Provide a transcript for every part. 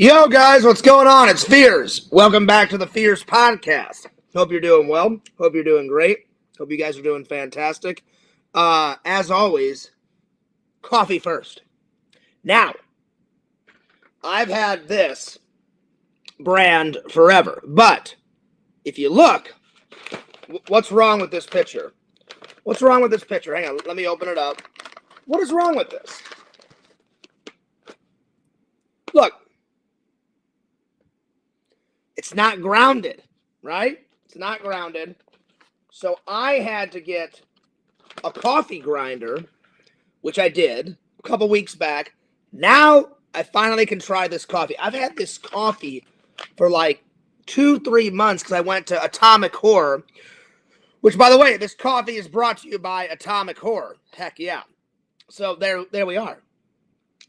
Yo, guys, what's going on? It's Fears. Welcome back to the Fears podcast. Hope you're doing well. Hope you're doing great. Hope you guys are doing fantastic. As always, coffee first. Now, I've had this brand forever, but if you look, what's wrong with this picture? What's wrong with this picture? Hang on, let me open it up. What is wrong with this? Look. It's not grounded, right? It's not grounded. So I had to get a coffee grinder, which I did a couple weeks back. Now I finally can try this coffee. I've had this coffee for like 2-3 months because I went to Atomic Horror, which, by the way, this coffee is brought to you by Atomic Horror. Heck yeah. So there we are.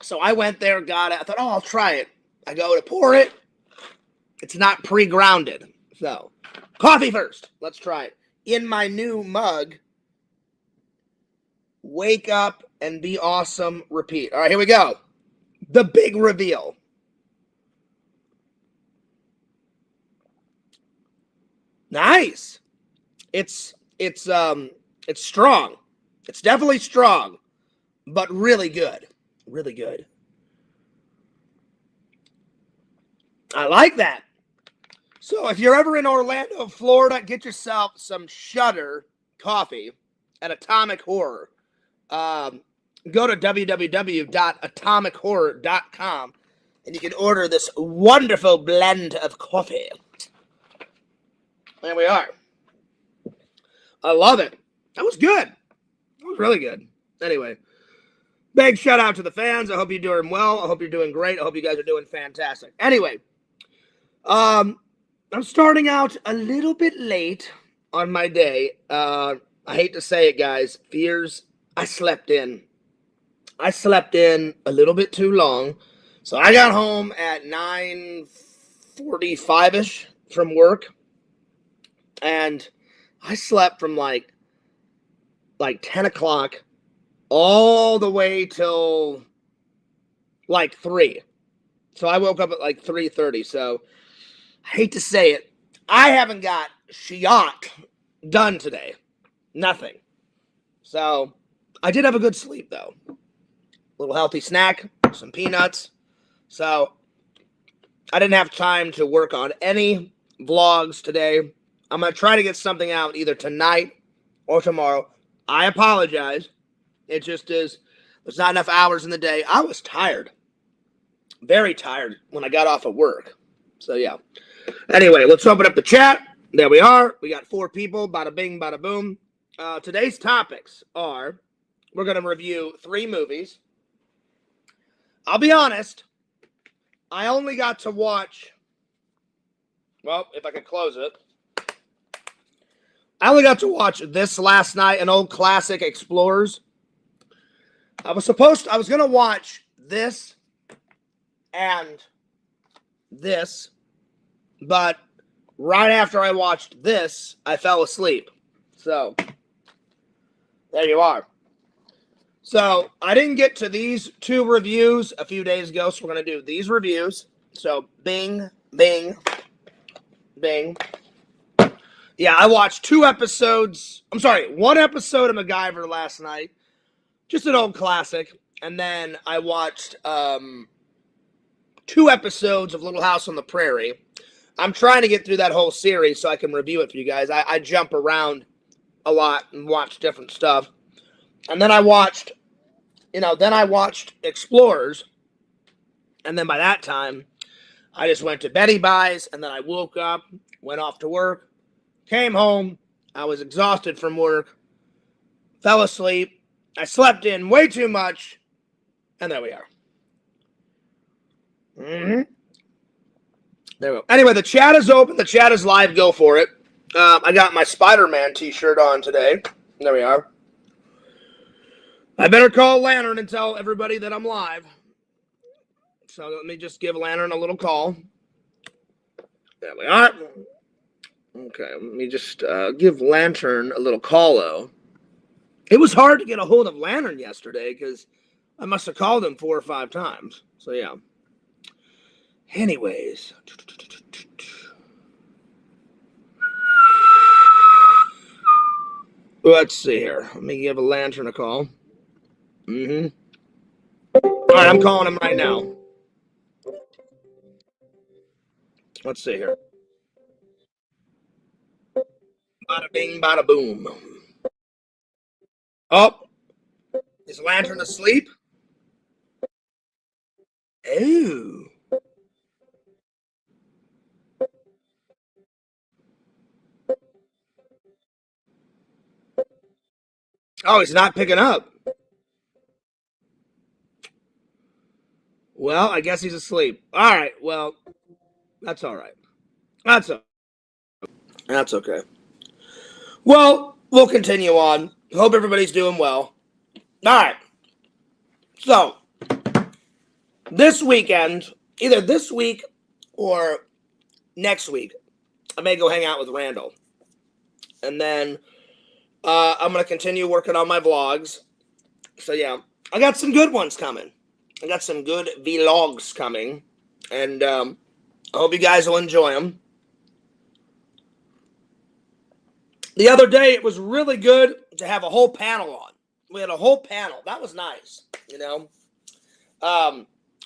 So I went there, got it. I thought, oh, I'll try it. I go to pour it. It's not pre-grounded. So, coffee first. Let's try it. In my new mug, wake up and be awesome, repeat. All right, here we go. The big reveal. Nice. It's strong. It's definitely strong, but really good. Really good. I like that. So if you're ever in Orlando, Florida, get yourself some Shudder coffee at Atomic Horror. Go to www.atomichorror.com and you can order this wonderful blend of coffee. There we are. I love it. That was good. That was really good. Anyway, big shout out to the fans. I hope you're doing well. I hope you're doing great. I hope you guys are doing fantastic. Anyway, I'm starting out a little bit late on my day. I hate to say it, guys. Fears, I slept in. I slept in a little bit too long. So I got home at 9:45-ish from work. And I slept from like 10 o'clock all the way till like 3. So I woke up at like 3:30. So I hate to say it, I haven't got shit done today. Nothing. So, I did have a good sleep, though. A little healthy snack, some peanuts. So, I didn't have time to work on any vlogs today. I'm going to try to get something out either tonight or tomorrow. I apologize. It just is, there's not enough hours in the day. I was tired. Very tired when I got off of work. So, yeah. Anyway, let's open up the chat. There we are. We got 4 people. Bada bing, bada boom. Today's topics are, we're going to review 3 movies. I'll be honest, I only got to watch, well, if I can close it. I only got to watch this last night, an old classic, Explorers. I was going to watch this and this. But right after I watched this, I fell asleep. So, there you are. So, I didn't get to these 2 reviews a few days ago, so we're going to do these reviews. So, bing, bing, bing. Yeah, I watched 1 episode of MacGyver last night. Just an old classic. And then I watched 2 episodes of Little House on the Prairie. I'm trying to get through that whole series so I can review it for you guys. I jump around a lot and watch different stuff. And then I watched Explorers. And then by that time, I just went to Betty Buys. And then I woke up, went off to work, came home. I was exhausted from work, fell asleep. I slept in way too much. And there we are. There we go. Anyway, the chat is open. The chat is live. Go for it. I got my Spider-Man t-shirt on today. There we are. I better call Lantern and tell everybody that I'm live. So let me just give Lantern a little call. There we are. Okay, let me just give Lantern a little call, though. It was hard to get a hold of Lantern yesterday because I must have called him 4 or 5 times. So, yeah. Anyways. Let's see here. Let me give a lantern a call. Mm-hmm. All right, I'm calling him right now. Let's see here. Bada bing, bada boom. Oh, is Lantern asleep? Oh. Oh, he's not picking up. Well, I guess he's asleep. All right. Well, that's all right. That's okay. Well, we'll continue on. Hope everybody's doing well. All right. So, this weekend, either this week or next week, I may go hang out with Randall. And then I'm going to continue working on my vlogs. So, yeah, I got some good ones coming. I got some good vlogs coming. And I hope you guys will enjoy them. The other day, it was really good to have a whole panel on. We had a whole panel. That was nice, you know.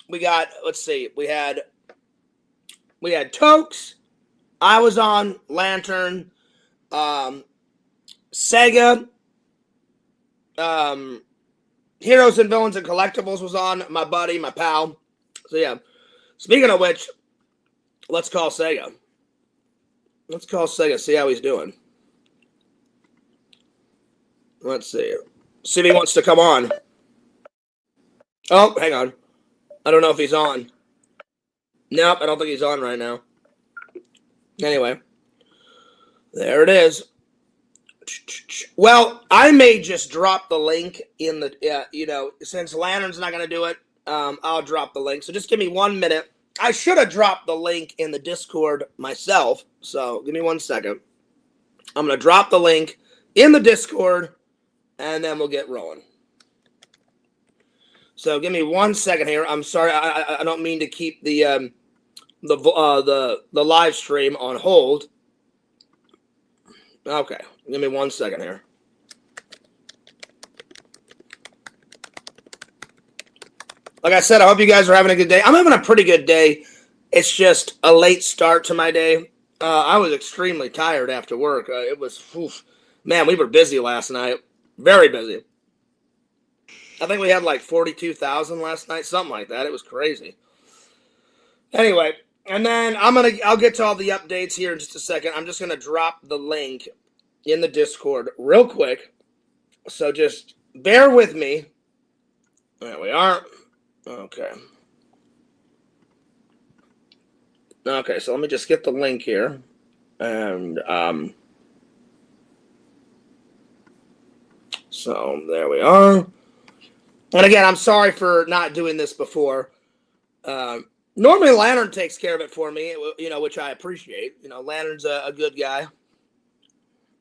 We got, let's see, we had Tokes. I was on Lantern. Sega. Heroes and Villains and Collectibles was on. My buddy, my pal. So, yeah. Speaking of which, let's call Sega. Let's call Sega, see how he's doing. Let's see. See if he wants to come on. Oh, hang on. I don't know if he's on. Nope, I don't think he's on right now. Anyway. There it is. Well, I may just drop the link in the, you know, since Lantern's not going to do it, I'll drop the link. So just give me 1 minute. I should have dropped the link in the Discord myself. So give me 1 second. I'm going to drop the link in the Discord, and then we'll get rolling. So give me 1 second here. I'm sorry, I don't mean to keep the live stream on hold. Okay, give me 1 second here. Like I said, I hope you guys are having a good day. I'm having a pretty good day. It's just a late start to my day. I was extremely tired after work. It was, man, we were busy last night. Very busy. I think we had like 42,000 last night, something like that. It was crazy. Anyway, and then I'll get to all the updates here in just a second. I'm just gonna drop the link in the Discord real quick. So just bear with me. There we are. Okay. Okay, so let me just get the link here. And so there we are. And again, I'm sorry for not doing this before. Normally Lantern takes care of it for me, you know, which I appreciate. You know, Lantern's a good guy.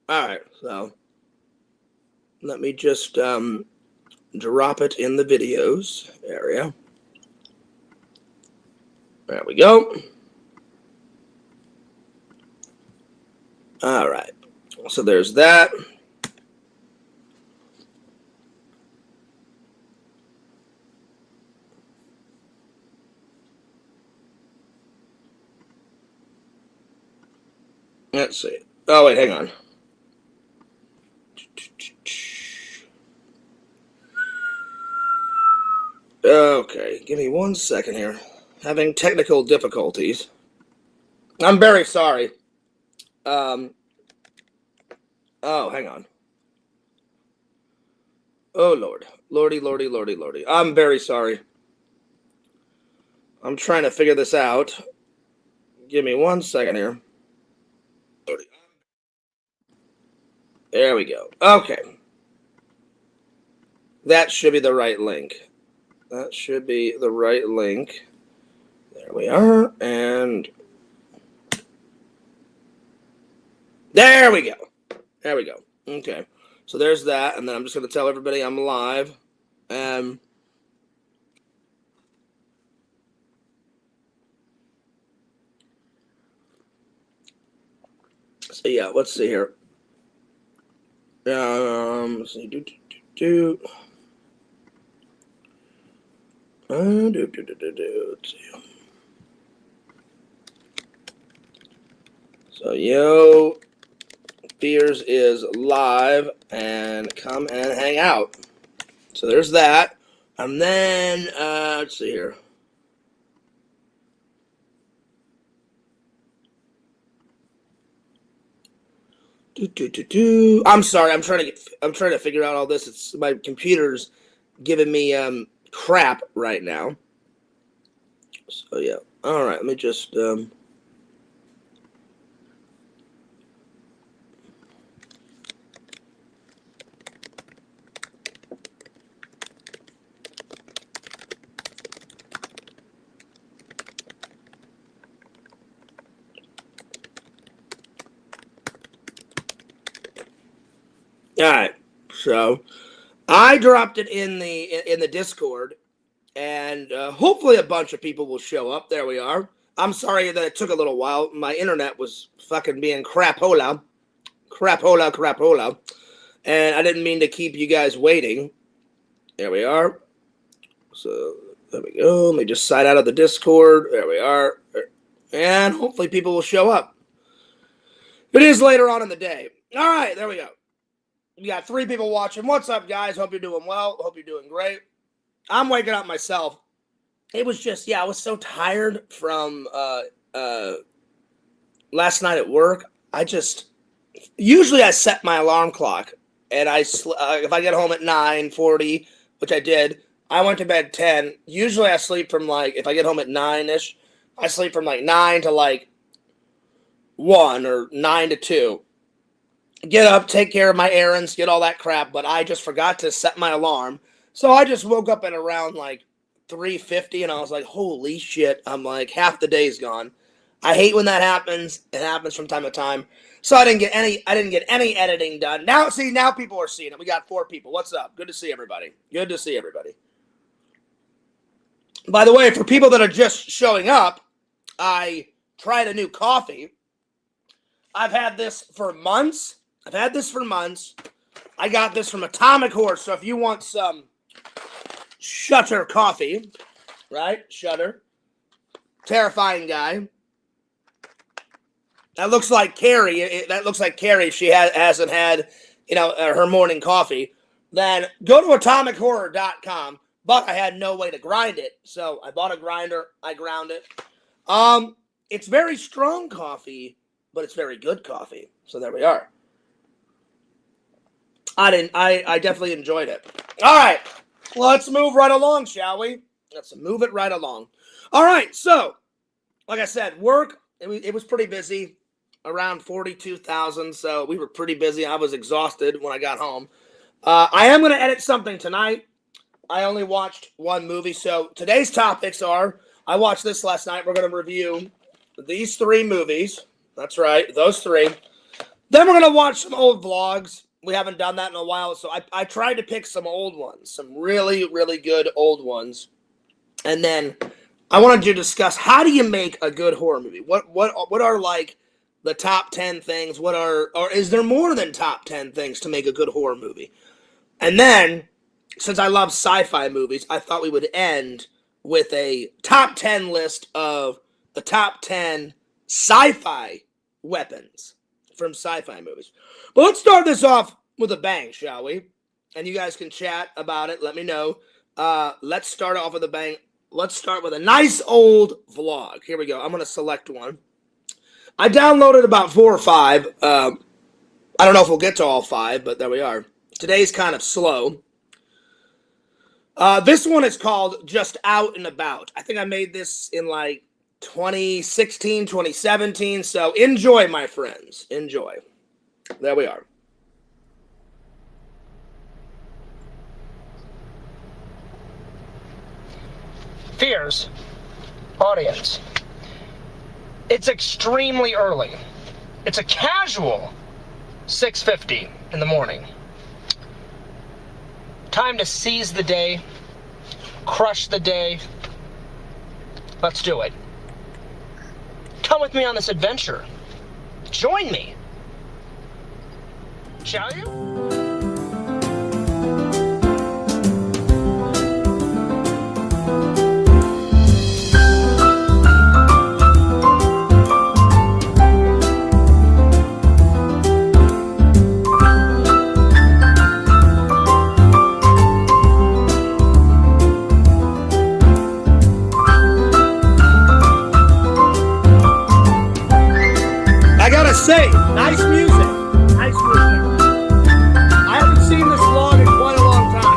All right, so let me just drop it in the videos area. There we go. All right, so there's that. Let's see. Oh, wait, hang on. Okay, give me 1 second here. Having technical difficulties. I'm very sorry. Oh, hang on. Oh, Lord. Lordy, lordy, lordy, lordy. I'm very sorry. I'm trying to figure this out. Give me 1 second here. There we go. Okay. That should be the right link. That should be the right link. There we are. And there we go. There we go. Okay. So there's that. And then I'm just going to tell everybody I'm live. So yeah, let's see here. Let's see. Let's see. So yo, Fears is live, and come and hang out. So there's that, and then let's see here. I'm sorry. I'm trying to figure out all this. It's my computer's giving me crap right now. So yeah. All right. Let me just all right. So I dropped it in the Discord, and hopefully a bunch of people will show up. There we are. I'm sorry that it took a little while. My internet was fucking being crapola, and I didn't mean to keep you guys waiting. There we are. So there we go. Let me just sign out of the Discord. There we are. And hopefully people will show up. It is later on in the day. All right, there we go. We got 3 people watching. What's up, guys? Hope you're doing well. Hope you're doing great. I'm waking up myself. It was just, I was so tired from last night at work. Usually I set my alarm clock, and if I get home at 9:40, which I did, I went to bed 10. Usually I sleep from if I get home at 9-ish, I sleep from 9 to 1 or 9 to 2. Get up, take care of my errands, get all that crap, but I just forgot to set my alarm. So I just woke up at around 3:50, and I was like, holy shit, I'm half the day's gone. I hate when that happens. It happens from time to time. So I didn't get any editing done. Now people are seeing it. We got 4 people. What's up? Good to see everybody. Good to see everybody. By the way, for people that are just showing up, I tried a new coffee. I've had this for months. I got this from Atomic Horse. So if you want some Shutter coffee, right? Shutter. Terrifying guy. That looks like Carrie. That looks like Carrie if she hasn't had, her morning coffee. Then go to atomichorror.com. But I had no way to grind it, so I bought a grinder. I ground it. It's very strong coffee, but it's very good coffee. So there we are. I definitely enjoyed it. All right, let's move right along, shall we? Let's move it right along. All right, so like I said, work. It was pretty busy, around 42,000. So we were pretty busy. I was exhausted when I got home. I am going to edit something tonight. I only watched 1 movie. So today's topics are, I watched this last night. We're going to review these 3 movies. That's right, those 3. Then we're going to watch some old vlogs. We haven't done that in a while. So I tried to pick some old ones, some really, really good old ones. And then I wanted to discuss, how do you make a good horror movie? What are the top 10 things? Or is there more than top 10 things to make a good horror movie? And then, since I love sci-fi movies, I thought we would end with a top 10 list of the top 10 sci-fi weapons from sci-fi movies. But let's start this off with a bang, shall we? And you guys can chat about it. Let me know. Let's start off with a bang. Let's start with a nice old vlog. Here we go. I'm going to select one. I downloaded about 4 or 5. I don't know if we'll get to all 5, but there we are. Today's kind of slow. This one is called Just Out and About. I think I made this in 2016, 2017. So enjoy, my friends. Enjoy. There we are. Fears, audience. It's extremely early. It's a casual 6:50 in the morning. Time to seize the day, crush the day. Let's do it. Come with me on this adventure. Join me. Shall you? I gotta say, nice music. Nice music. I haven't seen this vlog in quite a long time.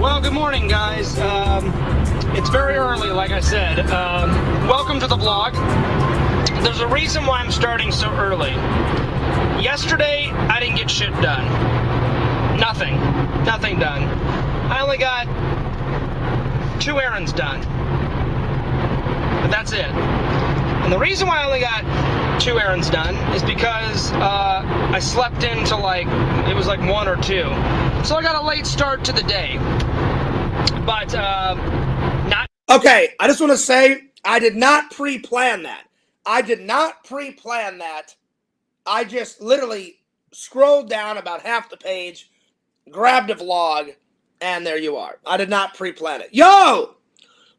Well, good morning, guys. It's very early, like I said. Welcome to the vlog. There's a reason why I'm starting so early. Yesterday, I didn't get shit done. Nothing done. I only got 2 errands done. But that's it. And the reason why I only got 2 errands done is because I slept into it was like 1 or 2. So I got a late start to the day. But not. Okay, I just want to say, I did not pre-plan that. I just literally scrolled down about half the page, grabbed a vlog, and there you are. I did not pre-plan it. Yo!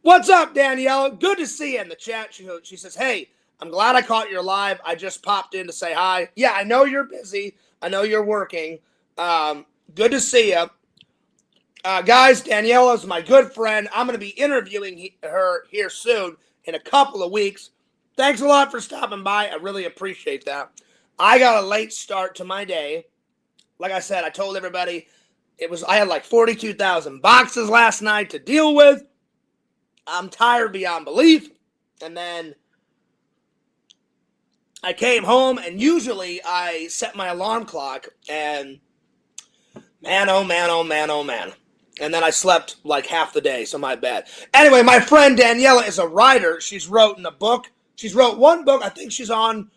What's up, Danielle? Good to see you in the chat. She says, hey, I'm glad I caught your live. I just popped in to say hi. Yeah, I know you're busy. I know you're working. Good to see you. Guys, Daniela is my good friend. I'm going to be interviewing her here soon in a couple of weeks. Thanks a lot for stopping by. I really appreciate that. I got a late start to my day. Like I said, I told everybody I had like 42,000 boxes last night to deal with. I'm tired beyond belief. And then I came home, and usually I set my alarm clock, and man, oh man, oh man, oh man. And then I slept like half the day, so my bad. Anyway, my friend Daniela is a writer. She's written a book. She's wrote 1 book. I think she's on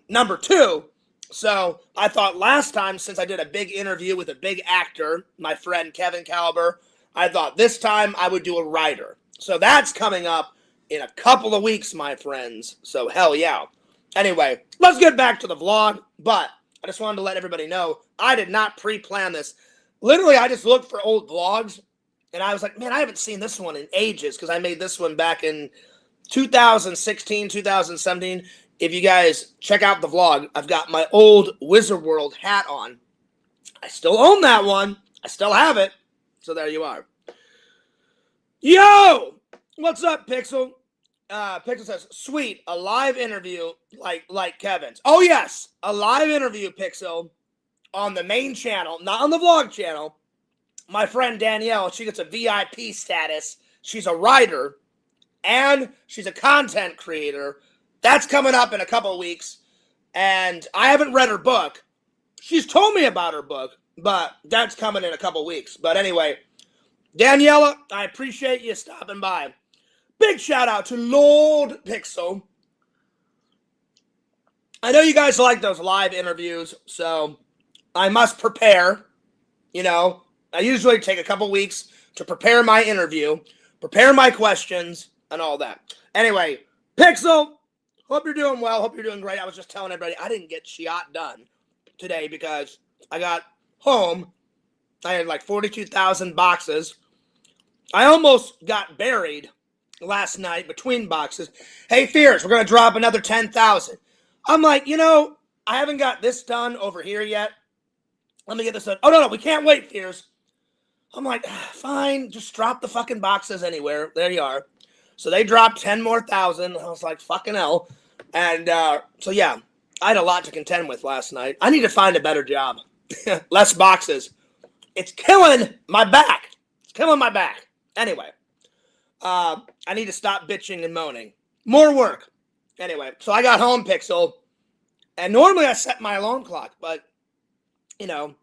number 2. So I thought last time, since I did a big interview with a big actor, my friend Kevin Caliber, I thought this time I would do a writer. So that's coming up in a couple of weeks, my friends. So hell yeah. Anyway, let's get back to the vlog. But I just wanted to let everybody know I did not pre-plan this. Literally, I just looked for old vlogs, and I was like, man, I haven't seen this one in ages, because I made this one back in 2016, 2017. If you guys check out the vlog, I've got my old Wizard World hat on. I still own that one. I still have it. So there you are. Yo! What's up, Pixel? Pixel says, sweet, a live interview like Kevin's. Oh, yes, a live interview, Pixel, on the main channel, not on the vlog channel. My friend Danielle, she gets a VIP status. She's a writer, and she's a content creator. That's coming up in a couple of weeks, and I haven't read her book. She's told me about her book, but that's coming in a couple of weeks. But anyway, Daniela, I appreciate you stopping by. Big shout out to Lord Pixel. I know you guys like those live interviews, so I must prepare. You know, I usually take a couple weeks to prepare my interview, prepare my questions, and all that. Anyway, Pixel, hope you're doing well. Hope you're doing great. I was just telling everybody I didn't get shot done today because I got home. I had like 42,000 boxes. I almost got buried last night between boxes. Hey, Fierce, we're going to drop another 10,000. I'm like, you know, I haven't got this done over here yet. Let me get this done. Oh, no, we can't wait, Fierce. I'm like, fine, just drop the fucking boxes anywhere. There you are. So they dropped 10 more thousand. I was like, fucking hell. And so, yeah, I had a lot to contend with last night. I need to find a better job. Less boxes. It's killing my back. It's killing my back. Anyway, I need to stop bitching and moaning. More work. Anyway, so I got home, Pixel, and normally I set my alarm clock, but you know,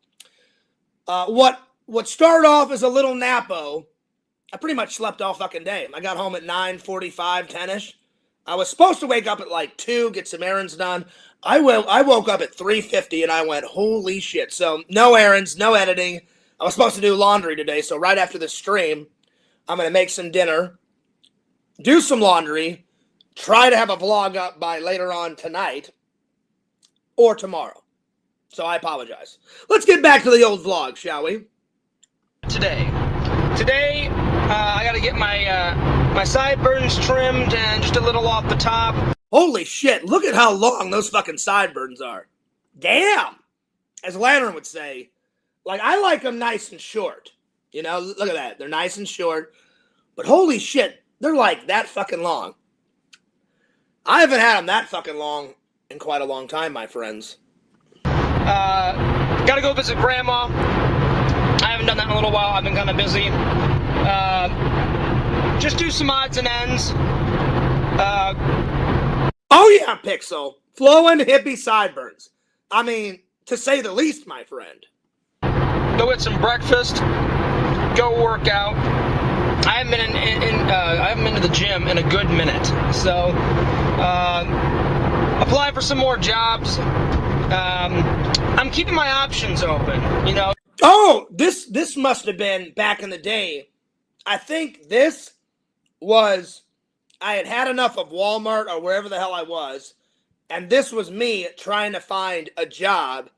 what started off as a little napo, I pretty much slept all fucking day. I got home at 9:45, 10ish. I was supposed to wake up at like 2, get some errands done. I woke up at 3:50 and I went, holy shit. So no errands, no editing. I was supposed to do laundry today, so right after this stream, I'm going to make some dinner, do some laundry, try to have a vlog up by later on tonight or tomorrow. So I apologize. Let's get back to the old vlog, shall we? Today, I got to get my sideburns trimmed and just a little off the top. Holy shit, look at how long those fucking sideburns are. Damn! As Lantern would say, like, I like them nice and short. You know, look at that. They're nice and short. But holy shit, they're like that fucking long. I haven't had them that fucking long in quite a long time, my friends. Gotta go visit Grandma. I haven't done that in a little while. I've been kind of busy. Just do some odds and ends. Oh yeah, Pixel. Flowing hippie sideburns. I mean, to say the least, my friend. Go get some breakfast. Go work out. I haven't been to the gym in a good minute. So, apply for some more jobs. I'm keeping my options open, you know. Oh, this must have been back in the day. I think this was, I had enough of Walmart or wherever the hell I was, and this was me trying to find a job,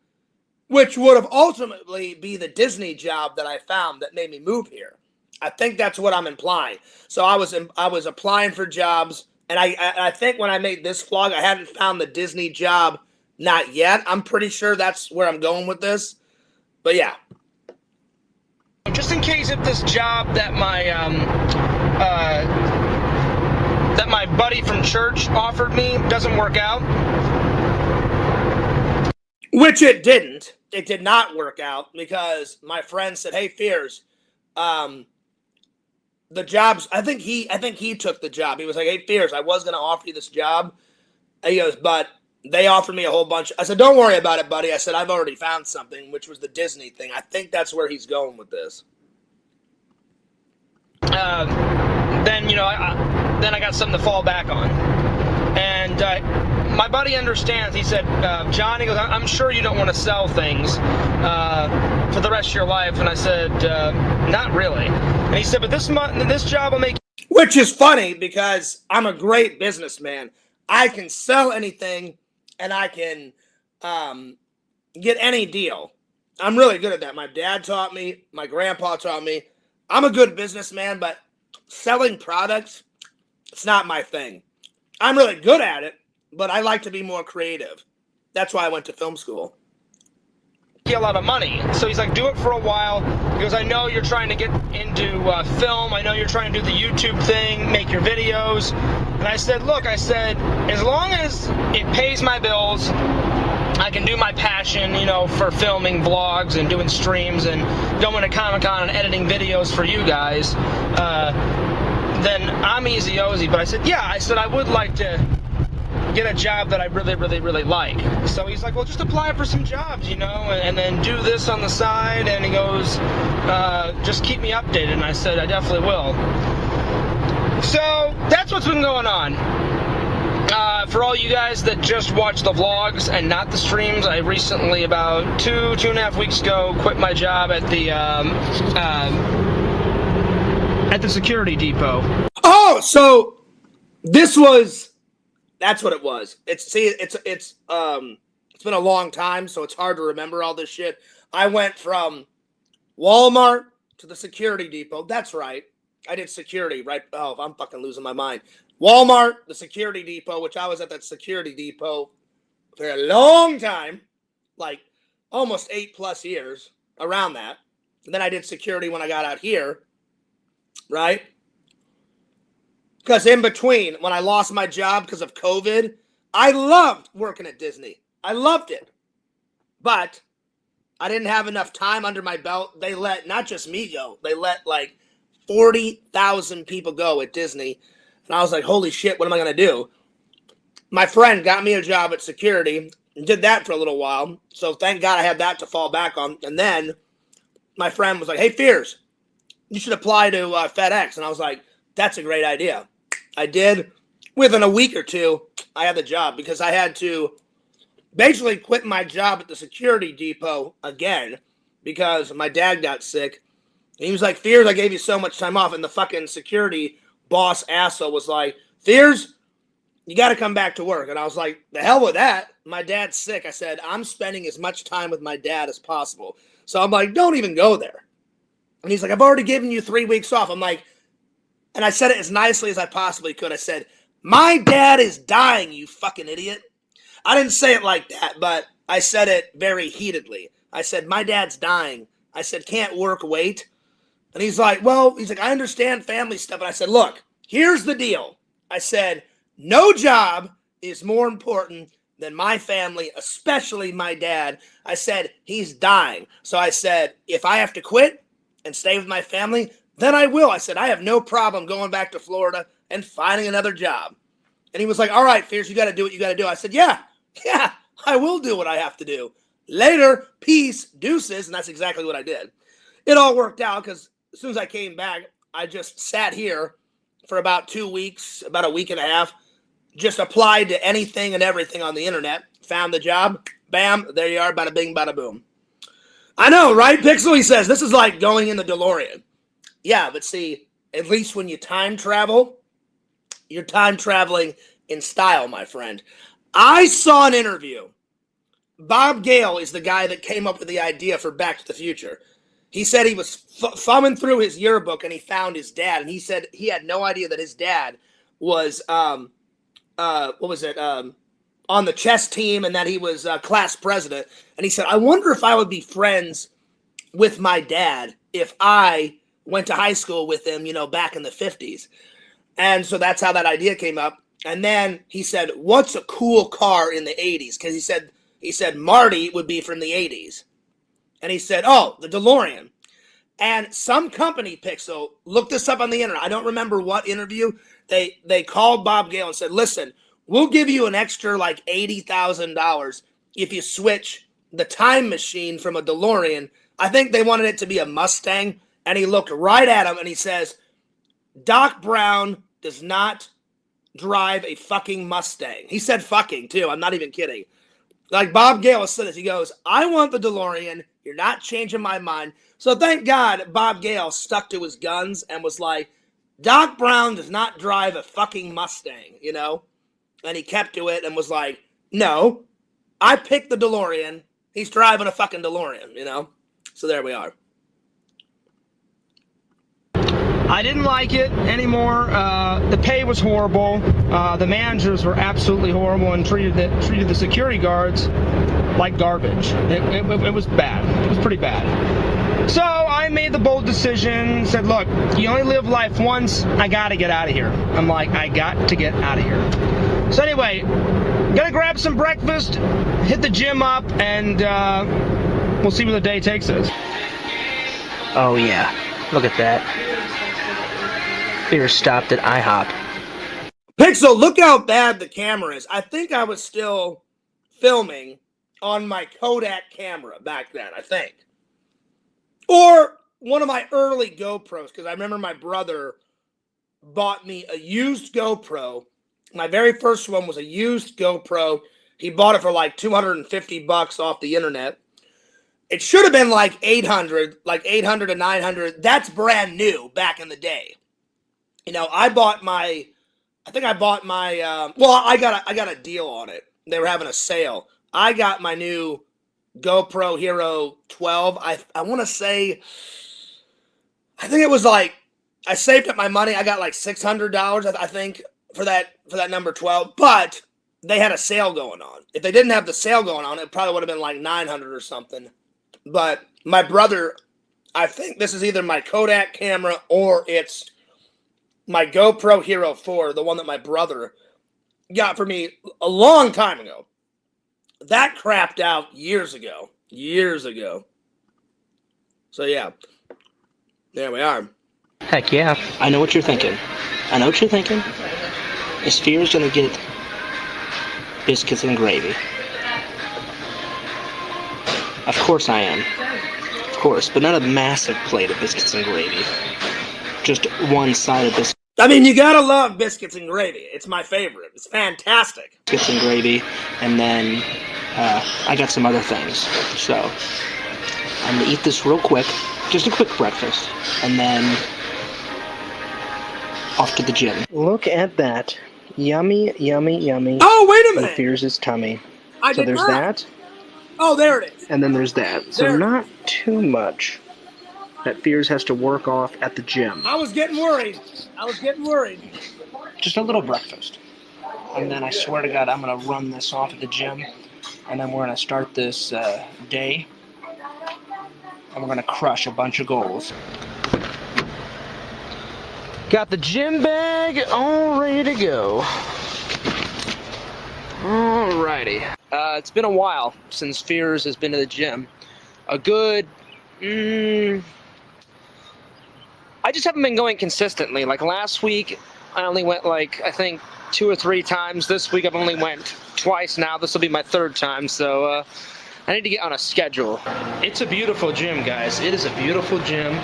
which would have ultimately be the Disney job that I found that made me move here. I think that's what I'm implying. So I was applying for jobs, and I think when I made this vlog, I hadn't found the Disney job, not yet. I'm pretty sure that's where I'm going with this, but yeah. Just in case if this job that my buddy from church offered me doesn't work out. Which it didn't. It did not work out because my friend said, "Hey, Fears, the job's." I think he took the job. He was like, "Hey, Fears, I was going to offer you this job." He goes, "But they offered me a whole bunch." I said, "Don't worry about it, buddy." I said, "I've already found something," which was the Disney thing. I think that's where he's going with this. Then, you know, then I got something to fall back on. And my buddy understands. He said, "John," he goes, "I'm sure you don't want to sell things for the rest of your life." And I said, "Not really." And he said, "But this job will make..." Which is funny because I'm a great businessman. I can sell anything and I can get any deal. I'm really good at that. My dad taught me. My grandpa taught me. I'm a good businessman, but selling products, it's not my thing. I'm really good at it, but I like to be more creative. That's why I went to film school. A lot of money. So he's like, "Do it for a while." He goes, "I know you're trying to get into film. I know you're trying to do the YouTube thing, make your videos." And I said, "Look," I said, "as long as it pays my bills, I can do my passion, you know, for filming vlogs and doing streams and going to Comic-Con and editing videos for you guys, then I'm easy-ozy." But I said, "Yeah," I said, "I would like to get a job that I really, really, really like." So he's like, "Well, just apply for some jobs, you know, and then do this on the side." And he goes, "Just keep me updated." And I said, "I definitely will." So that's what's been going on. For all you guys that just watch the vlogs and not the streams, I recently, about 2.5 weeks ago, quit my job at the security depot. Oh, so this was, that's what it was. It's been a long time, so it's hard to remember all this shit. I went from Walmart to the security depot. That's right. I did security, right? Oh, I'm fucking losing my mind. Walmart, the security depot, which I was at that security depot for a long time, like almost 8+ years, around that. And then I did security when I got out here, right? Because in between, when I lost my job because of COVID, I loved working at Disney. I loved it. But I didn't have enough time under my belt. They let not just me go. They let like 40,000 people go at Disney. And I was like, holy shit, what am I going to do? My friend got me a job at security and did that for a little while. So thank God I had that to fall back on. And then my friend was like, hey, Fears, you should apply to FedEx. And I was like, that's a great idea. I did. Within a week or two, I had the job because I had to basically quit my job at the security depot again because my dad got sick. And he was like, Fears, I gave you so much time off. And the fucking security boss asshole was like, Fears, you got to come back to work. And I was like, the hell with that. My dad's sick. I said, I'm spending as much time with my dad as possible. So I'm like, don't even go there. And he's like, I've already given you 3 weeks off. I'm like, and I said it as nicely as I possibly could. I said, my dad is dying, you fucking idiot. I didn't say it like that, but I said it very heatedly. I said, my dad's dying. I said, can't work, wait. And he's like, I understand family stuff. And I said, look, here's the deal. I said, no job is more important than my family, especially my dad. I said, he's dying. So I said, if I have to quit and stay with my family, then I will. I said, I have no problem going back to Florida and finding another job. And he was like, all right, Fierce, you got to do what you got to do. I said, yeah, I will do what I have to do. Later, peace, deuces. And that's exactly what I did. It all worked out because as soon as I came back, I just sat here for about 2 weeks, about a week and a half, just applied to anything and everything on the internet, found the job, bam, there you are, bada bing, bada boom. I know, right? Pixel, he says, this is like going in the DeLorean. Yeah, but see, at least when you time travel, you're time traveling in style, my friend. I saw an interview. Bob Gale is the guy that came up with the idea for Back to the Future. He said he was thumbing through his yearbook and he found his dad. And he said he had no idea that his dad was, on the chess team and that he was class president. And he said, I wonder if I would be friends with my dad if I went to high school with him, back in the 50s. And so that's how that idea came up. And then he said, what's a cool car in the 80s? Because he said Marty would be from the 80s. And he said, oh, the DeLorean. And some company, Pixel, looked this up on the internet. I don't remember what interview. They called Bob Gale and said, listen, we'll give you an extra like $80,000 if you switch the time machine from a DeLorean. I think they wanted it to be a Mustang. And he looked right at him and he says, Doc Brown does not drive a fucking Mustang. He said fucking too. I'm not even kidding. Like Bob Gale said this. He goes, I want the DeLorean. You're not changing my mind. So thank God Bob Gale stuck to his guns and was like, Doc Brown does not drive a fucking Mustang, And he kept to it and was like, no, I picked the DeLorean. He's driving a fucking DeLorean, So there we are. I didn't like it anymore. The pay was horrible. The managers were absolutely horrible and treated the security guards like garbage. It was bad. It was pretty bad. So I made the bold decision, said, look, you only live life once. I got to get out of here. I'm like, I got to get out of here. So anyway, gonna grab some breakfast, hit the gym up, and we'll see where the day takes us. Oh yeah, look at that. Fear stopped at IHOP. Pixel, look how bad the camera is. I think I was still filming on my Kodak camera back then, I think. Or one of my early GoPros, because I remember my brother bought me a used GoPro. My very first one was a used GoPro. He bought it for like $250 off the internet. It should have been like 800 to 900. That's brand new back in the day. I got a deal on it. They were having a sale. I got my new GoPro Hero 12. I want to say, I think it was like, I saved up my money. I got like $600, I think, for that number 12. But they had a sale going on. If they didn't have the sale going on, it probably would have been like 900 or something. But my brother, I think this is either my Kodak camera or it's my GoPro Hero 4, the one that my brother got for me a long time ago. That crapped out years ago. So yeah, there we are. Heck yeah. I know what you're thinking. I know what you're thinking. Is Fears gonna get biscuits and gravy? Of course I am. Of course, but not a massive plate of biscuits and gravy. Just one side of biscuits. I mean, you gotta love biscuits and gravy. It's my favorite. It's fantastic. Biscuits and gravy, and then I got some other things. So I'm gonna eat this real quick, just a quick breakfast, and then off to the gym. Look at that. Yummy, yummy, yummy. Oh, wait a In minute. Fears' tummy. I So did there's not. that, Oh, there it is. and then there's that. So There. not too much that Fears has to work off at the gym. I was getting worried. Just a little breakfast. And then I swear to God, I'm going to run this off at the gym. And then we're going to start this day. And we're going to crush a bunch of goals. Got the gym bag all ready to go. Alrighty. It's been a while since Fears has been to the gym. A good... I just haven't been going consistently. Like last week, I only went like, I think 2 or 3 times. This week I've only went twice now. This will be my 3rd time, so I need to get on a schedule. It's a beautiful gym, guys. It is a beautiful gym.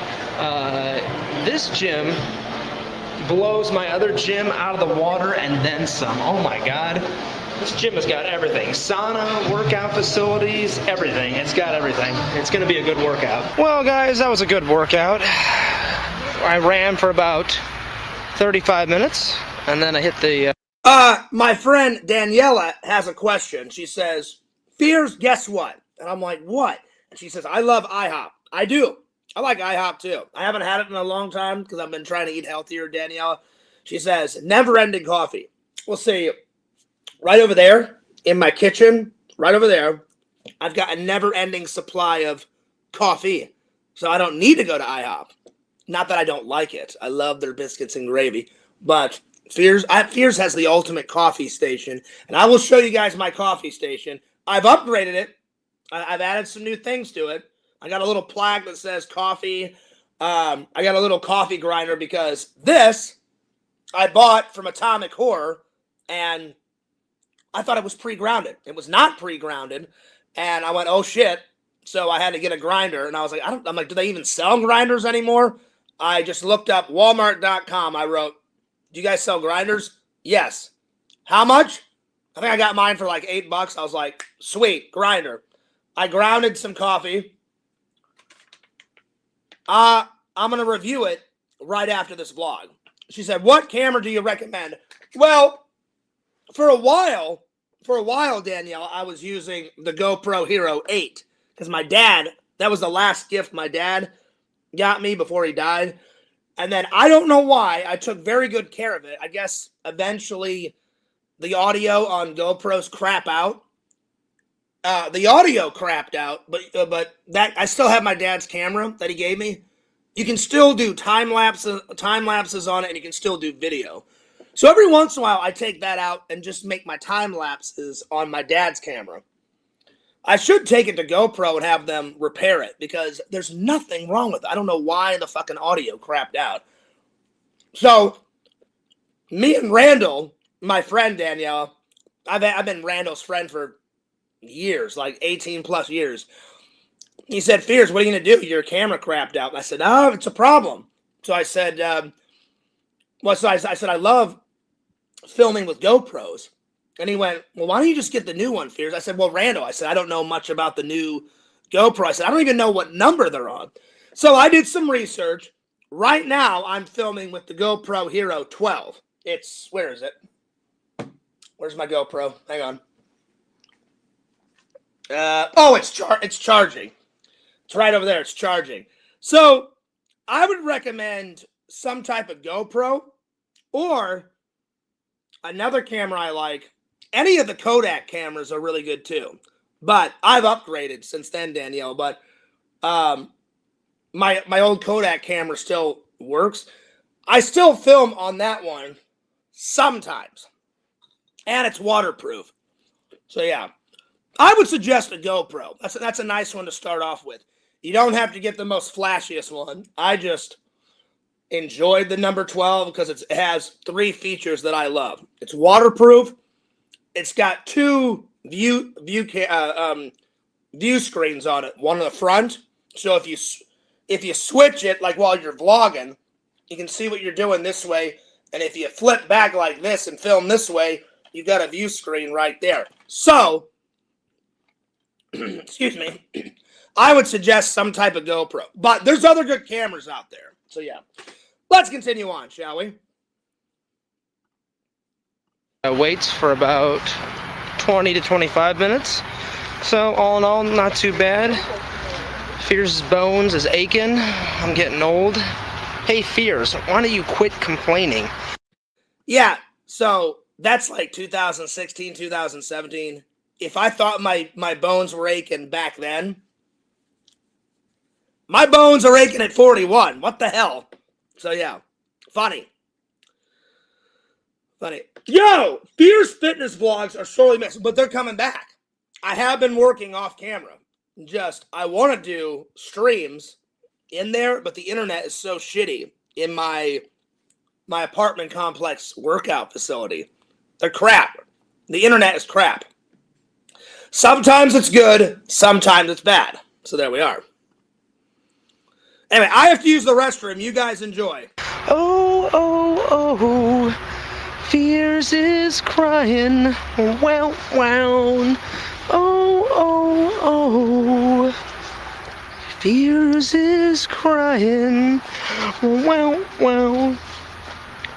This gym blows my other gym out of the water and then some. Oh my God. This gym has got everything. Sauna, workout facilities, everything. It's got everything. It's going to be a good workout. Well, guys, that was a good workout. I ran for about 35 minutes, and then I hit the... My friend Daniela has a question. She says, Fears, guess what? And I'm like, what? And she says, I love IHOP. I do. I like IHOP too. I haven't had it in a long time because I've been trying to eat healthier, Daniela. She says, never-ending coffee. We'll see. Right over there in my kitchen, right over there, I've got a never-ending supply of coffee. So I don't need to go to IHOP. Not that I don't like it. I love their biscuits and gravy. But Fears has the ultimate coffee station. And I will show you guys my coffee station. I've upgraded it. I've added some new things to it. I got a little plaque that says coffee. I got a little coffee grinder because this I bought from Atomic Horror. And I thought it was pre-grounded. It was not pre-grounded. And I went, oh shit. So I had to get a grinder. And I was like, I'm like, do they even sell grinders anymore? I just looked up Walmart.com. I wrote, do you guys sell grinders? Yes. How much? I think I got mine for like $8. I was like, sweet, grinder. I grounded some coffee. I'm going to review it right after this vlog. She said, what camera do you recommend? Well, for a while, Danielle, I was using the GoPro Hero 8 because my dad, that was the last gift my dad got me before he died. And then I don't know why, I took very good care of it. I guess eventually the audio on GoPros crap out. The audio crapped out, but that I still have my dad's camera that he gave me. You can still do time lapses on it, and you can still do video. So every once in a while, I take that out and just make my time lapses on my dad's camera. I should take it to GoPro and have them repair it because there's nothing wrong with it. I don't know why the fucking audio crapped out. So me and Randall, my friend Danielle, I've been Randall's friend for years, like 18 plus years. He said, Fears, what are you going to do? Your camera crapped out. And I said, oh, it's a problem. So I said, I said, I love filming with GoPros. And he went, well, why don't you just get the new one, Fears? I said, well, Randall, I said, I don't know much about the new GoPro. I said, I don't even know what number they're on. So I did some research. Right now, I'm filming with the GoPro Hero 12. Where is it? Where's my GoPro? Hang on. It's charging. It's right over there. It's charging. So I would recommend some type of GoPro or another camera I like. Any of the Kodak cameras are really good too. But I've upgraded since then, Danielle. But my old Kodak camera still works. I still film on that one sometimes. And it's waterproof. So yeah. I would suggest a GoPro. That's a nice one to start off with. You don't have to get the most flashiest one. enjoyed the number 12 because it has 3 features that I love. It's waterproof. It's got 2 view screens on it. One on the front, so if you switch it like while you're vlogging, you can see what you're doing this way. And if you flip back like this and film this way, you got a view screen right there. So, excuse me, I would suggest some type of GoPro. But there's other good cameras out there. So yeah, let's continue on, shall we? Waits for about 20 to 25 minutes. So all in all, not too bad. Fears' bones is aching. I'm getting old. Hey, Fears, why don't you quit complaining? Yeah, so that's like 2016, 2017. If I thought my bones were aching back then, my bones are aching at 41. What the hell? So yeah, funny. Yo, Fears fitness vlogs are sorely missed, but they're coming back. I have been working off camera. I want to do streams in there, but the internet is so shitty in my apartment complex workout facility. They're crap. The internet is crap. Sometimes it's good, sometimes it's bad. So there we are. Anyway, I have to use the restroom. You guys enjoy. Oh, oh, oh. Fears is crying. Wow, wow. Oh, oh, oh. Fears is crying. Wow, wow.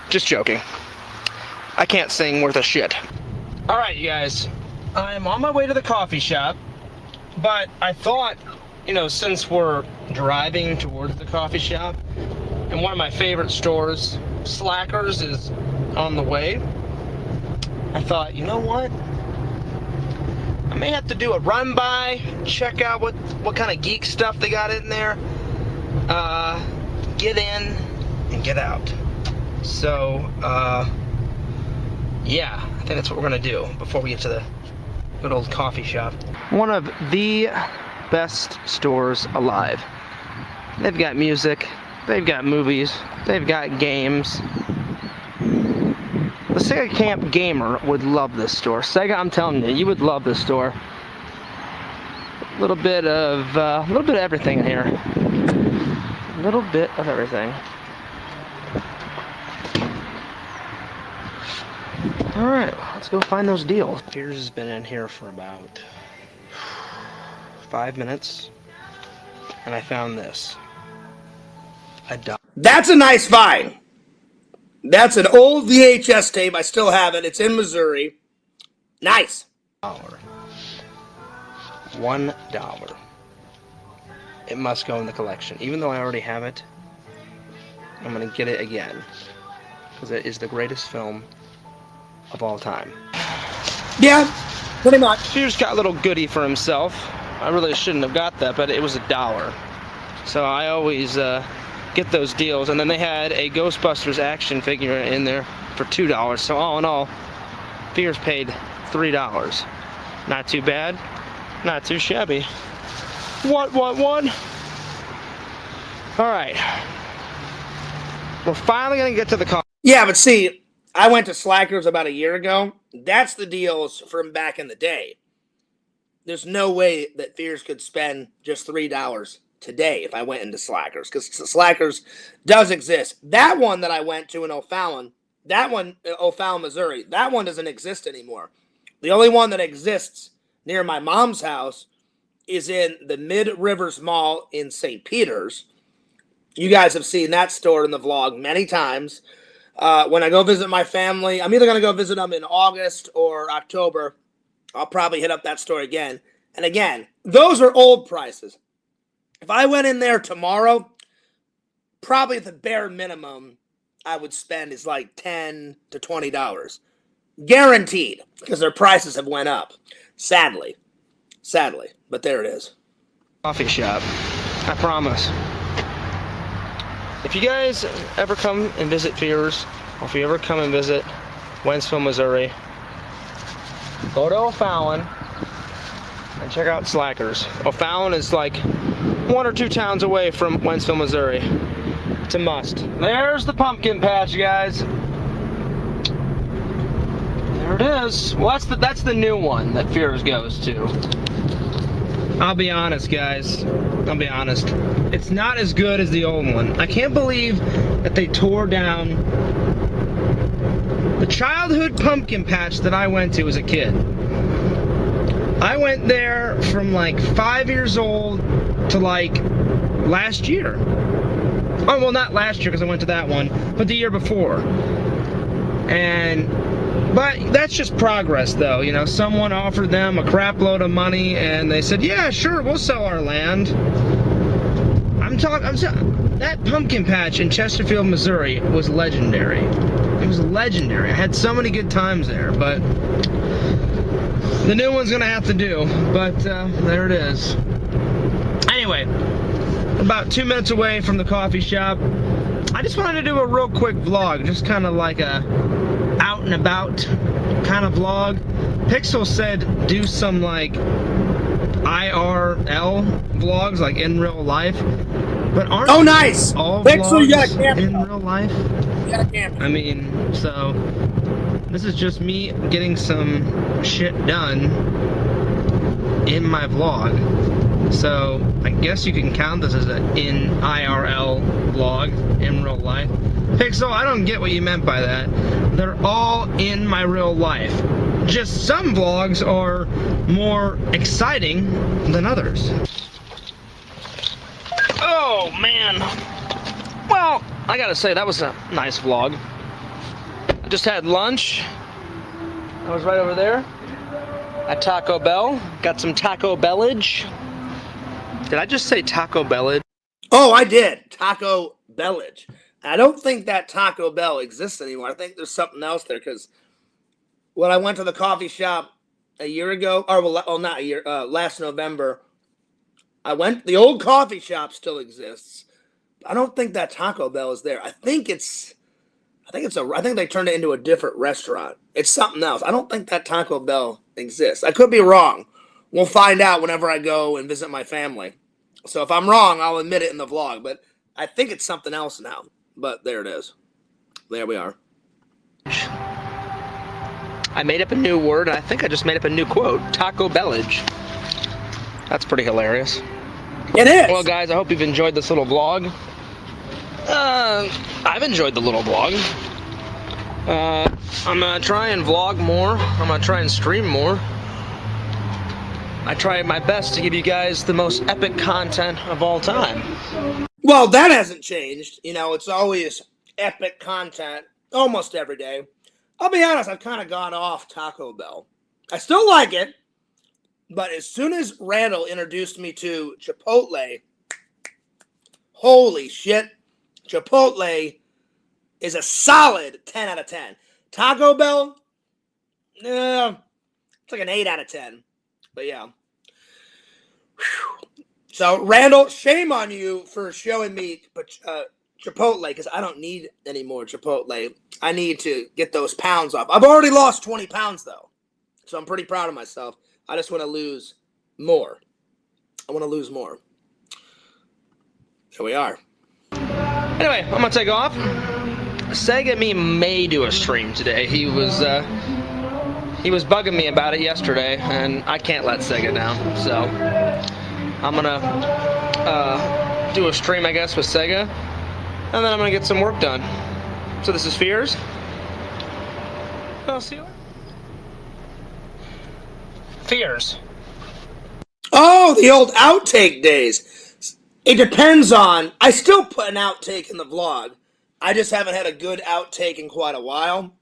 Just joking. I can't sing worth a shit. Alright, you guys. I'm on my way to the coffee shop, but I thought, since we're driving towards the coffee shop, and one of my favorite stores, Slackers, is on the way, I thought, you know what? I may have to do a run by, check out what kind of geek stuff they got in there, get in and get out. So, yeah, I think that's what we're gonna do before we get to the good old coffee shop. One of the best stores alive. They've got music, they've got movies, they've got games. The Sega Camp gamer would love this store. Sega, I'm telling you, you would love this store. A little bit of everything in here. A little bit of everything. All right, let's go find those deals. Fears has been in here for about 5 minutes, and I found this. That's a nice find. That's an old VHS tape. I still have it. It's in Missouri. Nice. $1. It must go in the collection. Even though I already have it, I'm going to get it again. Because it is the greatest film of all time. Yeah, pretty much. Fears got a little goodie for himself. I really shouldn't have got that, but it was $1. So I always get those deals. And then they had a Ghostbusters action figure in there for $2. So all in all, Fears paid $3. Not too bad, not too shabby. What? All right. We're finally gonna get to the car. Yeah, but see, I went to Slackers about a year ago. That's the deals from back in the day. There's no way that Fears could spend just $3 today if I went into Slackers, because Slackers does exist. That one that I went to in O'Fallon, Missouri, that one doesn't exist anymore. The only one that exists near my mom's house is in the Mid-Rivers Mall in St. Peter's. You guys have seen that store in the vlog many times. When I go visit my family, I'm either going to go visit them in August or October. I'll probably hit up that store again. And again, those are old prices. If I went in there tomorrow, probably the bare minimum I would spend is like $10 to $20. Guaranteed, because their prices have went up. Sadly. But there it is. Coffee shop. I promise. If you guys ever come and visit Fears, or if you ever come and visit Wentzville, Missouri, go to O'Fallon and check out Slackers. O'Fallon is like 1 or 2 towns away from Wentzville, Missouri. It's a must. There's the pumpkin patch, guys. There it is. Well, that's the new one that Fears goes to. I'll be honest, guys. I'll be honest. It's not as good as the old one. I can't believe that they tore down the childhood pumpkin patch that I went to as a kid. I went there from like 5 years old to like last year. Oh, well, not last year because I went to that one, but the year before. But that's just progress, though. You know, someone offered them a crap load of money, and they said, "Yeah, sure, we'll sell our land." That pumpkin patch in Chesterfield, Missouri, was legendary. It was legendary. I had so many good times there, but the new one's gonna have to do. But there it is. Anyway, about 2 minutes away from the coffee shop. I just wanted to do a real quick vlog, just kind of like a out and about kind of vlog. Pixel said do some like IRL vlogs, like in real life. But aren't nice. all Pixel, you got a vlogs camera. in real life? You got a camera. I mean, so this is just me getting some shit done in my vlog. So I guess you can count this as an in IRL vlog, in real life. Pixel, I don't get what you meant by that. They're all in my real life. Just some vlogs are more exciting than others. Oh man. Well, I gotta say that was a nice vlog. I just had lunch. I was right over there at Taco Bell. Got some Taco Bellage. Did I just say Taco Bellage? Oh, I did. Taco Bellage. I don't think that Taco Bell exists anymore. I think there's something else there, because when I went to the coffee shop a year ago, or well, not a year, last November, the old coffee shop still exists. I don't think that Taco Bell is there. I think they turned it into a different restaurant. It's something else. I don't think that Taco Bell exists. I could be wrong. We'll find out whenever I go and visit my family. So if I'm wrong, I'll admit it in the vlog. But I think it's something else now. But there it is. There we are. I made up a new word, and I think I just made up a new quote. Taco Bellage. That's pretty hilarious. It is. Well, guys, I hope you've enjoyed this little vlog. I've enjoyed the little vlog. I'm going to try and vlog more. I'm going to try and stream more. I try my best to give you guys the most epic content of all time. Well, that hasn't changed. You know, it's always epic content almost every day. I'll be honest, I've kind of gone off Taco Bell. I still like it, but as soon as Randall introduced me to Chipotle, holy shit, Chipotle is a solid 10 out of 10. Taco Bell, it's like an 8 out of 10. But yeah. Whew. So, Randall, shame on you for showing me Chipotle, because I don't need any more Chipotle. I need to get those pounds off. I've already lost 20 pounds, though. So I'm pretty proud of myself. I just want to lose more. I want to lose more. Here we are. Anyway, I'm going to take off. Sega Me may do a stream today. He was bugging me about it yesterday, and I can't let Sega down. So I'm going to do a stream, I guess, with Sega, and then I'm going to get some work done. So this is Fears. I'll see you later. Fears. Oh, the old outtake days. It depends on... I still put an outtake in the vlog. I just haven't had a good outtake in quite a while.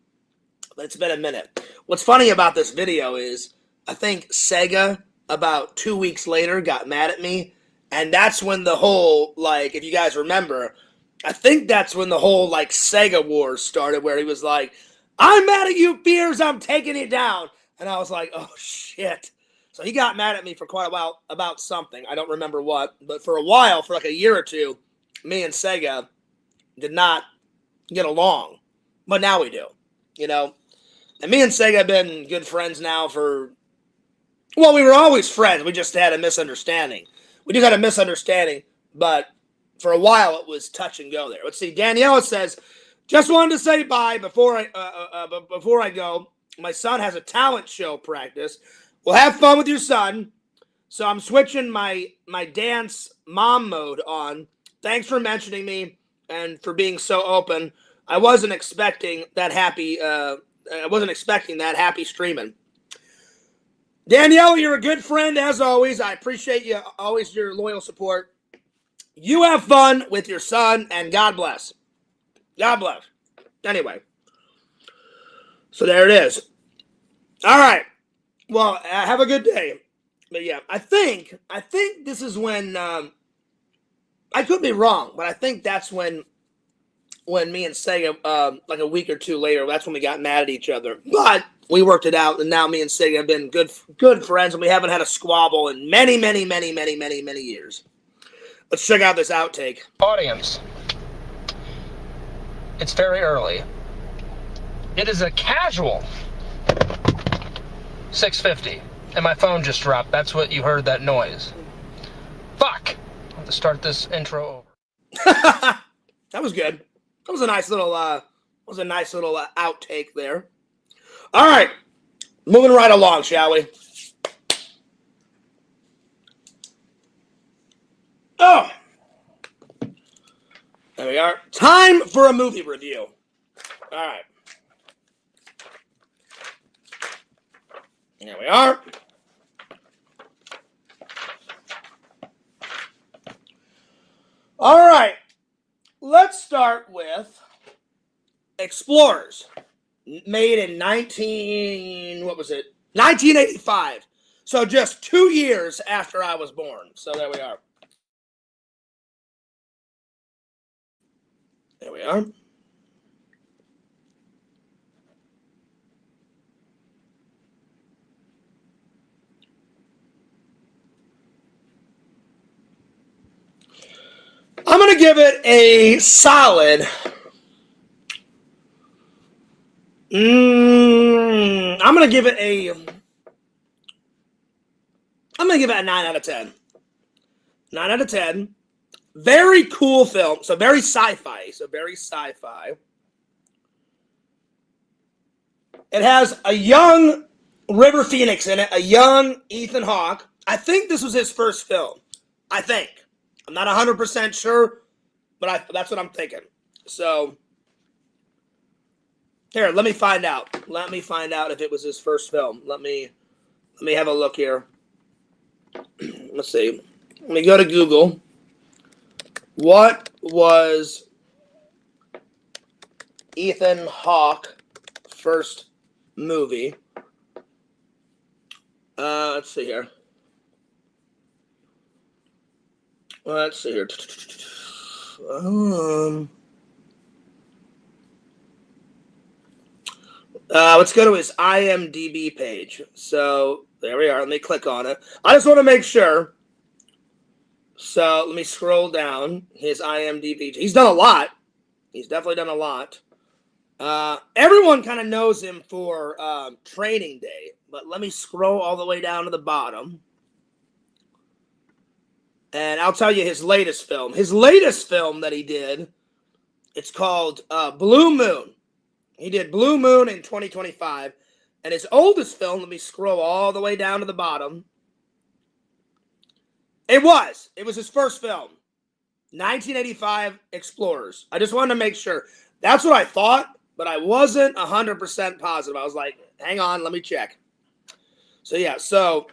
But it's been a minute. What's funny about this video is I think Sega, about 2 weeks later, got mad at me. And that's when the whole, like, if you guys remember, I think that's when the whole, like, Sega wars started, where he was like, I'm mad at you, Fears, I'm taking it down. And I was like, oh, shit. So he got mad at me for quite a while about something. I don't remember what. But for a while, for like a year or two, me and Sega did not get along. But now we do, you know. And me and Sega have been good friends now for... Well, we were always friends. We just had a misunderstanding. We just had a misunderstanding. But for a while it was touch and go there. Let's see. Daniela says, just wanted to say bye before I go. My son has a talent show practice. Well, have fun with your son. So I'm switching my dance mom mode on. Thanks for mentioning me and for being so open. I wasn't expecting that happy. I wasn't expecting that happy streaming. Danielle, you're a good friend as always. I appreciate you always your loyal support. You have fun with your son, and God bless. God bless. Anyway, so there it is. All right. Well, have a good day. But yeah, I think this is when I could be wrong, but I think that's when me and Sega, like a week or two later, that's when we got mad at each other. But we worked it out, and now me and Sega have been good friends, and we haven't had a squabble in many years. Let's check out this outtake. Audience, it's very early. It is a casual 6:50, and my phone just dropped. That's what you heard, that noise. Fuck! I have to start this intro over. That was good. That was a nice little outtake there. All right, moving right along, shall we? Oh, there we are. Time for a movie review. All right. Here we are. All right. Let's start with Explorers, made in 1985. So just 2 years after I was born. So there we are. There we are. I'm going to give it a solid. I'm going to give it a 9 out of 10. 9 out of 10. Very cool film. So very sci-fi. It has a young River Phoenix in it, a young Ethan Hawke. I think this was his first film. I think. I'm not 100% sure, but that's what I'm thinking. So, here, let me find out. Let me find out if it was his first film. Let me have a look here. Let's see. Let me go to Google. What was Ethan Hawke first movie? Let's see here. Let's see here. Let's go to his IMDb page. So there we are. Let me click on it. I just want to make sure. So let me scroll down his IMDb. He's done a lot. He's definitely done a lot. Everyone kind of knows him for Training Day, but let me scroll all the way down to the bottom. And I'll tell you his latest film. His latest film that he did, it's called Blue Moon. He did Blue Moon in 2025. And his oldest film, let me scroll all the way down to the bottom. It was his first film. 1985 Explorers. I just wanted to make sure. That's what I thought, but I wasn't 100% positive. I was like, hang on, let me check. So yeah, so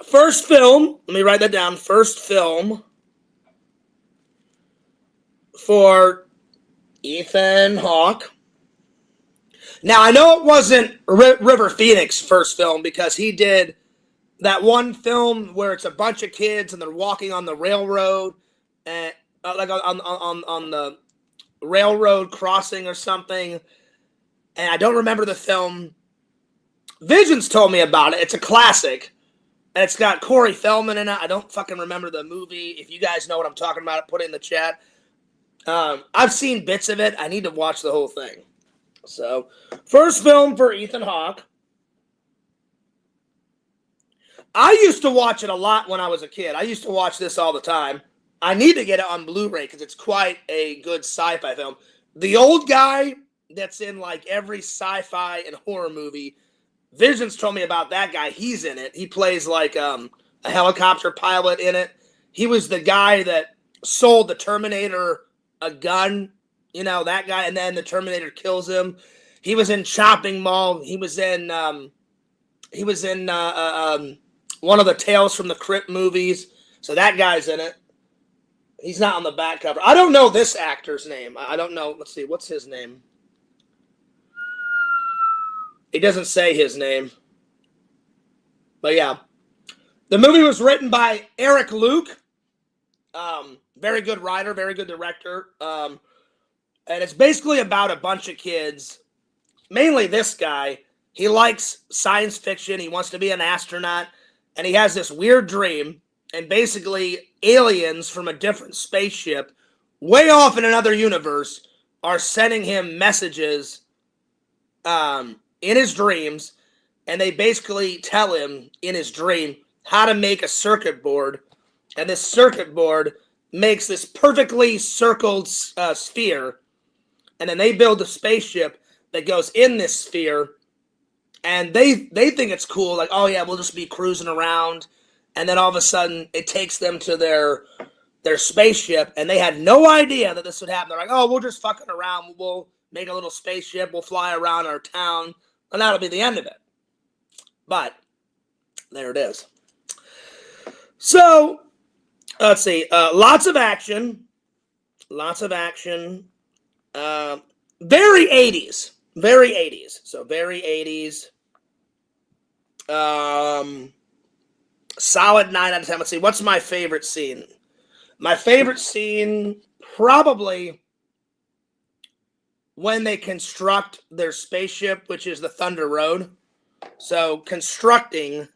first film, let me write that down. First film for Ethan Hawke. Now, I know it wasn't River Phoenix's first film because he did that one film where it's a bunch of kids and they're walking on the railroad, and like on the railroad crossing or something. And I don't remember the film. Visions told me about it. It's a classic. And it's got Corey Feldman in it. I don't fucking remember the movie. If you guys know what I'm talking about, put it in the chat. I've seen bits of it. I need to watch the whole thing. So, first film for Ethan Hawke. I used to watch it a lot when I was a kid. I used to watch this all the time. I need to get it on Blu-ray because it's quite a good sci-fi film. The old guy that's in like every sci-fi and horror movie, Visions told me about that guy. He's in it. He plays like a helicopter pilot in it. He was the guy that sold the Terminator a gun, you know, that guy, and then the Terminator kills him. He was in Chopping Mall. He was in one of the Tales from the Crypt movies. So that guy's in it. He's not on the back cover. I don't know this actor's name. I don't know. Let's see. What's his name? It doesn't say his name. But yeah. The movie was written by Eric Luke. Very good writer, very good director. And it's basically about a bunch of kids. Mainly this guy. He likes science fiction. He wants to be an astronaut. And he has this weird dream. And basically, aliens from a different spaceship, way off in another universe, are sending him messages in his dreams. And they basically tell him in his dream how to make a circuit board. And this circuit board makes this perfectly circled sphere. And then they build a spaceship that goes in this sphere. And they think it's cool. Like, oh yeah, we'll just be cruising around. And then all of a sudden, it takes them to their spaceship, and they had no idea that this would happen. They're like, oh, we're just fucking around. We'll make a little spaceship. We'll fly around our town, and that'll be the end of it. But there it is. So, let's see. Lots of action. Lots of action. Very 80s. Very 80s. So, very 80s. Solid 9 out of 10. Let's see. What's my favorite scene? My favorite scene, probably when they construct their spaceship, which is the Thunder Road. So, constructing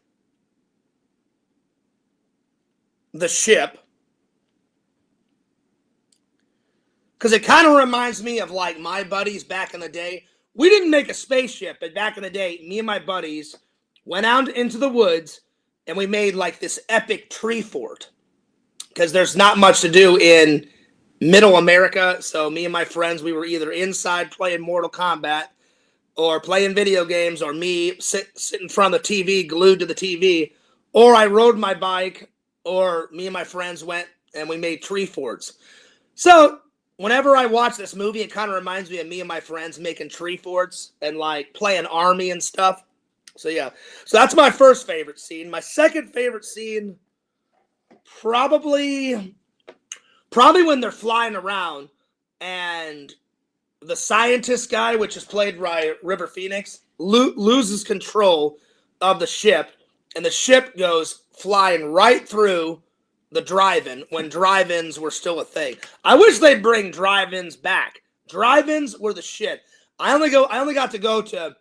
the ship. Because it kind of reminds me of, like, my buddies back in the day. We didn't make a spaceship, but back in the day, me and my buddies went out into the woods, and we made like this epic tree fort because there's not much to do in middle America. So me and my friends, we were either inside playing Mortal Kombat or playing video games, or me sit in front of the TV, glued to the TV, or I rode my bike, or me and my friends went and we made tree forts. So whenever I watch this movie, it kind of reminds me of me and my friends making tree forts and like playing army and stuff. So yeah, so that's my first favorite scene. My second favorite scene, probably when they're flying around and the scientist guy, which is played by River Phoenix, loses control of the ship, and the ship goes flying right through the drive-in when drive-ins were still a thing. I wish they'd bring drive-ins back. Drive-ins were the shit. I only got to go to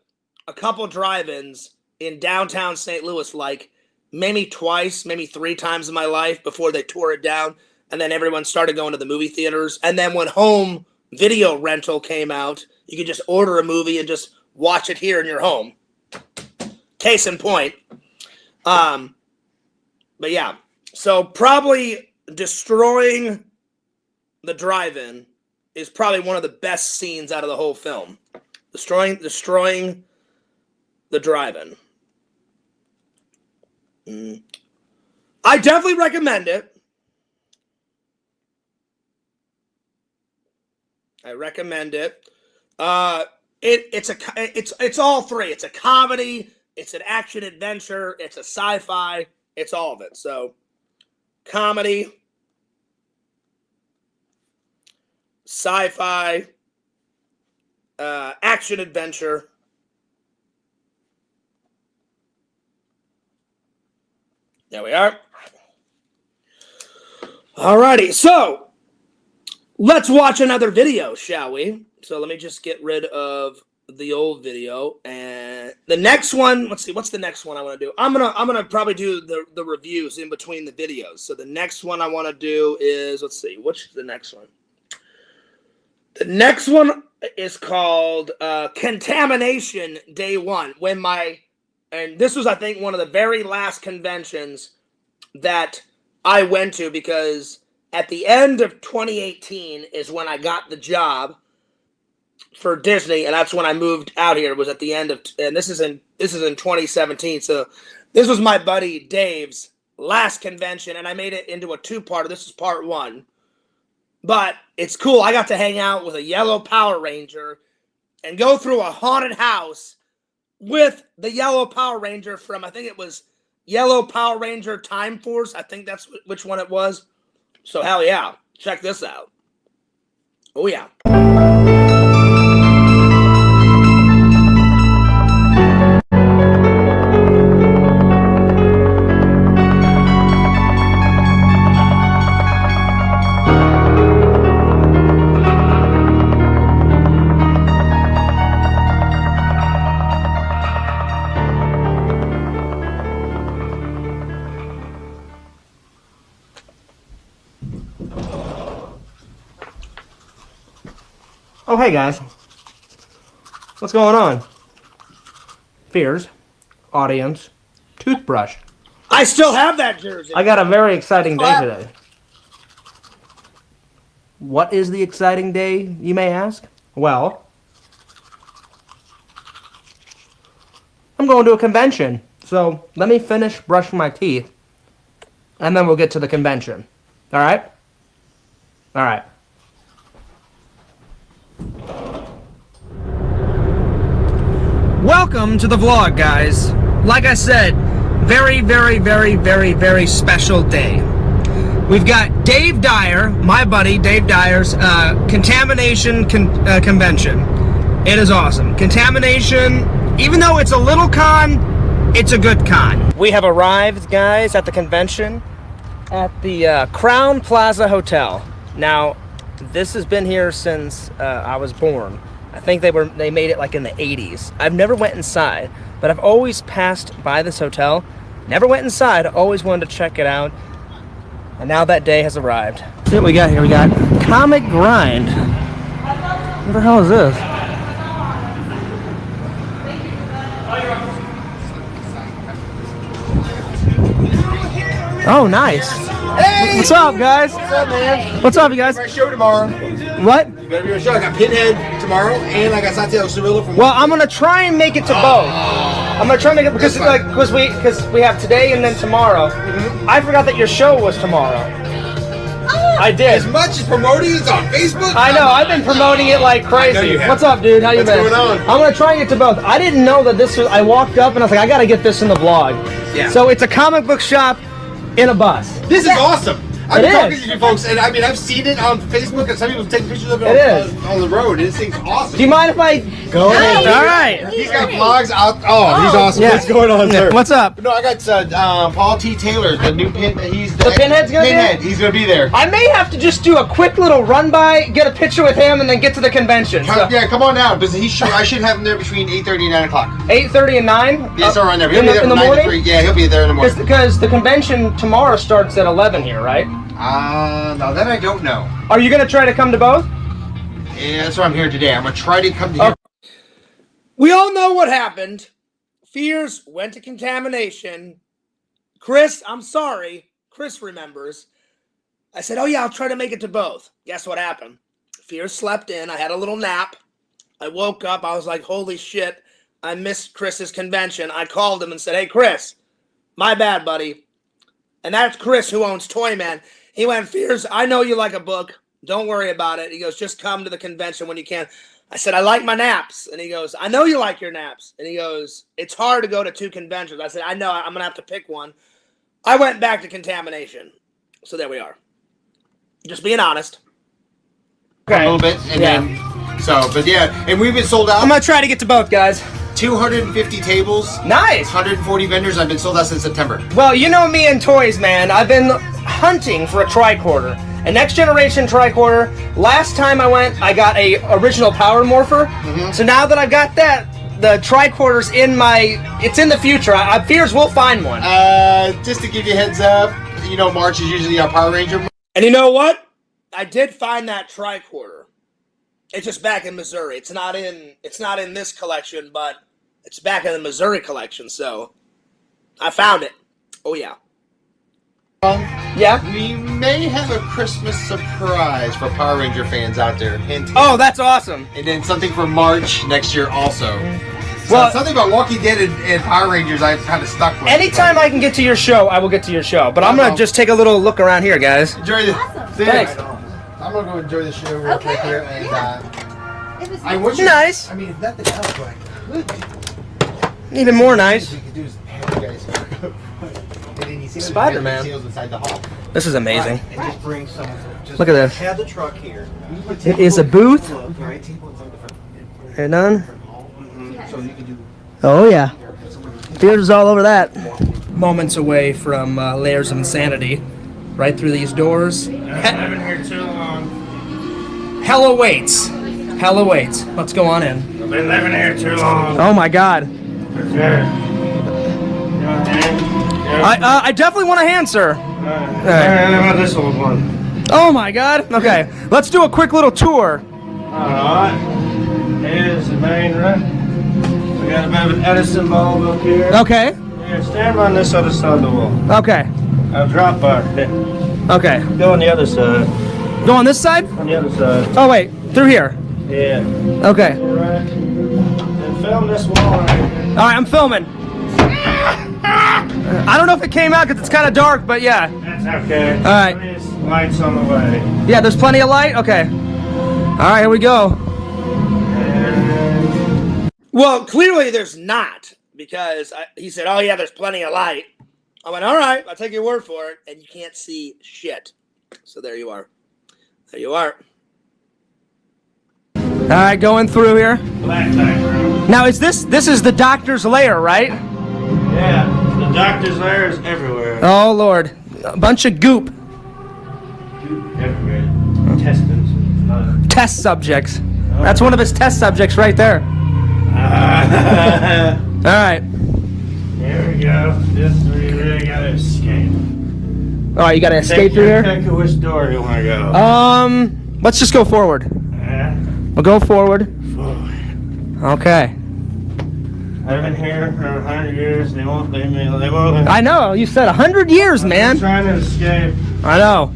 a couple drive-ins in downtown St. Louis, like maybe twice, maybe 3 times in my life before they tore it down. And then everyone started going to the movie theaters. And then when home video rental came out, you could just order a movie and just watch it here in your home. Case in point. But yeah, so probably destroying the drive-in is probably one of the best scenes out of the whole film. Destroying the drive-in. I definitely recommend it. I recommend it. It's all three. It's a comedy, it's an action adventure, it's a sci-fi, it's all of it. So, comedy, sci-fi, action adventure. There we are. Alrighty, so let's watch another video, shall we? So let me just get rid of the old video, and the next one. Let's see, what's the next one I want to do? I'm gonna probably do the reviews in between the videos. So the next one I want to do is, let's see, what's the next one? The next one is called Contamination Day 1. And this was, I think, one of the very last conventions that I went to, because at the end of 2018 is when I got the job for Disney, and that's when I moved out here. It was at the end of, and this is in 2017. So this was my buddy Dave's last convention, and I made it into a two-parter. This is part one, but it's cool. I got to hang out with a yellow Power Ranger and go through a haunted house with the yellow Power Ranger from, I think it was Yellow Power Ranger Time Force. I think that's which one it was. So hell yeah, check this out. Oh yeah. Oh, hey guys. What's going on? Fears, audience, toothbrush. I still have that jersey. I got a very exciting day today. What is the exciting day, you may ask? Well, I'm going to a convention. So let me finish brushing my teeth, and then we'll get to the convention. All right? All right. Welcome to the vlog, guys. Like I said, very, very, very, very, very special day. We've got Dave Dyer, my buddy Dave Dyer's contamination convention. It is awesome. Contamination, even though it's a little con, it's a good con. We have arrived, guys, at the convention at the Crown Plaza Hotel. Now, this has been here since I was born. I think they made it like in the 80s. I've never went inside, but I've always passed by this hotel. Never went inside, always wanted to check it out. And now that day has arrived. See what we got here. We got Comic Grind. What the hell is this? Oh, nice. Hey! What's up, guys? What's up, man? What's up, you guys? My show tomorrow. What? You better be on the show. I got Pinhead tomorrow, and I got Santiago Cirillo from. Well, I'm gonna try and make it to both. I'm gonna try and make it because we have today and then tomorrow. I forgot that your show was tomorrow. I did. As much as promoting it's on Facebook. I know. I've been promoting it like crazy. I know you have. What's up, dude? How you been? What's going on? I'm gonna try and get to both. I didn't know that this was. I walked up and I was like, I gotta get this in the vlog. Yeah. So it's a comic book shop in a bus. This is awesome. I've been It talking is. to you folks, and I mean, I've seen it on Facebook, and some people take pictures of it, It is. on the road. This thing's awesome. Do you mind if I Go ahead. All right. He's got vlogs out. Oh, he's awesome. Yeah. What's going on, sir? What's up? No, I got Paul T. Taylor, the new pin. He's The Pinhead's gonna be there? Pinhead. He's gonna be there. I may have to just do a quick little run by, get a picture with him, and then get to the convention. So, Yeah, come on down, because I should have him there between 8:30 and 9 o'clock. 8:30 and 9? Yes, around there. He'll in be there the from 9 to morning? 3. Yeah, he'll be there in the morning. Because the convention tomorrow starts at 11 here, right? Now that I don't know. Are you going to try to come to both? Yeah, that's why I'm here today. I'm gonna try to come to here. We all know what happened. Fears went to contamination. Chris, I'm sorry. Chris remembers. I said, oh yeah, I'll try to make it to both. Guess what happened? Fears slept in. I had a little nap. I woke up. I was like, holy shit, I missed Chris's convention. I called him and said, hey, Chris, my bad, buddy. And that's Chris, who owns Toyman. He went, Fears, I know you like a book. Don't worry about it. He goes, just come to the convention when you can. I said, I like my naps. And he goes, I know you like your naps. And he goes, it's hard to go to two conventions. I said, I know, I'm going to have to pick one. I went back to contamination. So there we are. Just being honest. A little bit, and then but yeah, and we've been sold out. I'm going to try to get to both, guys. 250 tables. Nice. 140 vendors. I've been sold out since September. Well, you know me and toys, man. I've been hunting for a tricorder. A next generation tricorder. Last time I went, I got a original Power Morpher. So now that I've got that, the tricorder's in it's in the future. I fears we'll find one. Just to give you a heads up, you know, March is usually our Power Ranger. And you know what? I did find that tricorder. It's just back in Missouri. It's not in this collection, but it's back in the Missouri collection. So I found it. Oh yeah. Yeah? We may have a Christmas surprise for Power Ranger fans out there. Hint, hint. Oh, that's awesome. And then something for March next year also. So Well, something about Walking Dead and Power Rangers I'm kind of stuck with. anytime I can get to your show, I will get to your show. But I'm going to just take a little look around here, guys. Enjoy the Thanks. I'm going to go enjoy the show real quick here. And, I want you, Nice. I mean, if nothing else, what I could Even more nice. you could do is have you guys and then you see Spider-Man. seals inside the hall. This is amazing. And just bring some. Just Look at this. Have the truck here. It is a booth. Right, table inside the front. They're done. So you can do. Oh, yeah. Beers all over that. Moments away from layers of insanity. Right through these doors. I've been here too long. Hell awaits. Hell awaits. Let's go on in. I've been living here too long. Oh, my God. Okay. You want a hand? Yeah. I definitely want a hand, sir. How about this old one? Oh, my God. Okay. Let's do a quick little tour. Alright. Here's the main room. We got a bit of an Edison bulb up here. Okay. Here, stand on this other side of the wall. Okay. I'll drop by. Okay. Go on the other side. Go on this side? On the other side. Oh, wait. Through here. Yeah. Okay. Alright. And film this wall right here. All right, I'm filming. I don't know if it came out because it's kind of dark, but yeah. That's okay. All right. There's lights on the way. Yeah, there's plenty of light? Okay. All right, here we go. Well, clearly there's not, because he said, oh, yeah, there's plenty of light. I went, all right, I'll take your word for it, and you can't see shit. So there you are. There you are. All right, going through here. Black background. Now, is this is the doctor's lair, right? Yeah. The doctor's lair is everywhere. Oh, Lord. A bunch of goop. Everywhere. Intestines. Test subjects. That's one of his test subjects right there. All right. Here we go. This we really gotta escape. All right, you got to escape through here? Pick which door you wanna go. Let's just go forward. We'll go forward. Okay. I've been here for 100 years. They won't leave me. They won't. I know. You said 100 years, I'm man. trying to escape. I know.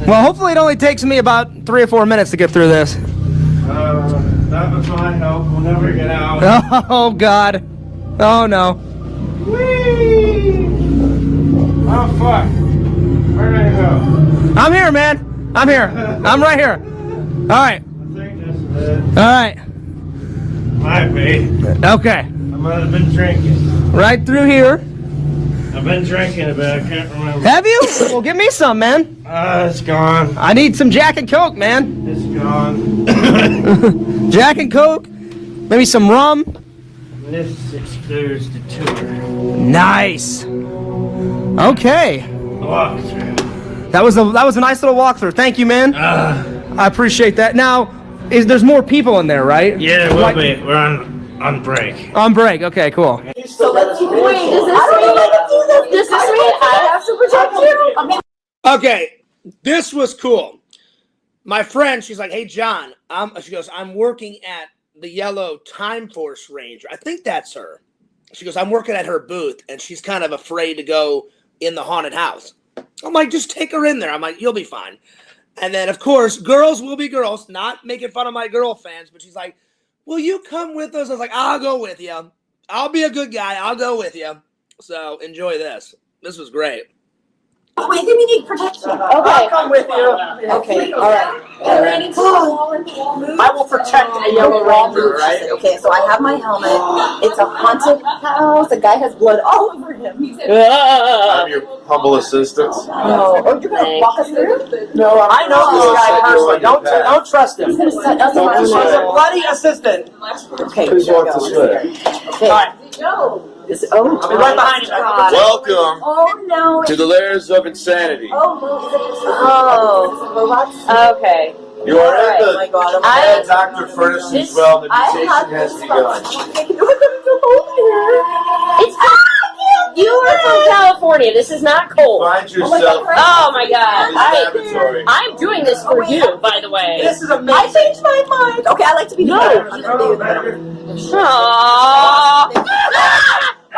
Well, hopefully it only takes me about 3 or 4 minutes to get through this. Not with my help. We'll never get out. Oh, God. Oh, no. Whee! Oh, fuck. Where did I go? I'm here, man. I'm here. I'm right here. All right. I think this is it. All right. Might be. Okay. I might have been drinking. Right through here. I've been drinking a bit. I can't remember. Have you? Well, give me some, man. It's gone. I need some Jack and Coke, man. It's gone. Jack and Coke. Maybe some rum. This excludes the tour. Nice. Okay. Walkthrough. That was a nice little walkthrough. Thank you, man. I appreciate that. Now, there's more people in there, right? Yeah, it will be. We're on break. On break. Okay, cool. So let's wait. Does this mean I have to protect you? I mean, Okay, this was cool. My friend, she's like, "Hey, John," she goes, "I'm working at the Yellow Time Force Ranger. I think that's her." She goes, "I'm working at her booth, and she's kind of afraid to go in the haunted house." I'm like, "Just take her in there." I'm like, "You'll be fine." And then, of course, girls will be girls, not making fun of my girl fans, but she's like, "Will you come with us?" I was like, "I'll go with you. I'll be a good guy. I'll go with you." So enjoy this. This was great. we think we need protection. Okay. I'll come with you. Okay, all right. All right. I will protect a yellow ranger, right? Okay, so I have my helmet. It's a haunted house. The guy has blood all over him. I'm your humble assistant. No. Oh, you're gonna walk us through? No, I know this guy personally. Don't trust him. He's gonna set us He's a on bloody assistant. Okay. Please walk this way. Okay. All right. Oh, I'll be right behind you. God. Welcome Oh no. to the layers of insanity. Oh no. Robots? Okay. You are Oh in my God. the bad Dr. Furnish's well. The mutation has begun. It's cold. You are from California. This is not cold. Find yourself Oh my God. in this laboratory. I'm doing this for you, by the way. This is I amazing. changed my mind. Okay, I like to be the better. I'm gonna be the better. Aww. I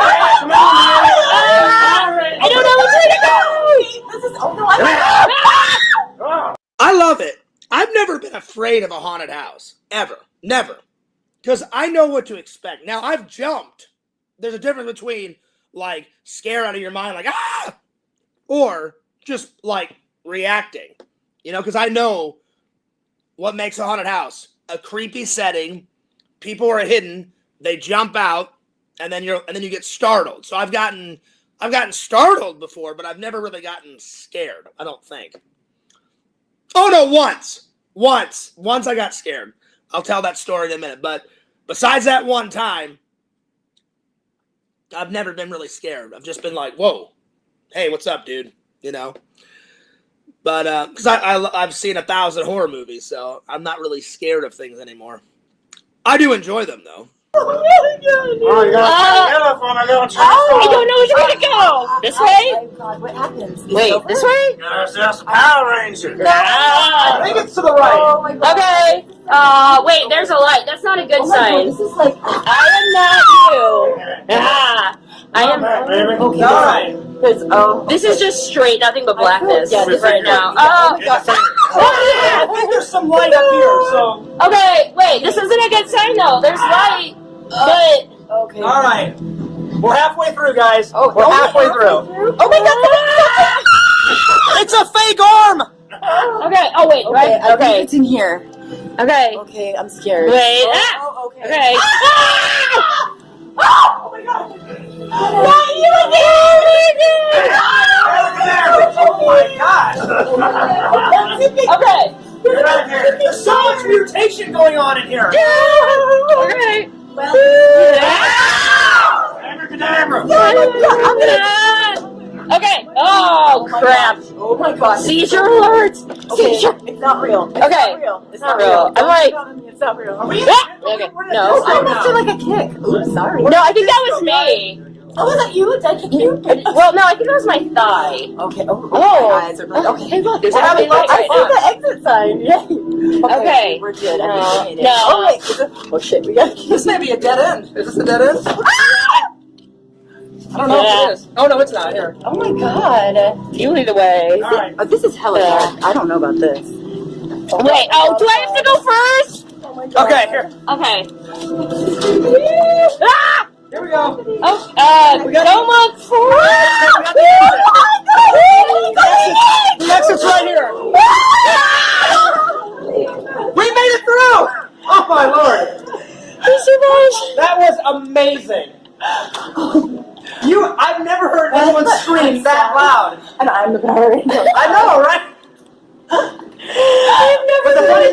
don't know where to go. This is Oh no, I I love it. I've never been afraid of a haunted house. Ever. Never. Because I know what to expect. Now, I've jumped. There's a difference between, like, scare out of your mind, like, ah! Or just, like, reacting. You know, because I know what makes a haunted house. A creepy setting. People are hidden. They jump out. And then you get startled. So I've gotten startled before, but I've never really gotten scared, I don't think. Oh, no, once. Once I got scared. I'll tell that story in a minute. But besides that one time, I've never been really scared. I've just been like, whoa. Hey, what's up, dude? You know? But, because I've seen 1,000 horror movies, so I'm not really scared of things anymore. I do enjoy them, though. Oh, you got a telephone. I got I don't know which way to go. This way? Oh my God, what happens? Wait, this way? There's Power Ranger. Ah. I think it's to the right. Oh my God. Okay. Wait, there's a light. That's not a good Oh my God, sign. this is like. I am not you. Ah. I am. Baby. Okay. All right. This is just straight, nothing but blackness Yeah, this right is now. Oh my God. I think there's some light up here, so. Okay, wait, this isn't a good sign though. There's light, but Okay. All right. We're halfway through, guys. Oh, we're halfway through. Oh my God. It's a fake arm. okay. Oh wait, Okay, right? I think Okay, it's in here. okay. Okay, I'm scared. Wait. Oh, okay. Okay. Oh my God. Not you again! Oh my gosh. Okay. Get out of here. There's so much mutation going on in here. Okay. Abracadabra. Okay. Oh crap. Oh my God. Seizure alert. Okay, Seizure. it's not real. It's Okay. not real. It's not real. I'm Don't like- cheat on me. It's not real. Are we? Ah! Okay. No. I almost did like a kick. Oops, sorry. No, I think that was me. Oh, was that you? Did I kick you? Well, no, I think that was my thigh. Okay. Oh, Oh. my eyes are like, okay. Hey, look, there's I actually light see right now. the exit sign. Yay. Okay. We're good. I No. think we made it. No. Oh, wait. Is it... Oh, shit. We got This may be a dead end. Is this a dead end? I don't know if it is. Oh no, it's not. Here. Oh, my God. You lead the way. All right. Oh, this is hella bad. I don't know about this. Wait, oh, do I have to go first? Oh, my God. Okay, here. Okay. Ah! Here we go. Oh, don't look forward. The exit's right here. We made it through. Oh my Lord. That was amazing. I've never heard anyone scream that loud. And I'm the Power Ranger. I know, right? But the funny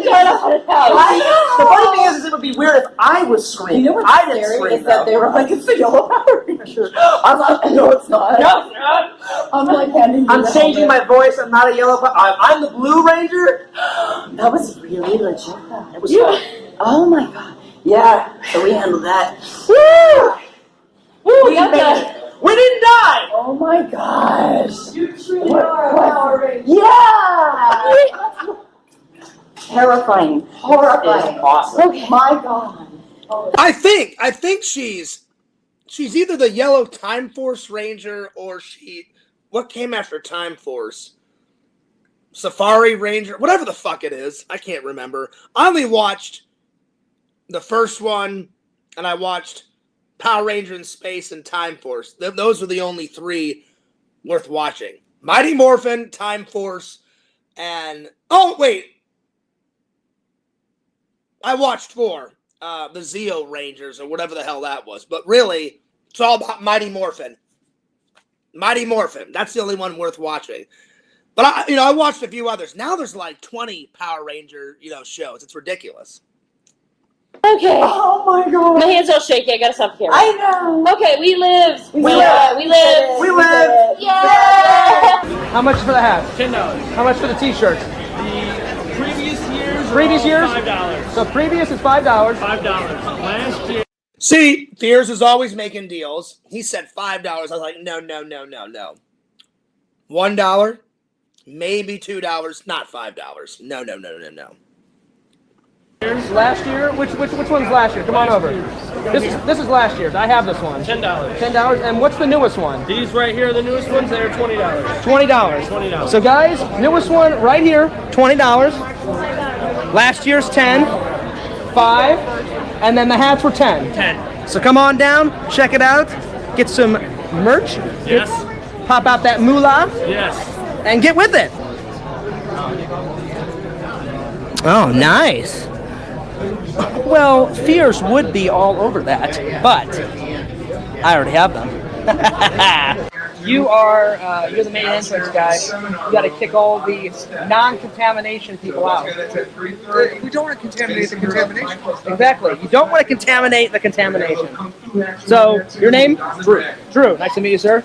thing is it would be weird if I was screaming. You know what's I didn't scary scream is that they were like, it's the yellow Power Ranger. I'm like, no, it's not. No, I'm like handing you I'm the changing helmet. my voice. I'm not a yellow. I'm the Blue Ranger. That was really legit. It was fun. Oh my God. Yeah. So we handled that. Woo, We made it. We didn't die. Oh my gosh. You truly are a Power Ranger. Yeah. Terrifying. Horrifying. Awesome. Okay. My God. I think she's either the yellow Time Force Ranger or what came after Time Force? Safari Ranger, whatever the fuck it is. I can't remember. I only watched the first one, and I watched Power Ranger in Space and Time Force. Those were the only three worth watching. Mighty Morphin, Time Force, and oh wait, I watched 4. The Zeo Rangers or whatever the hell that was. But really, it's all about Mighty Morphin. Mighty Morphin. That's the only one worth watching. But I watched a few others. Now there's like 20 Power Ranger, shows. It's ridiculous. Okay. Oh my God. My hands all shaky. I gotta stop here. I know. Okay, we lived. We We lived. lived. We live. Yeah. How much for the hat? $10. How much for the t-shirts? The previous years. Previous years? $5. So previous is $5. $5. Last year. See, Fears is always making deals. He said $5. I was like, no. $1, maybe $2, not $5. No. Last year? Which one's last year? Come on over. This is last year's. I have this one. $10. $10. And what's the newest one? These right here, the newest ones, they're $20. $20. So guys, newest one right here, $20. Last year's 10, 5, and then the hats were 10. 10. So come on down, check it out, get some merch. Yes. Pop out that moolah Yes. and get with it. Oh, nice. Well, Fears would be all over that, but I already have them. You're the main entrance guy. You got to kick all the non-contamination people out. We don't want to contaminate the contamination. Exactly. You don't want to contaminate the contamination. So, your name? Drew. Drew. Nice to meet you, sir.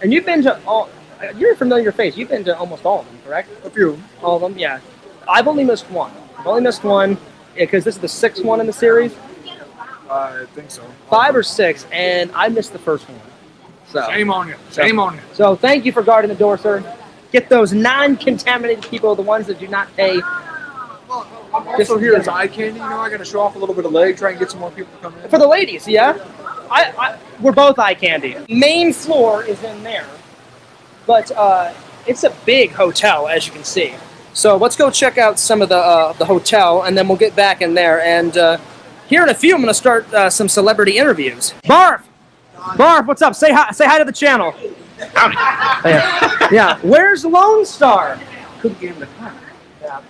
And you've been to all. You're a familiar face. You've been to almost all of them, correct? A few. All of them, yeah. I've only missed one. Because this is the 6th one in the series. I think so. 5 or 6, and I missed the first one. So Shame on you. Shame on you. So thank you for guarding the door, sir. Get those non-contaminated people, the ones that do not pay. Also here is eye candy. You know, I got to show off a little bit of leg, try and get some more people to come in. For the ladies, yeah. We're both eye candy. Main floor is in there, but it's a big hotel, as you can see. So let's go check out some of the hotel, and then we'll get back in there. And here in a few, I'm going to start some celebrity interviews. Barf, what's up? Say hi to the channel. Yeah. Where's Lone Star? Couldn't get him to come. Yeah.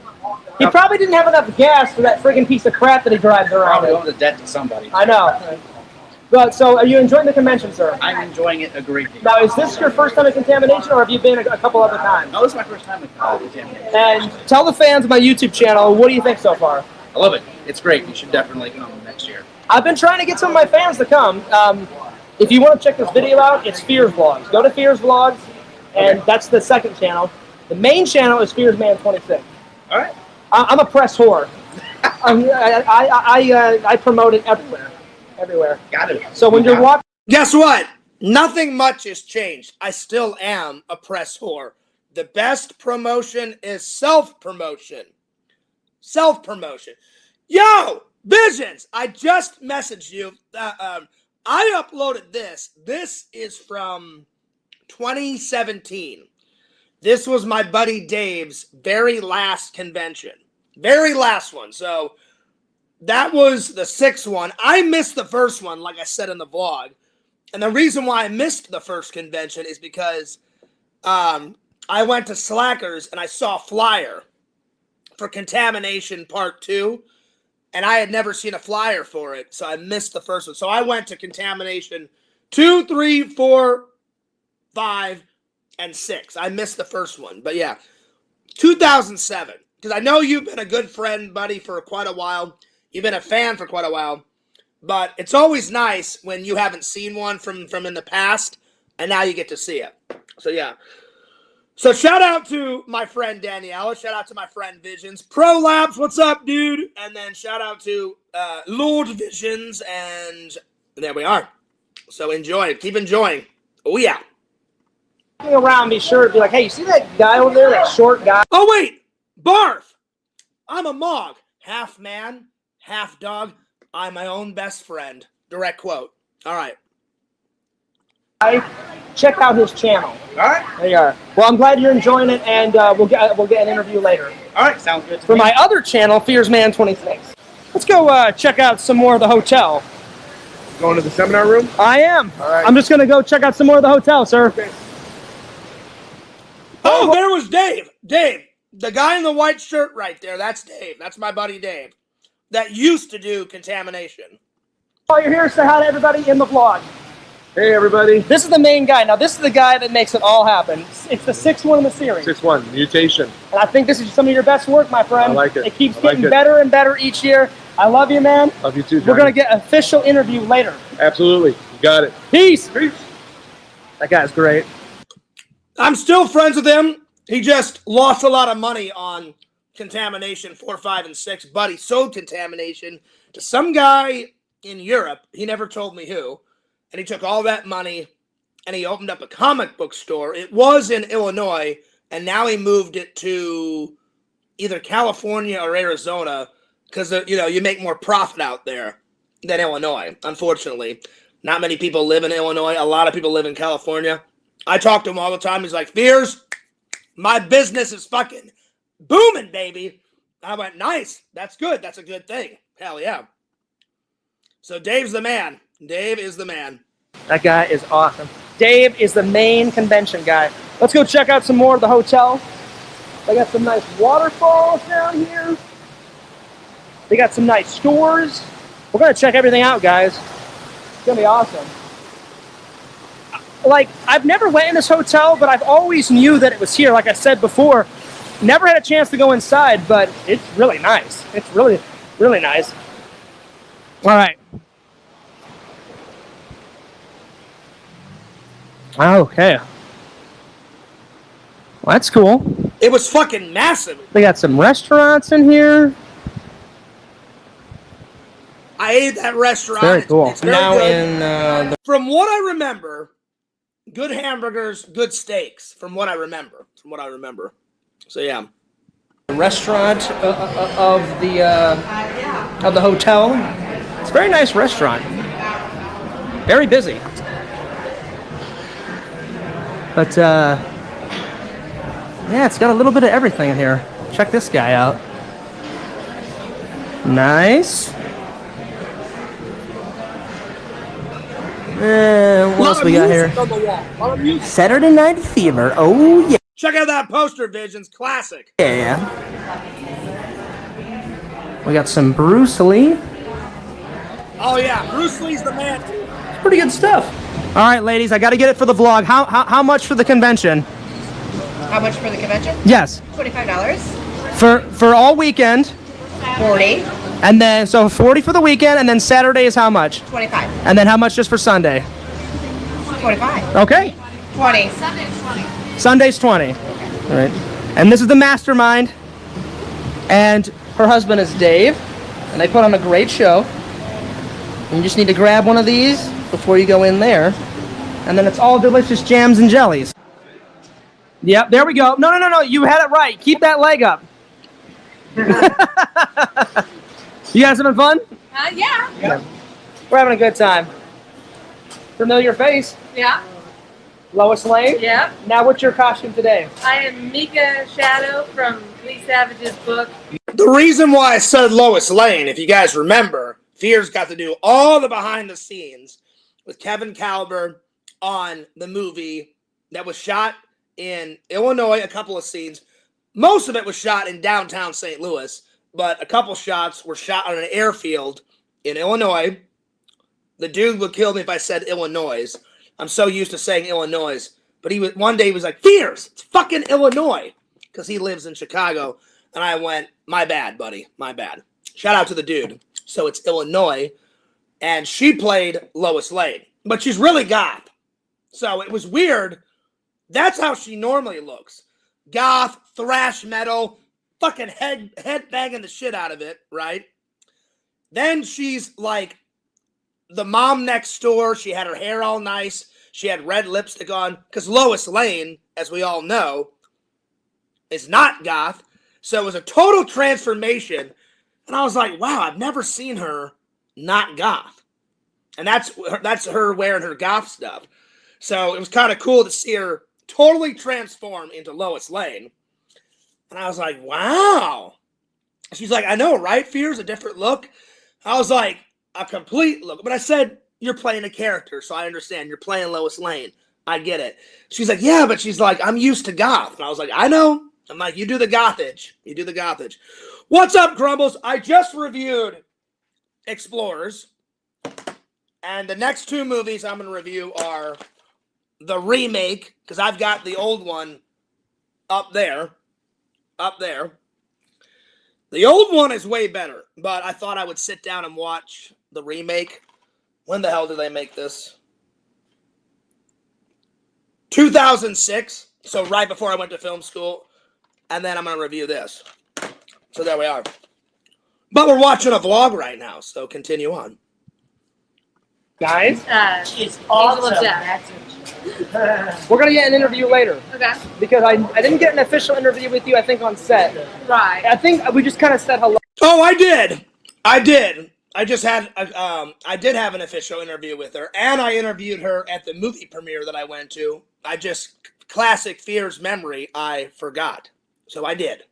He probably didn't have enough gas for that friggin' piece of crap that he drives around. Probably owes a debt to somebody. I know. But so, are you enjoying the convention, sir? I'm enjoying it a great deal. Now, is this your first time at Contamination, or have you been a couple other times? No, this is my first time at Contamination. And tell the fans of my YouTube channel, what do you think so far? I love it. It's great. You should definitely come next year. I've been trying to get some of my fans to come. If you want to check this video out, it's Fears Vlogs. Go to Fears Vlogs, and that's the second channel. The main channel is Fears Man 26. All right. I'm a press whore. I promote it everywhere. Everywhere. Got it. So when you're watching... Guess what? Nothing much has changed. I still am a press whore. The best promotion is self-promotion. Self-promotion. Yo, Visions, I just messaged you. I uploaded this. This is from 2017. This was my buddy Dave's very last convention. Very last one. So that was the 6th one. I missed the first one, like I said in the vlog. And the reason why I missed the first convention is because I went to Slackers and I saw a flyer for Contamination Part 2. And I had never seen a flyer for it, so I missed the first one. So I went to Contamination 2, 3, 4, 5, and 6. I missed the first one. But yeah, 2007. Because I know you've been a good friend, buddy, for quite a while. You've been a fan for quite a while. But it's always nice when you haven't seen one from in the past, and now you get to see it. So yeah. So shout out to my friend Daniela. Shout out to my friend Visions. Pro Labs, what's up, dude? And then shout out to Lord Visions. And there we are. So enjoy. Keep enjoying. Oh, yeah. Around, be sure to be like, hey, you see that guy over there, that short guy? Oh, wait. Barf. I'm a Mog. Half man, half dog. I'm my own best friend. Direct quote. All right. Check out his channel. All right. There you are. Well, I'm glad you're enjoying it, and we'll get an interview later. All right, sounds good. For my other channel, Fears Man 26. Let's go check out some more of the hotel. Going to the seminar room? I am. All right. I'm just gonna go check out some more of the hotel, sir. Okay. Oh, there was Dave. Dave, the guy in the white shirt right there. That's Dave. That's my buddy Dave. That used to do Contamination. While you're here, say hi to everybody in the vlog. Hey, everybody. This is the main guy. Now, this is the guy that makes it all happen. It's the 6th one in the series. 6-1, Mutation. And I think this is some of your best work, my friend. I like it. It keeps getting better and better each year. I love you, man. Love you too, Johnny. We're going to get an official interview later. Absolutely. You got it. Peace. Peace. That guy's great. I'm still friends with him. He just lost a lot of money on Contamination 4, 5, and 6. But he sold Contamination to some guy in Europe. He never told me who. And he took all that money and he opened up a comic book store. It was in Illinois, and now he moved it to either California or Arizona. because you make more profit out there than Illinois. Unfortunately, not many people live in Illinois. A lot of people live in California. I talk to him all the time. He's like, Fears, my business is fucking booming, baby. I went, nice. That's good. That's a good thing. Hell yeah. So Dave's the man. Dave is the man. That guy is awesome. Dave is the main convention guy. Let's go check out some more of the hotel. They got some nice waterfalls down here. They got some nice stores. We're going to check everything out, guys. It's going to be awesome. Like, I've never went in this hotel, but I've always knew that it was here. Like I said before, never had a chance to go inside, but it's really nice. It's really, really nice. All right. Okay. Well, that's cool. It was fucking massive. They got some restaurants in here. I ate that restaurant. Very cool. It's very good. From what I remember, good hamburgers, good steaks. From what I remember. So yeah. The restaurant of the hotel. It's a very nice restaurant. Very busy. But yeah, it's got a little bit of everything in here. Check this guy out. Nice. What else we got here? Saturday Night Fever. Oh yeah. Check out that poster, Visions. Classic. Yeah. We got some Bruce Lee. Oh yeah, Bruce Lee's the man. It's pretty good stuff. All right, ladies, I got to get it for the vlog. How much for the convention? How much for the convention? Yes. $25. For all weekend. 40. And then so 40 for the weekend, and then Saturday is how much? 25. And then how much just for Sunday? 25. Okay. 20. Sunday's 20. All right. And this is the mastermind. And her husband is Dave. And they put on a great show. And you just need to grab one of these before you go in there. And then it's all delicious jams and jellies. Yep, there we go. No. You had it right. Keep that leg up. You guys having fun? Yeah. We're having a good time. Familiar face. Yeah. Lois Lane. Yeah. Now what's your costume today? I am Mika Shadow from Lee Savage's book. The reason why I said Lois Lane, if you guys remember, Fears got to do all the behind the scenes with Kevin Caliber on the movie that was shot in Illinois, a couple of scenes. Most of it was shot in downtown St. Louis, but a couple shots were shot on an airfield in Illinois. The dude would kill me if I said Illinois. I'm so used to saying Illinois. But one day he was like, Fears, it's fucking Illinois. Because he lives in Chicago. And I went, my bad, buddy, my bad. Shout out to the dude. So it's Illinois. And she played Lois Lane. But she's really goth. So it was weird. That's how she normally looks. Goth, thrash metal, fucking head banging the shit out of it, right? Then she's like the mom next door. She had her hair all nice. She had red lipstick on. Because Lois Lane, as we all know, is not goth. So it was a total transformation. And I was like, wow, I've never seen her not goth. And that's her wearing her goth stuff. So it was kind of cool to see her totally transform into Lois Lane. And I was like, wow. She's like, I know, right? Fear's a different look. I was like, a complete look. But I said, you're playing a character, so I understand. You're playing Lois Lane. I get it. She's like, yeah, but she's like, I'm used to goth. And I was like, I know. I'm like, you do the gothage. You do the gothage. What's up, Grumbles? I just reviewed Explorers. And the next two movies I'm going to review are the remake, because I've got the old one up there. The old one is way better, but I thought I would sit down and watch the remake. When the hell did they make this? 2006, so right before I went to film school. And then I'm going to review this. So there we are. But we're watching a vlog right now, so continue on. Guys, It's awesome. we're going to get an interview later. Okay. Because I didn't get an official interview with you, I think, on set. Right. I think we just kind of said hello. Oh, I did. I just had, I did have an official interview with her, and I interviewed her at the movie premiere that I went to. Classic Fears memory, I forgot. So I did.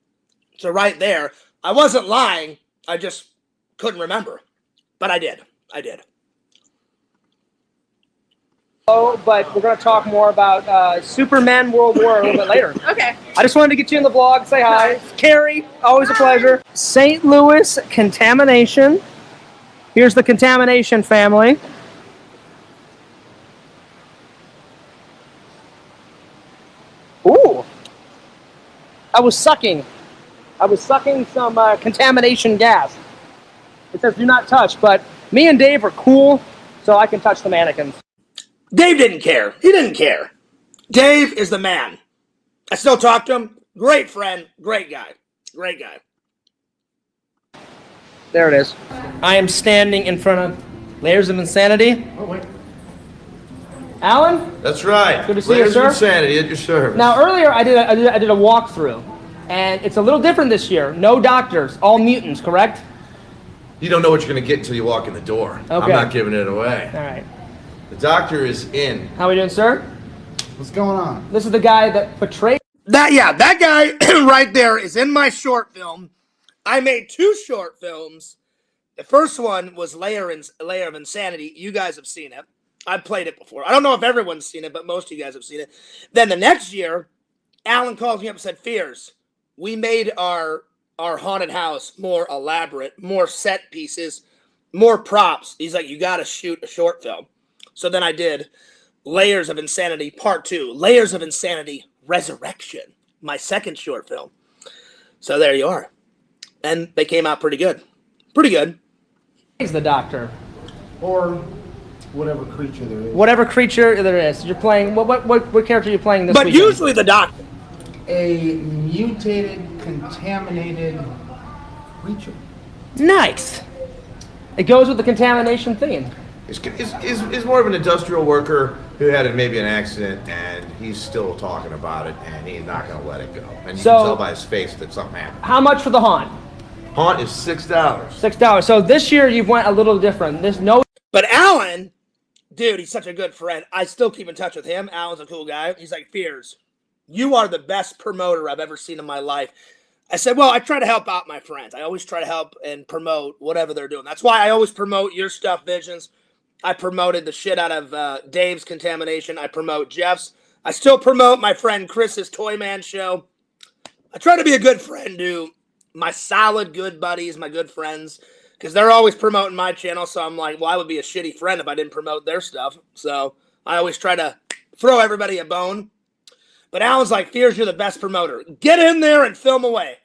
So right there, I wasn't lying. I just couldn't remember. But I did. Oh, but we're going to talk more about Superman World War a little bit later. Okay. I just wanted to get you in the vlog, say hi. Carrie, always a pleasure. St. Louis Contamination. Here's the Contamination family. Ooh. I was sucking some contamination gas. It says do not touch, but me and Dave are cool, so I can touch the mannequins. Dave didn't care. He didn't care. Dave is the man. I still talk to him. Great friend. Great guy. There it is. I am standing in front of Layers of Insanity. Oh, wait. Alan? That's right. Good to see you, Layers sir. of Insanity at your service. Now, earlier I did a walkthrough, and it's a little different this year. No doctors, all mutants, correct? You don't know what you're going to get until you walk in the door. Okay. I'm not giving it away. All right. The doctor is in. How we doing, sir? What's going on? This is the guy that portrayed. That guy right there is in my short film. I made 2 short films. The first one was Layer of Insanity. You guys have seen it. I've played it before. I don't know if everyone's seen it, but most of you guys have seen it. Then the next year, Alan calls me up and said, Fears, we made our haunted house more elaborate, more set pieces, more props. He's like, you got to shoot a short film. So then I did Layers of Insanity Part 2, Layers of Insanity Resurrection, my second short film. So there you are. And they came out pretty good. He's the doctor. Or whatever creature there is. Whatever creature there is. You're playing, what character are you playing this But weekend? usually the doctor. A mutated, contaminated creature. Nice. It goes with the contamination theme. He's more of an industrial worker who had maybe an accident, and he's still talking about it, and he's not going to let it go. And you can tell by his face that something happened. How much for the haunt? Haunt is $6. $6. So this year you went a little different. There's no. But Alan, dude, he's such a good friend. I still keep in touch with him. Alan's a cool guy. He's like, Fears, you are the best promoter I've ever seen in my life. I said, well, I try to help out my friends. I always try to help and promote whatever they're doing. That's why I always promote your stuff, Visions. I promoted the shit out of Dave's Contamination. I promote Jeff's. I still promote my friend Chris's Toy Man show. I try to be a good friend to my solid good buddies, my good friends, because they're always promoting my channel. So I'm like, well, I would be a shitty friend if I didn't promote their stuff. So I always try to throw everybody a bone. But Alan's like, Fears, you're the best promoter. Get in there and film away.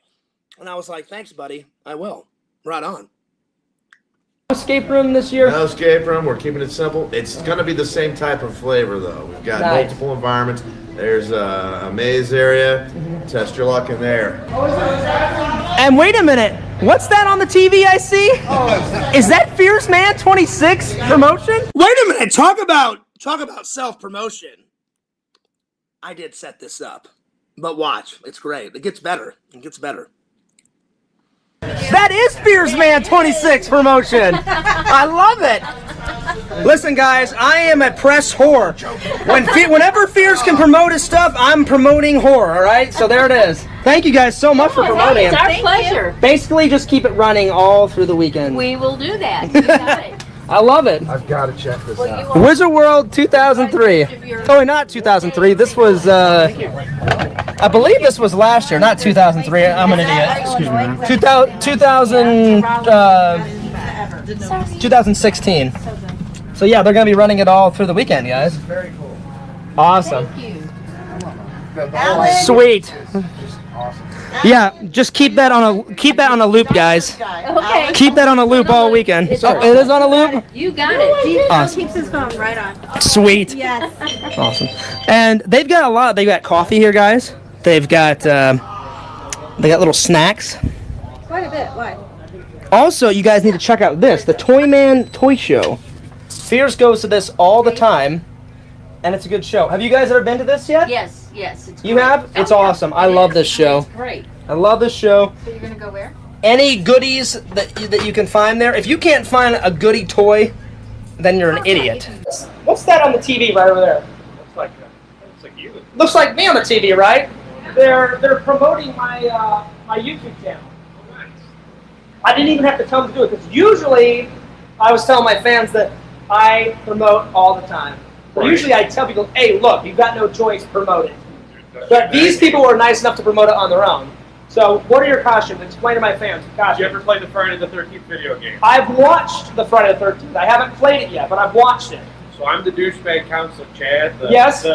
And I was like, thanks, buddy. I will. Right on. Escape room this year? No escape room. We're keeping it simple. It's going to be the same type of flavor, though. We've got multiple environments. There's a maze area. Test your luck in there. And wait a minute. What's that on the TV I see? Is that Fierce Man 26 promotion? Wait a minute. Talk about self-promotion. I did set this up. But watch. It's great. It gets better. That is Fierce Man 26 promotion. I love it. Listen, guys, I am a press whore. Whenever Fierce can promote his stuff, I'm promoting horror, all right? So there it is. Thank you guys so much for promoting it. It's our pleasure. Basically, just keep it running all through the weekend. We will do that. You got it. I love it. I've got to check this out. Wizard World 2003. Oh, not 2003. This was, I believe this was last year, not 2003. I'm an idiot. Excuse me. 2016. So yeah, they're gonna be running it all through the weekend, guys. Very cool. Awesome. Thank you. Sweet. Awesome. Yeah, just keep that on a loop, guys. Okay. Keep that on a loop all weekend. Oh, it is on a loop? You got it. Awesome. Keeps his phone right on. Sweet. Yes. Awesome. And they've got a lot. They've got coffee here, guys. They've got little snacks. Quite a bit. What? Also, you guys need to check out this, the Toy Man Toy Show. Fierce goes to this all the time, and it's a good show. Have you guys ever been to this yet? Yes. It's You great. have? It's Oh, yeah. awesome. I love this show. It's great. I love this show. So you're gonna go where? any goodies that you can find there. If you can't find a goodie toy, then you're an idiot. What's that on the TV right over there? Looks like you. Looks like me on the TV, right? They're promoting my my YouTube channel. I didn't even have to tell them to do it because usually I was telling my fans that I promote all the time. But usually I tell people, hey, look, you've got no choice, promote it. But these people were nice enough to promote it on their own. So what are your costumes? Explain to my fans. Did you ever play the Friday the 13th video game? I've watched the Friday the 13th. I haven't played it yet, but I've watched it. So I'm the douchebag counsel, Chad. Yes.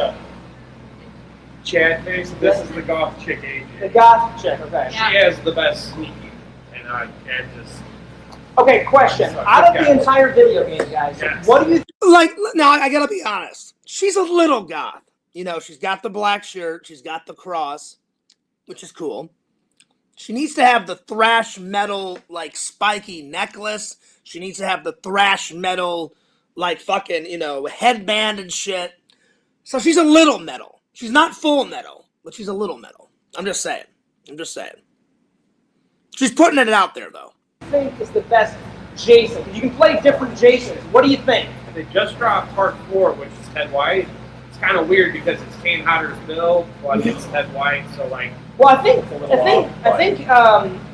Chad face. This is the goth chick agent. The goth chick, okay. She has the best sneaking, and just. Okay, question. Out of the entire video game, guys, what do you like? Now I gotta be honest. She's a little goth. You know, she's got the black shirt. She's got the cross, which is cool. She needs to have the thrash metal, like, spiky necklace. She needs to have the thrash metal, like, fucking, you know, headband and shit. So she's a little metal. She's not full metal, but she's a little metal. I'm just saying. She's putting it out there, though. I think is the best Jason? You can play different Jasons. What do you think? They just dropped part 4, which is Ted White. It's kind of weird because it's Kane Hodder's build, but it's Ted White, so like. Well, I think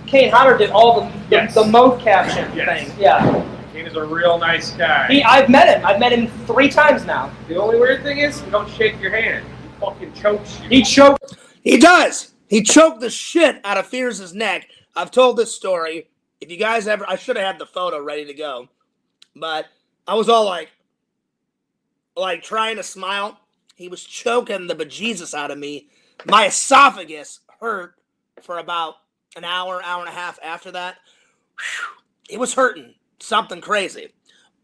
Kane Hodder did all the mode caption thing. Yeah. Kane is a real nice guy. I've met him. I've met him 3 times now. The only weird thing is, you don't shake your hand. He fucking chokes you. He choked. He does. He choked the shit out of Fears' neck. I've told this story. If you guys ever, I should have had the photo ready to go, but I was all like trying to smile. He was choking the bejesus out of me. My esophagus hurt for about an hour and a half after that. It was hurting. Something crazy.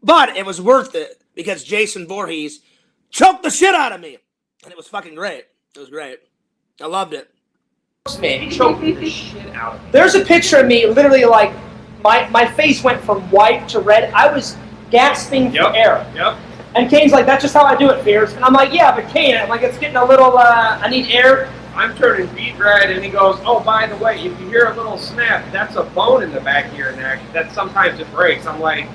But it was worth it because Jason Voorhees choked the shit out of me. And it was fucking great. It was great. I loved it. Me. Choked the shit out of me. There's a picture of me literally like my face went from white to red. I was gasping for air. Yep. And Kane's like, that's just how I do it, Fears. And I'm like, yeah, but Kane, I'm like, it's getting a little, I need air. I'm turning beet red, and he goes, oh, by the way, if you hear a little snap, that's a bone in the back of your neck that sometimes it breaks. I'm like...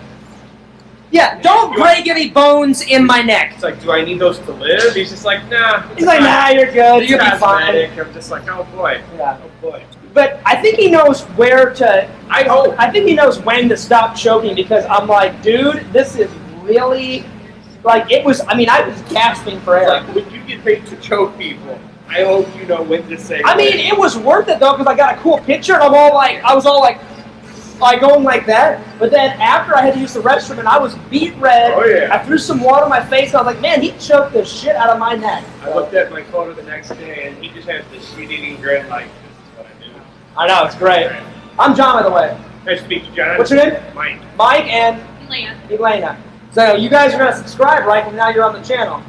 Yeah, don't break any bones in my neck. It's like, do I need those to live? He's just like, nah. He's like, nah, you're good. You'll be fine. I'm just like, oh, boy. Yeah. Oh, boy. But I think he knows where to... I think he knows when to stop choking because I'm like, dude, this is really... Like, it was... I mean, I was gasping for air. Like, when you get paid to choke people, I hope you know when to say... I mean, it was worth it, though, because I got a cool picture, and I was all like going like that. But then after I had to use the restroom, and I was beet red. Oh, yeah. I threw some water on my face, and I was like, man, he choked the shit out of my neck. I looked at my photo the next day, and he just has this shit-eating grin like, this is what I do. I know, it's great. I'm John, by the way. Nice to meet you, John. What's your name? Mike. Mike and? Elena. So you guys are going to subscribe, right? And now you're on the channel.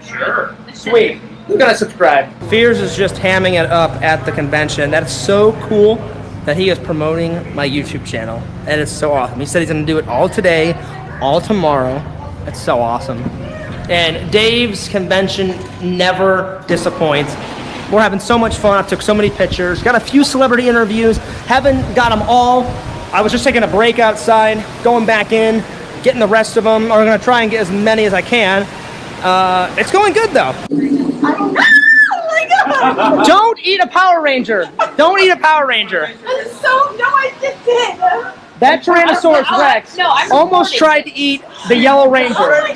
Sure. Sweet. Who's going to subscribe? Fears is just hamming it up at the convention. That's so cool that he is promoting my YouTube channel. That is so awesome. He said he's going to do it all today, all tomorrow. That's so awesome. And Dave's convention never disappoints. We're having so much fun. I took so many pictures. Got a few celebrity interviews. Haven't got them all. I was just taking a break outside, going back in, getting the rest of them. I'm going to try and get as many as I can. It's going good, though. Oh my God! Don't eat a Power Ranger. Don't eat a Power Ranger. I'm no, I just did. That Tyrannosaurus Rex almost tried to eat the Yellow Ranger.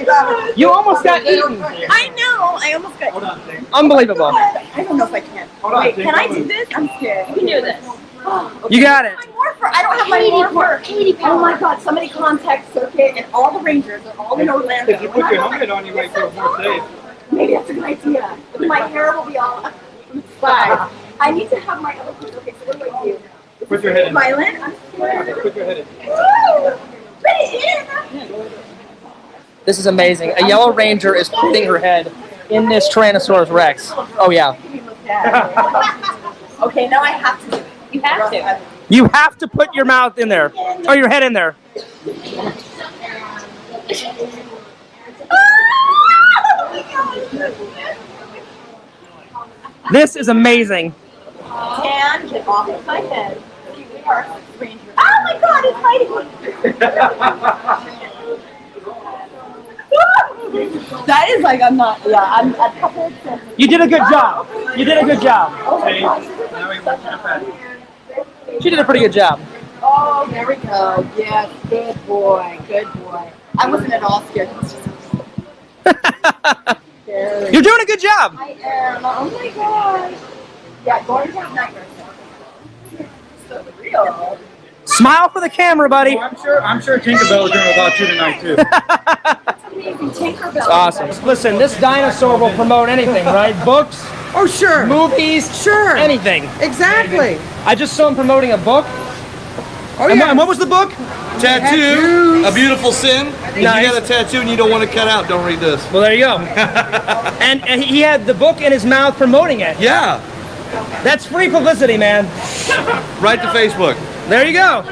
You almost got eaten. I know. I almost got eaten. Unbelievable. I don't know if I can. Wait, can I do this? I'm scared. You can do this. You got it. I don't have my morpher. Oh my God! Somebody contact Circuit and all the Rangers and all in Orlando. If you put your helmet on, you might feel more safe. Maybe that's a good idea. My hair will be all on the side. I need to have my other people. Okay, so what do I do? Put your head in. Violent? I'm scared. Put your head in. Put it in. This is amazing. A Yellow Ranger is putting her head in this Tyrannosaurus Rex. Oh yeah. Okay, now I have to do it. You have to. You have to put your mouth in there, or your head in there. This is amazing. And get off of my head. park ranger. Oh my God, it's fighting me. That is like, I'm not, yeah, I'm a couple. You did a good job. You did a good job. She did a pretty good job. Oh, there we go. Yes, good boy, good boy. I wasn't at all scared. You're doing a good job. I am. Oh my gosh. Yeah, going to have nightmares. So real. Smile for the camera, buddy. I'm sure Tinkerbell was dreaming about you tonight too. That's amazing. Tinkerbell. It's awesome. Listen, this dinosaur will promote anything, right? Books, Oh, sure. movies, Sure. anything. Exactly. I just saw him promoting a book. Oh, And, yeah. and what was the book? Tattoo, A Beautiful Sin. If Nice. you got a tattoo and you don't want to cut out, don't read this. Well, there you go. and he had the book in his mouth promoting it. Yeah, That's free publicity, man. right to Facebook. There you go.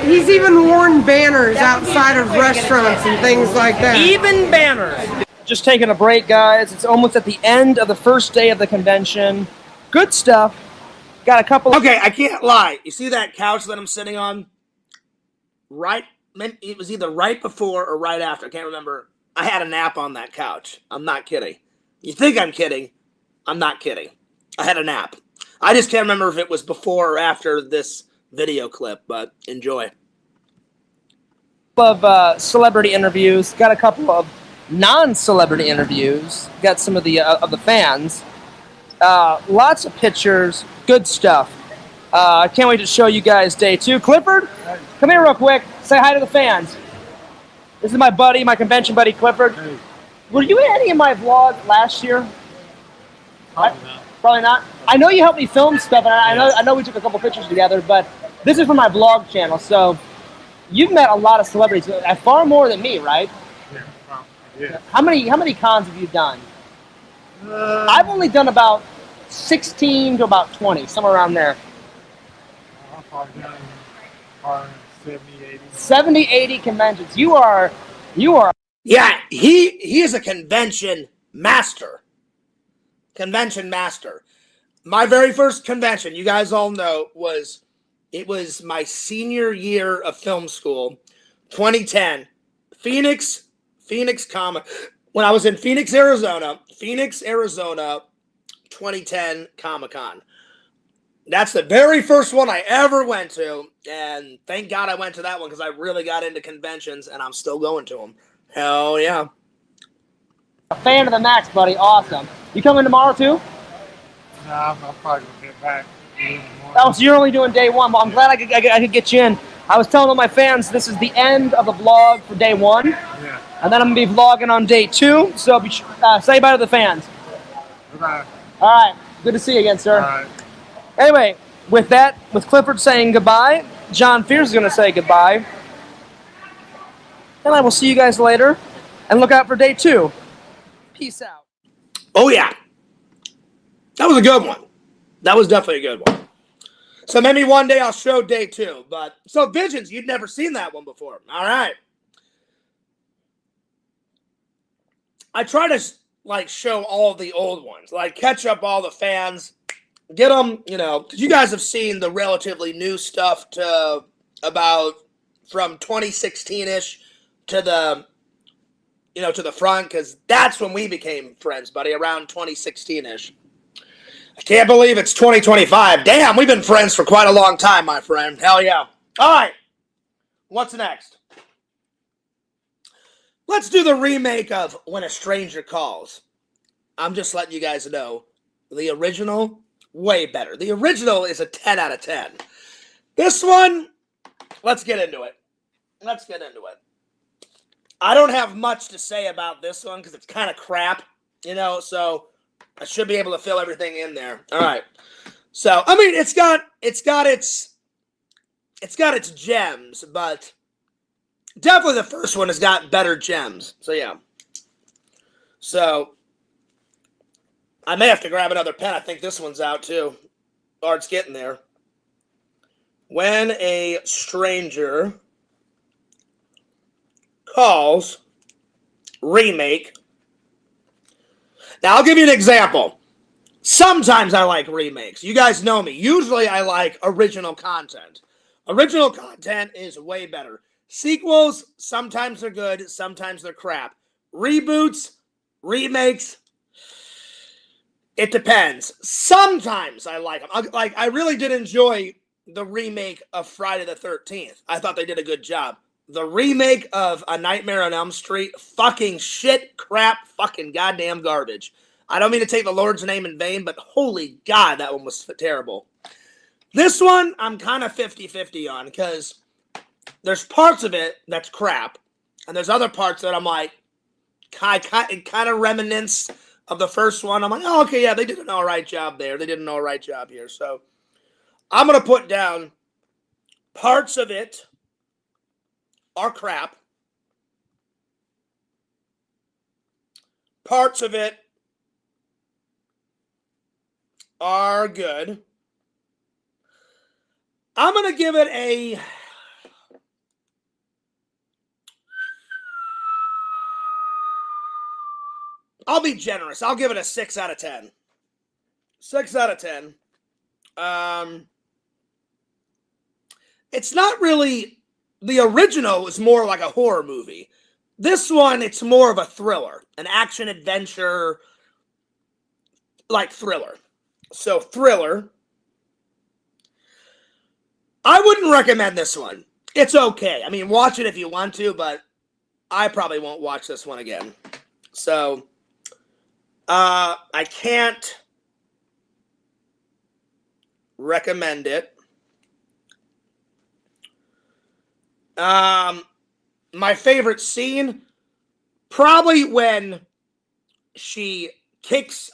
He's even worn banners outside of restaurants and things like that. Even banners. Just taking a break, guys. It's almost at the end of the first day of the convention. Good stuff. Got a couple. Okay, I can't lie. You see that couch that I'm sitting on? Right, it was either right before or right after. I can't remember. I had a nap on that couch. I'm not kidding. You think I'm kidding? I'm not kidding. I had a nap. I just can't remember if it was before or after this video clip, but enjoy. Of celebrity interviews. Got a couple of non-celebrity interviews. Got some of the fans. Lots of pictures. Good stuff. I can't wait to show you guys day 2. Clifford, come here real quick. Say hi to the fans. This is my buddy, my convention buddy, Clifford. Hey. Were you in any of my vlogs last year? Probably not. I know you helped me film stuff, and I know we took a couple pictures together, but this is for my vlog channel, so you've met a lot of celebrities, far more than me, right? Yeah. How many cons have you done? I've only done about 16 to about 20, somewhere around there. I've probably done 70, 80. 70, 80 conventions. You are. Yeah, he is a convention master. Convention master. My very first convention, you guys all know, was my senior year of film school, 2010, Phoenix Comic. When I was in Phoenix, Arizona, 2010 Comic-Con. That's the very first one I ever went to, and thank God I went to that one because I really got into conventions, and I'm still going to them. Hell yeah. A fan of the max, buddy. Awesome. You coming tomorrow too? No, I'm probably gonna get back. Oh, so you're only doing day 1. Well, I'm glad I could get you in. I was telling all my fans this is the end of the vlog for day 1. Yeah. And then I'm going to be vlogging on day 2. So say bye to the fans. Bye. All right. Good to see you again, sir. All right. Anyway, with that, with Clifford saying goodbye, John Fierce is going to say goodbye. And I will see you guys later. And look out for day 2. Peace out. Oh, yeah. That was a good one. That was definitely a good one. So maybe one day I'll show day 2. But so Visions, you'd never seen that one before. All right. I try to show all the old ones, catch up all the fans, get them, because you guys have seen the relatively new stuff to about from 2016-ish to the front, because that's when we became friends, buddy, around 2016-ish. I can't believe it's 2025. Damn, we've been friends for quite a long time, my friend. Hell yeah. All right. What's next? Let's do the remake of When a Stranger Calls. I'm just letting you guys know. The original, way better. The original is a 10 out of 10. This one, let's get into it. I don't have much to say about this one because it's kind of crap, so I should be able to fill everything in there. All right. So, I mean, it's got its gems, but definitely the first one has got better gems. So, yeah. So, I may have to grab another pen. I think this one's out, too. Or it's getting there. When a Stranger Calls remake. Now, I'll give you an example. Sometimes I like remakes. You guys know me. Usually I like original content. Original content is way better. Sequels, sometimes they're good, sometimes they're crap. Reboots, remakes, it depends. Sometimes I like them. I really did enjoy the remake of Friday the 13th. I thought they did a good job. The remake of A Nightmare on Elm Street, fucking shit, crap, fucking goddamn garbage. I don't mean to take the Lord's name in vain, but holy God, that one was terrible. This one, I'm kind of 50-50 on, because there's parts of it that's crap, and there's other parts that I'm like, it kind of reminisce of the first one. I'm like, oh, okay, yeah, they did an all right job there. They did an all right job here. So I'm going to put down parts of it are crap. Parts of it are good. I'm going to give it a... I'll be generous. I'll give it a 6 out of 10. 6 out of 10. It's not really... The original is more like a horror movie. This one, it's more of a thriller. An action-adventure, like thriller. So, thriller. I wouldn't recommend this one. It's okay. I mean, watch it if you want to, but I probably won't watch this one again. So... I can't recommend it. My favorite scene, probably when she kicks.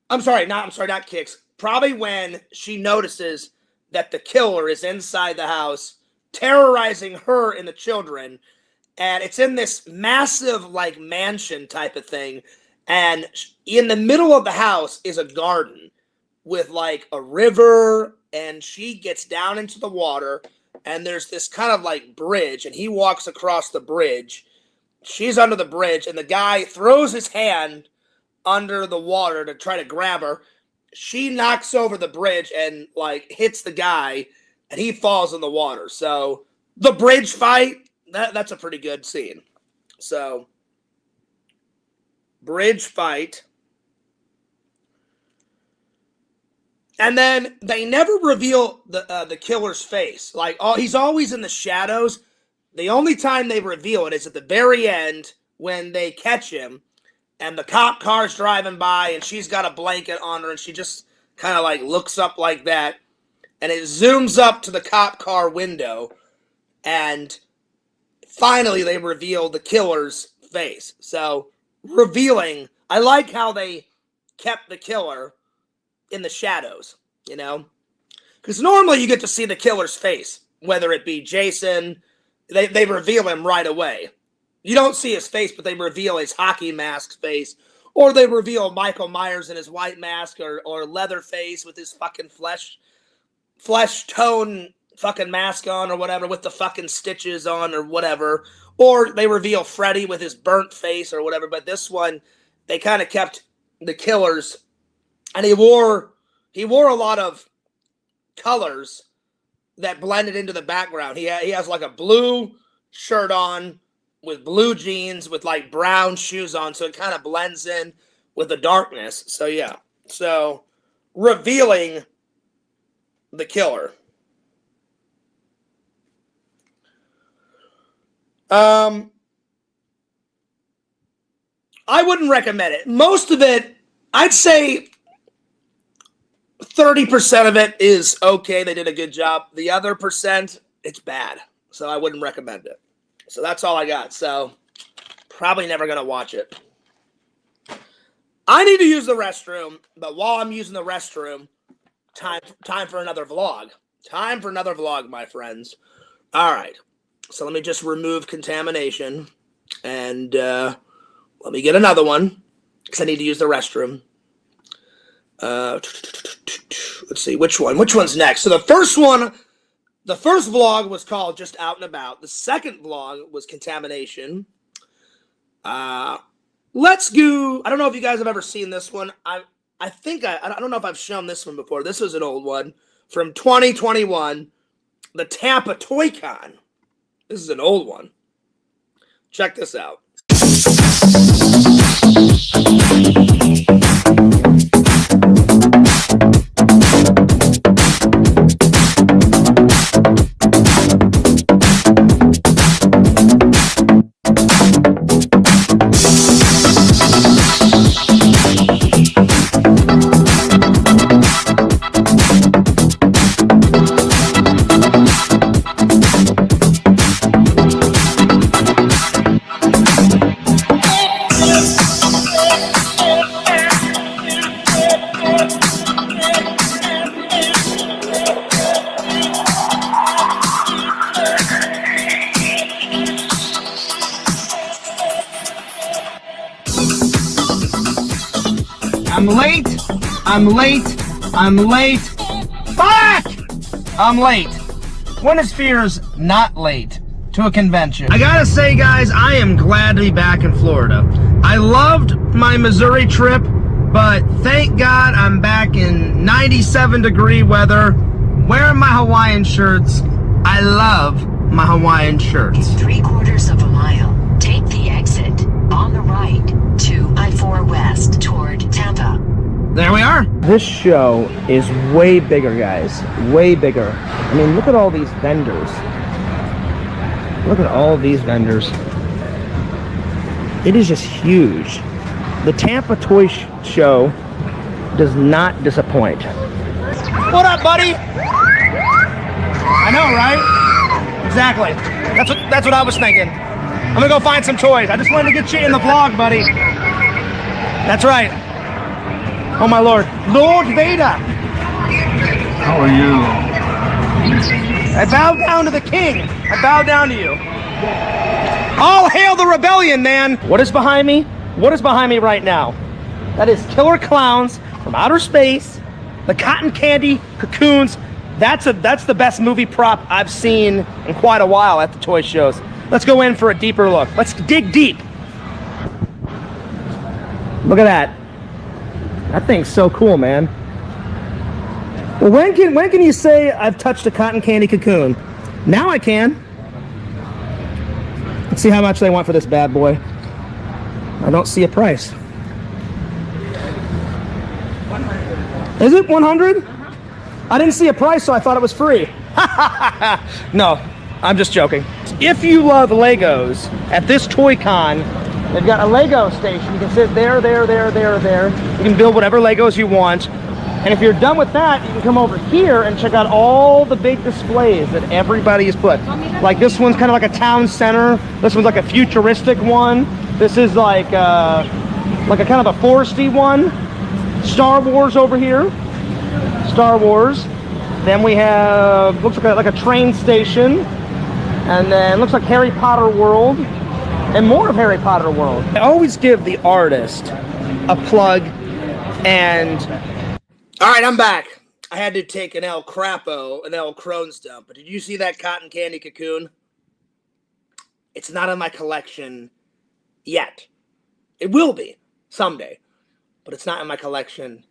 Not kicks. Probably when she notices that the killer is inside the house, terrorizing her and the children, and it's in this massive, like, mansion type of thing. And in the middle of the house is a garden with like a river, and she gets down into the water, and there's this kind of like bridge, and he walks across the bridge. She's under the bridge, and the guy throws his hand under the water to try to grab her. She knocks over the bridge and like hits the guy, and he falls in the water. So the bridge fight, that's a pretty good scene. So... bridge fight. And then they never reveal the killer's face. Like, he's always in the shadows. The only time they reveal it is at the very end when they catch him and the cop car's driving by and she's got a blanket on her and she just kind of like looks up like that, and it zooms up to the cop car window, and finally they reveal the killer's face. So revealing, I like how they kept the killer in the shadows, you know, because normally you get to see the killer's face, whether it be Jason, they reveal him right away. You don't see his face, but they reveal his hockey mask face, or they reveal Michael Myers in his white mask, or Leatherface with his fucking flesh tone fucking mask on, or whatever, with the fucking stitches on, or whatever. Or they reveal Freddy with his burnt face or whatever. But this one, they kind of kept the killers. And he wore a lot of colors that blended into the background. He has like a blue shirt on with blue jeans with like brown shoes on. So it kind of blends in with the darkness. So yeah. So revealing the killer. I wouldn't recommend it. Most of it, I'd say 30% of it is okay. They did a good job. The other percent, it's bad. So I wouldn't recommend it. So that's all I got. So probably never going to watch it. I need to use the restroom, but while I'm using the restroom, time for another vlog. Time for another vlog, my friends. All right. So let me just remove contamination, and let me get another one because I need to use the restroom. Let's see, which one? Which one's next? So the first vlog was called Just Out and About. The second vlog was contamination. Let's go. I don't know if you guys have ever seen this one. I don't know if I've shown this one before. This was an old one from 2021. the Tampa Toy Con. This is an old one. Check this out. I'm late. I'm late. I'm late. Fuck! I'm late. When is Fears not late to a convention? I gotta say, guys, I am glad to be back in Florida. I loved my Missouri trip, but thank God I'm back in 97-degree weather, wearing my Hawaiian shirts. I love my Hawaiian shirts. In 3/4 of a mile, take the exit on the right to I-4 West toward Tampa. There we are. This show is way bigger, guys. Way bigger. I mean, look at all these vendors. Look at all these vendors. It is just huge. The Tampa Toy Show does not disappoint. What up, buddy? I know, right? Exactly. That's what I was thinking. I'm gonna go find some toys. I just wanted to get you in the vlog, buddy. That's right. Oh my Lord, Lord Vader. How are you? I bow down to the king. I bow down to you. All hail the rebellion, man. What is behind me? What is behind me right now? That is killer clowns from outer space. The cotton candy cocoons. That's the best movie prop I've seen in quite a while at the toy shows. Let's go in for a deeper look. Let's dig deep. Look at that. That thing's so cool, man. Well, when can you say I've touched a cotton candy cocoon? Now I can. Let's see how much they want for this bad boy. I don't see a price. Is it 100? I didn't see a price, so I thought it was free. No, I'm just joking. If you love Legos, at this Toy Con, they've got a Lego station. You can sit there. You can build whatever Legos you want. And if you're done with that, you can come over here and check out all the big displays that everybody has put. Like this one's kind of like a town center. This one's like a futuristic one. This is like a kind of a foresty one. Star Wars over here. Star Wars. Then we have, looks like a train station. And then looks like Harry Potter World. And more of Harry Potter World. I always give the artist a plug and... All right, I'm back. I had to take an El Crohn's dump. But did you see that cotton candy cocoon? It's not in my collection yet. It will be someday. But it's not in my collection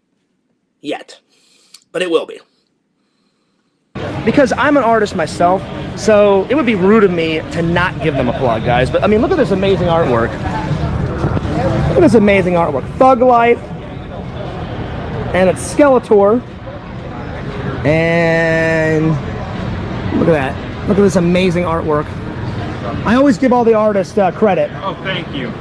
yet. But it will be. Because I'm an artist myself, so it would be rude of me to not give them a plug, guys. But I mean, look at this amazing artwork. Look at this amazing artwork. Thug Life. And it's Skeletor. And look at that. Look at this amazing artwork. I always give all the artists credit. Oh, thank you.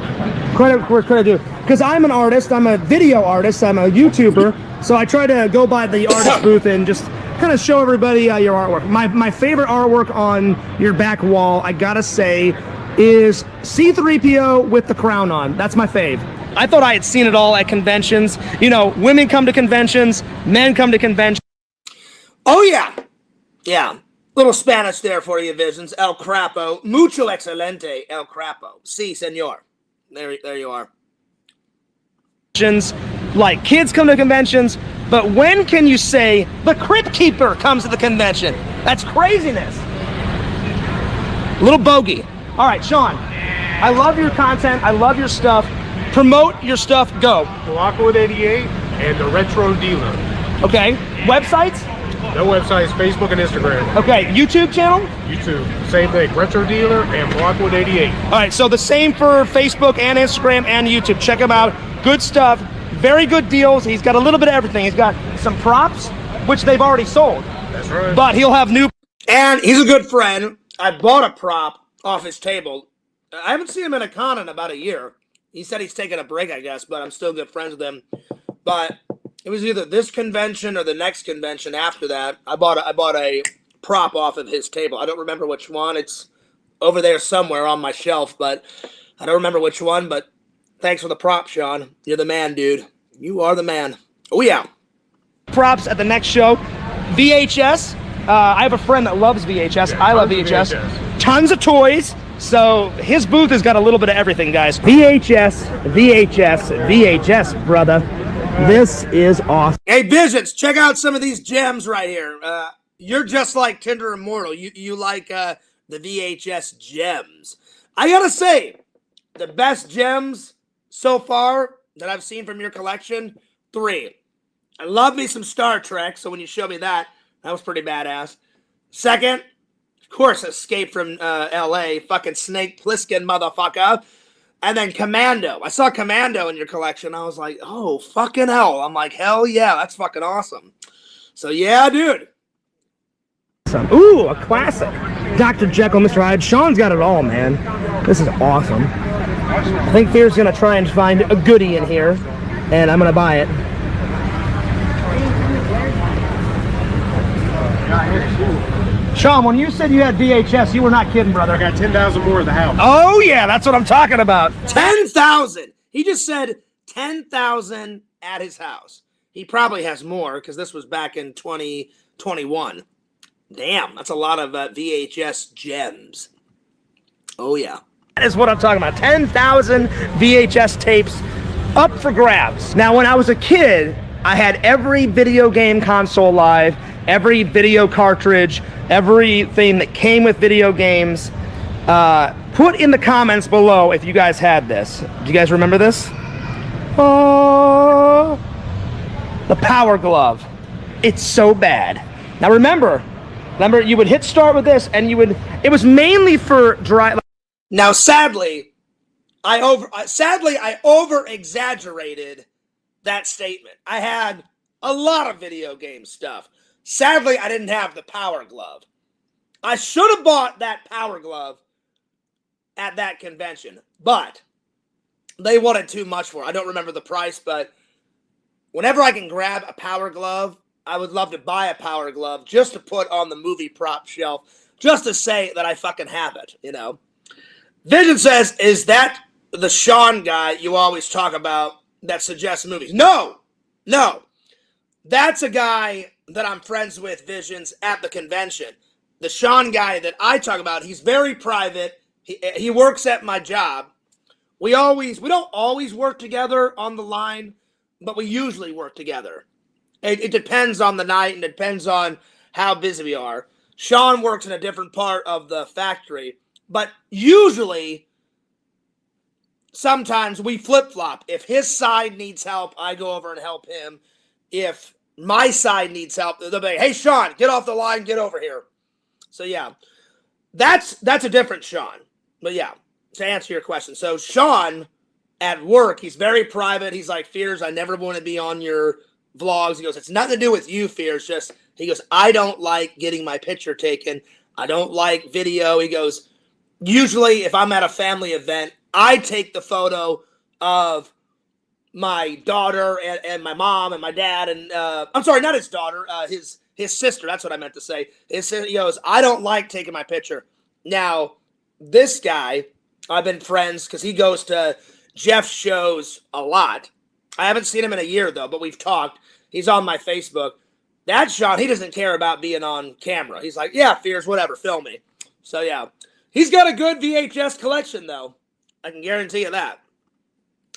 Credit where credit due. Because I'm an artist. I'm a video artist. I'm a YouTuber. So I try to go by the artist booth and just kind of show everybody your artwork. My favorite artwork on your back wall, I gotta say, is C-3PO with the crown on. That's my fave. I thought I had seen it all at conventions. You know, women come to conventions, men come to conventions. Oh, yeah. Yeah. Little Spanish there for you, Visions. El Crapo. Mucho excelente, El Crapo. Si, senor. There you are. Like, kids come to conventions, but when can you say the Crypt Keeper comes to the convention? That's craziness. Little bogey. All right, Sean, I love your content. I love your stuff. Promote your stuff. Go. Aqua with 88 and the Retro Dealer. Okay. Websites? No websites, Facebook and Instagram. Okay, YouTube channel? YouTube, same thing. Retro Dealer and Blockwood 88. All right, so the same for Facebook and Instagram and YouTube. Check him out. Good stuff. Very good deals. He's got a little bit of everything. He's got some props, which they've already sold. That's right. But he'll have new. And he's a good friend. I bought a prop off his table. I haven't seen him in a con in about a year. He said he's taking a break, I guess, but I'm still good friends with him. But it was either this convention or the next convention after that. I bought a prop off of his table. I don't remember which one. It's over there somewhere on my shelf, but I don't remember which one. But thanks for the prop, Sean. You're the man, dude. You are the man. Oh, yeah. Props at the next show. VHS. I have a friend that loves VHS. Yeah, I love VHS. Tons of toys. So his booth has got a little bit of everything, guys. VHS, brother. This is awesome. Hey, Visions, check out some of these gems right here. You're just like Tinder Immortal. You like the VHS gems. I gotta say, the best gems so far that I've seen from your collection, 3. I love me some Star Trek, so when you show me that was pretty badass. Second, of course, Escape from L.A., fucking Snake Plissken, motherfucker. And then Commando. I saw Commando in your collection. I was like, oh, fucking hell. I'm like, hell yeah, that's fucking awesome. So, yeah, dude. Ooh, a classic. Dr. Jekyll, Mr. Hyde. Sean's got it all, man. This is awesome. I think Fear's going to try and find a goodie in here, and I'm going to buy it. Sean, when you said you had VHS, you were not kidding, brother. I got 10,000 more at the house. Oh, yeah, that's what I'm talking about. 10,000. He just said 10,000 at his house. He probably has more because this was back in 2021. Damn, that's a lot of VHS gems. Oh, yeah. That is what I'm talking about. 10,000 VHS tapes up for grabs. Now, when I was a kid, I had every video game console live, every video cartridge, everything that came with video games. Put in the comments below if you guys had this. Do you guys remember this? Oh, the Power Glove. It's so bad. Now remember, you would hit start with this, and it was mainly for dry. Now, sadly, I over exaggerated that statement. I had a lot of video game stuff. Sadly, I didn't have the Power Glove. I should have bought that Power Glove at that convention, but they wanted too much for it. I don't remember the price, but whenever I can grab a Power Glove, I would love to buy a Power Glove just to put on the movie prop shelf, just to say that I fucking have it, you know. Vision says, is that the Sean guy you always talk about that suggests movies? No. That's a guy that I'm friends with, Visions, at the convention. The Sean guy that I talk about, he's very private. He works at my job. We don't always work together on the line, but we usually work together. It depends on the night and it depends on how busy we are. Sean works in a different part of the factory, but usually, sometimes we flip-flop. If his side needs help, I go over and help him. If my side needs help, they'll be like, hey, Sean, get off the line, get over here. So, yeah, that's a different Sean. But, yeah, to answer your question. So, Sean, at work, he's very private. He's like, Fears, I never want to be on your vlogs. He goes, it's nothing to do with you, Fears. Just, he goes, I don't like getting my picture taken. I don't like video. He goes, usually, if I'm at a family event, I take the photo of my daughter and my mom and my dad and I'm sorry, not his daughter, his sister. That's what I meant to say. He goes, I don't like taking my picture. Now, this guy, I've been friends because he goes to Jeff's shows a lot. I haven't seen him in a year though, but we've talked. He's on my Facebook. That Sean, he doesn't care about being on camera. He's like, yeah, Fears, whatever, film me. So yeah, he's got a good VHS collection though. I can guarantee you that.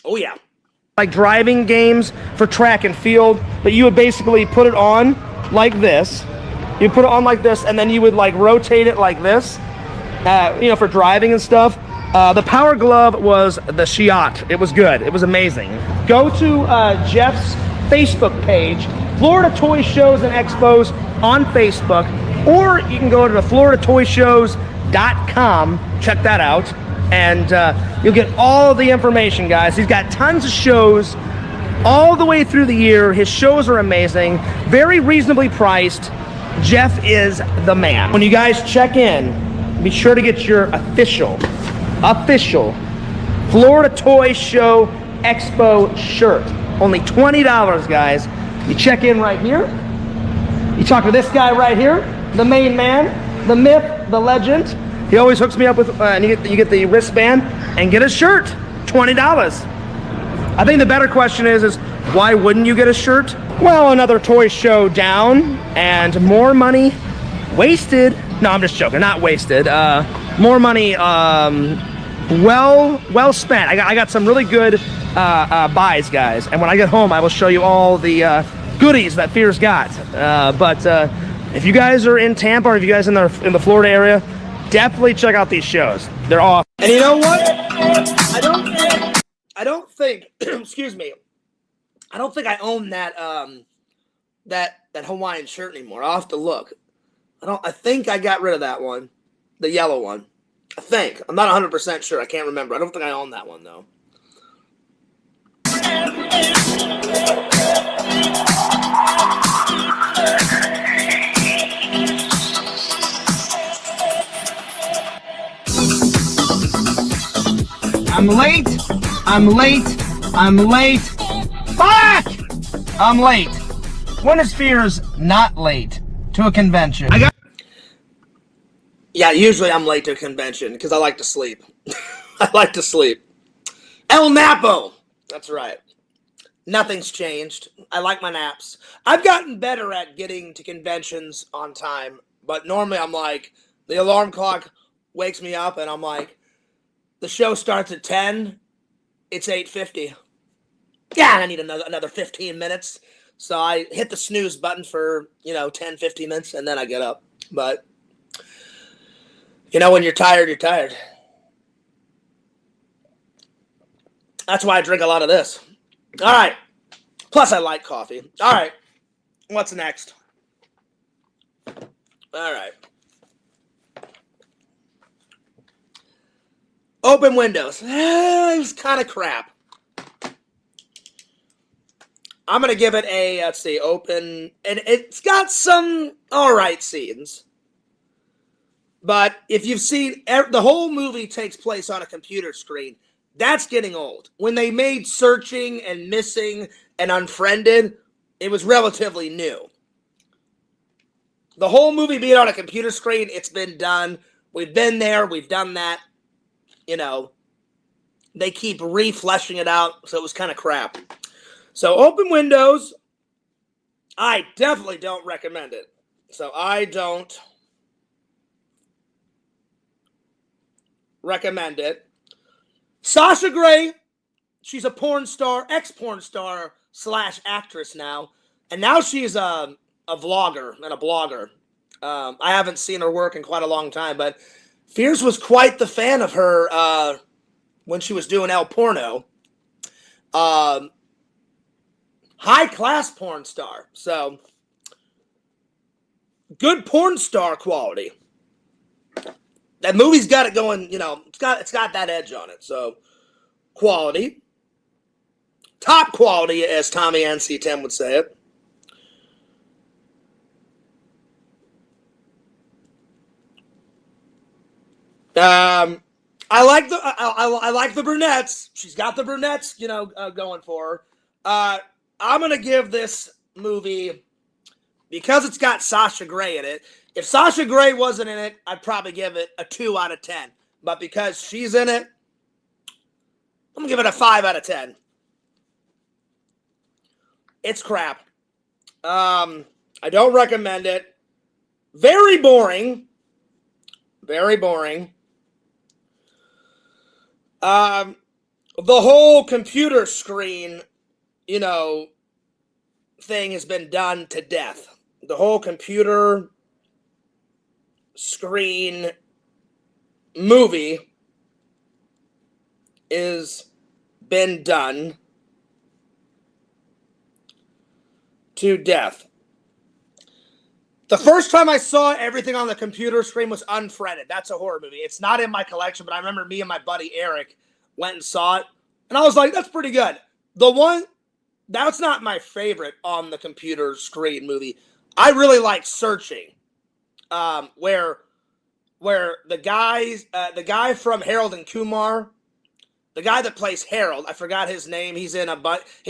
Oh, yeah. Like driving games for track and field, but you would basically put it on like this. You put it on like this, and then you would like rotate it like this, for driving and stuff. The Power Glove was the Shiat. It was good. It was amazing. Go to Jeff's Facebook page Florida Toy Shows and Expos on Facebook, or you can go to the FloridaToyshows.com. Check that out, and you'll get all the information, guys. He's got tons of shows all the way through the year. His shows are amazing, very reasonably priced. Jeff is the man. When you guys check in, be sure to get your official Florida Toy Show Expo shirt. Only $20, guys. You check in right here. You talk to this guy right here, the main man, the myth, the legend. He always hooks me up with, and you get the wristband and get a shirt. $20. I think the better question is why wouldn't you get a shirt? Well, another toy show down and more money wasted. No, I'm just joking. Not wasted. More money well spent. I got some really good buys, guys. And when I get home, I will show you all the goodies that Fears got. But if you guys are in Tampa, or if you guys in the Florida area, definitely check out these shows. They're awesome. And you know what? I don't think excuse me. I don't think I own that that Hawaiian shirt anymore. I'll have to look. I think I got rid of that one. The yellow one. I think. I'm not 100% sure. I can't remember. I don't think I own that one though. I'm late. Fuck! I'm late. When is Fears not late to a convention? Yeah, usually I'm late to a convention because I like to sleep. I like to sleep. El Napo! That's right. Nothing's changed. I like my naps. I've gotten better at getting to conventions on time, but normally I'm like, the alarm clock wakes me up and I'm like, the show starts at 10, it's 8:50. Yeah, I need another 15 minutes. So I hit the snooze button for, 10, 15 minutes, and then I get up. But, when you're tired, you're tired. That's why I drink a lot of this. All right. Plus, I like coffee. All right. What's next? All right. Open windows. It was kind of crap. I'm going to give it a, let's see, open. And it's got some all right scenes. But if you've seen, the whole movie takes place on a computer screen. That's getting old. When they made Searching and Missing and Unfriended, it was relatively new. The whole movie being on a computer screen, it's been done. We've been there. We've done that. They keep refleshing it out, so it was kind of crap. So Open Windows, I definitely don't recommend it. So I don't recommend it. Sasha Grey, she's a porn star, ex-porn star / actress now. And now she's a vlogger and a blogger. I haven't seen her work in quite a long time, but Fears was quite the fan of her when she was doing El Porno. High-class porn star. So, good porn star quality. That movie's got it going, it's got that edge on it. So, quality. Top quality, as Tommy NC Tim would say it. I like the brunettes. She's got the brunettes, going for her. I'm gonna give this movie, because it's got Sasha Grey in it. If Sasha Grey wasn't in it, I'd probably give it a 2 out of 10. But because she's in it, I'm gonna give it a 5 out of 10. It's crap. I don't recommend it. Very boring. Very boring. The whole computer screen, thing has been done to death. The whole computer screen movie is been done to death. The first time I saw everything on the computer screen was Unfriended. That's a horror movie. It's not in my collection, but I remember me and my buddy Eric went and saw it, and I was like, that's pretty good. That's not my favorite on the computer screen movie. I really like Searching, where the guy from Harold and Kumar, the guy that plays Harold, I forgot his name. He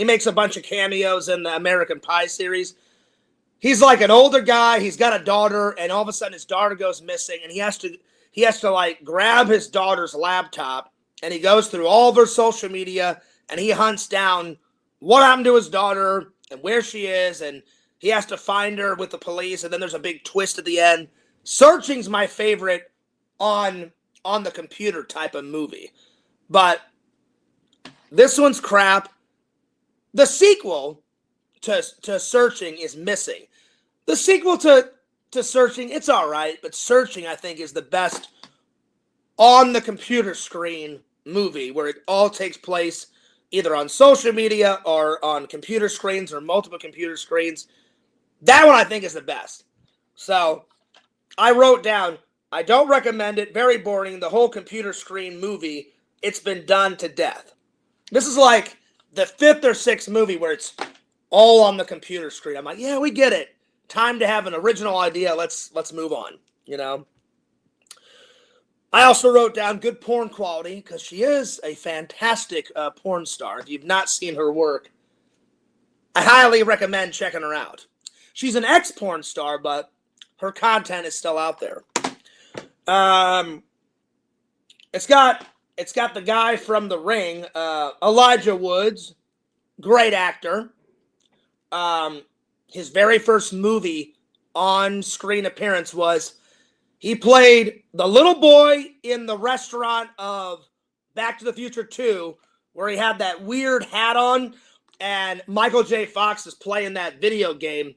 makes a bunch of cameos in the American Pie series. He's like an older guy. He's got a daughter, and all of a sudden his daughter goes missing, and he has to like grab his daughter's laptop, and he goes through all of her social media, and he hunts down what happened to his daughter and where she is, and he has to find her with the police, and then there's a big twist at the end. Searching's my favorite on the computer type of movie, but this one's crap. The sequel to Searching is missing. The sequel to Searching, it's all right, but Searching, I think, is the best on the computer screen movie where it all takes place either on social media or on computer screens or multiple computer screens. That one I think is the best. So I wrote down, I don't recommend it. Very boring. The whole computer screen movie, it's been done to death. This is like the 5th or 6th movie where it's all on the computer screen. I'm like, yeah, we get it. Time to have an original idea. Let's move on, you know. I also wrote down good porn quality because she is a fantastic porn star. If you've not seen her work, I highly recommend checking her out. She's an ex-porn star, but her content is still out there. It's got the guy from The Ring, Elijah Woods, great actor. His very first movie on-screen appearance was he played the little boy in the restaurant of Back to the Future 2, where he had that weird hat on, and Michael J. Fox is playing that video game.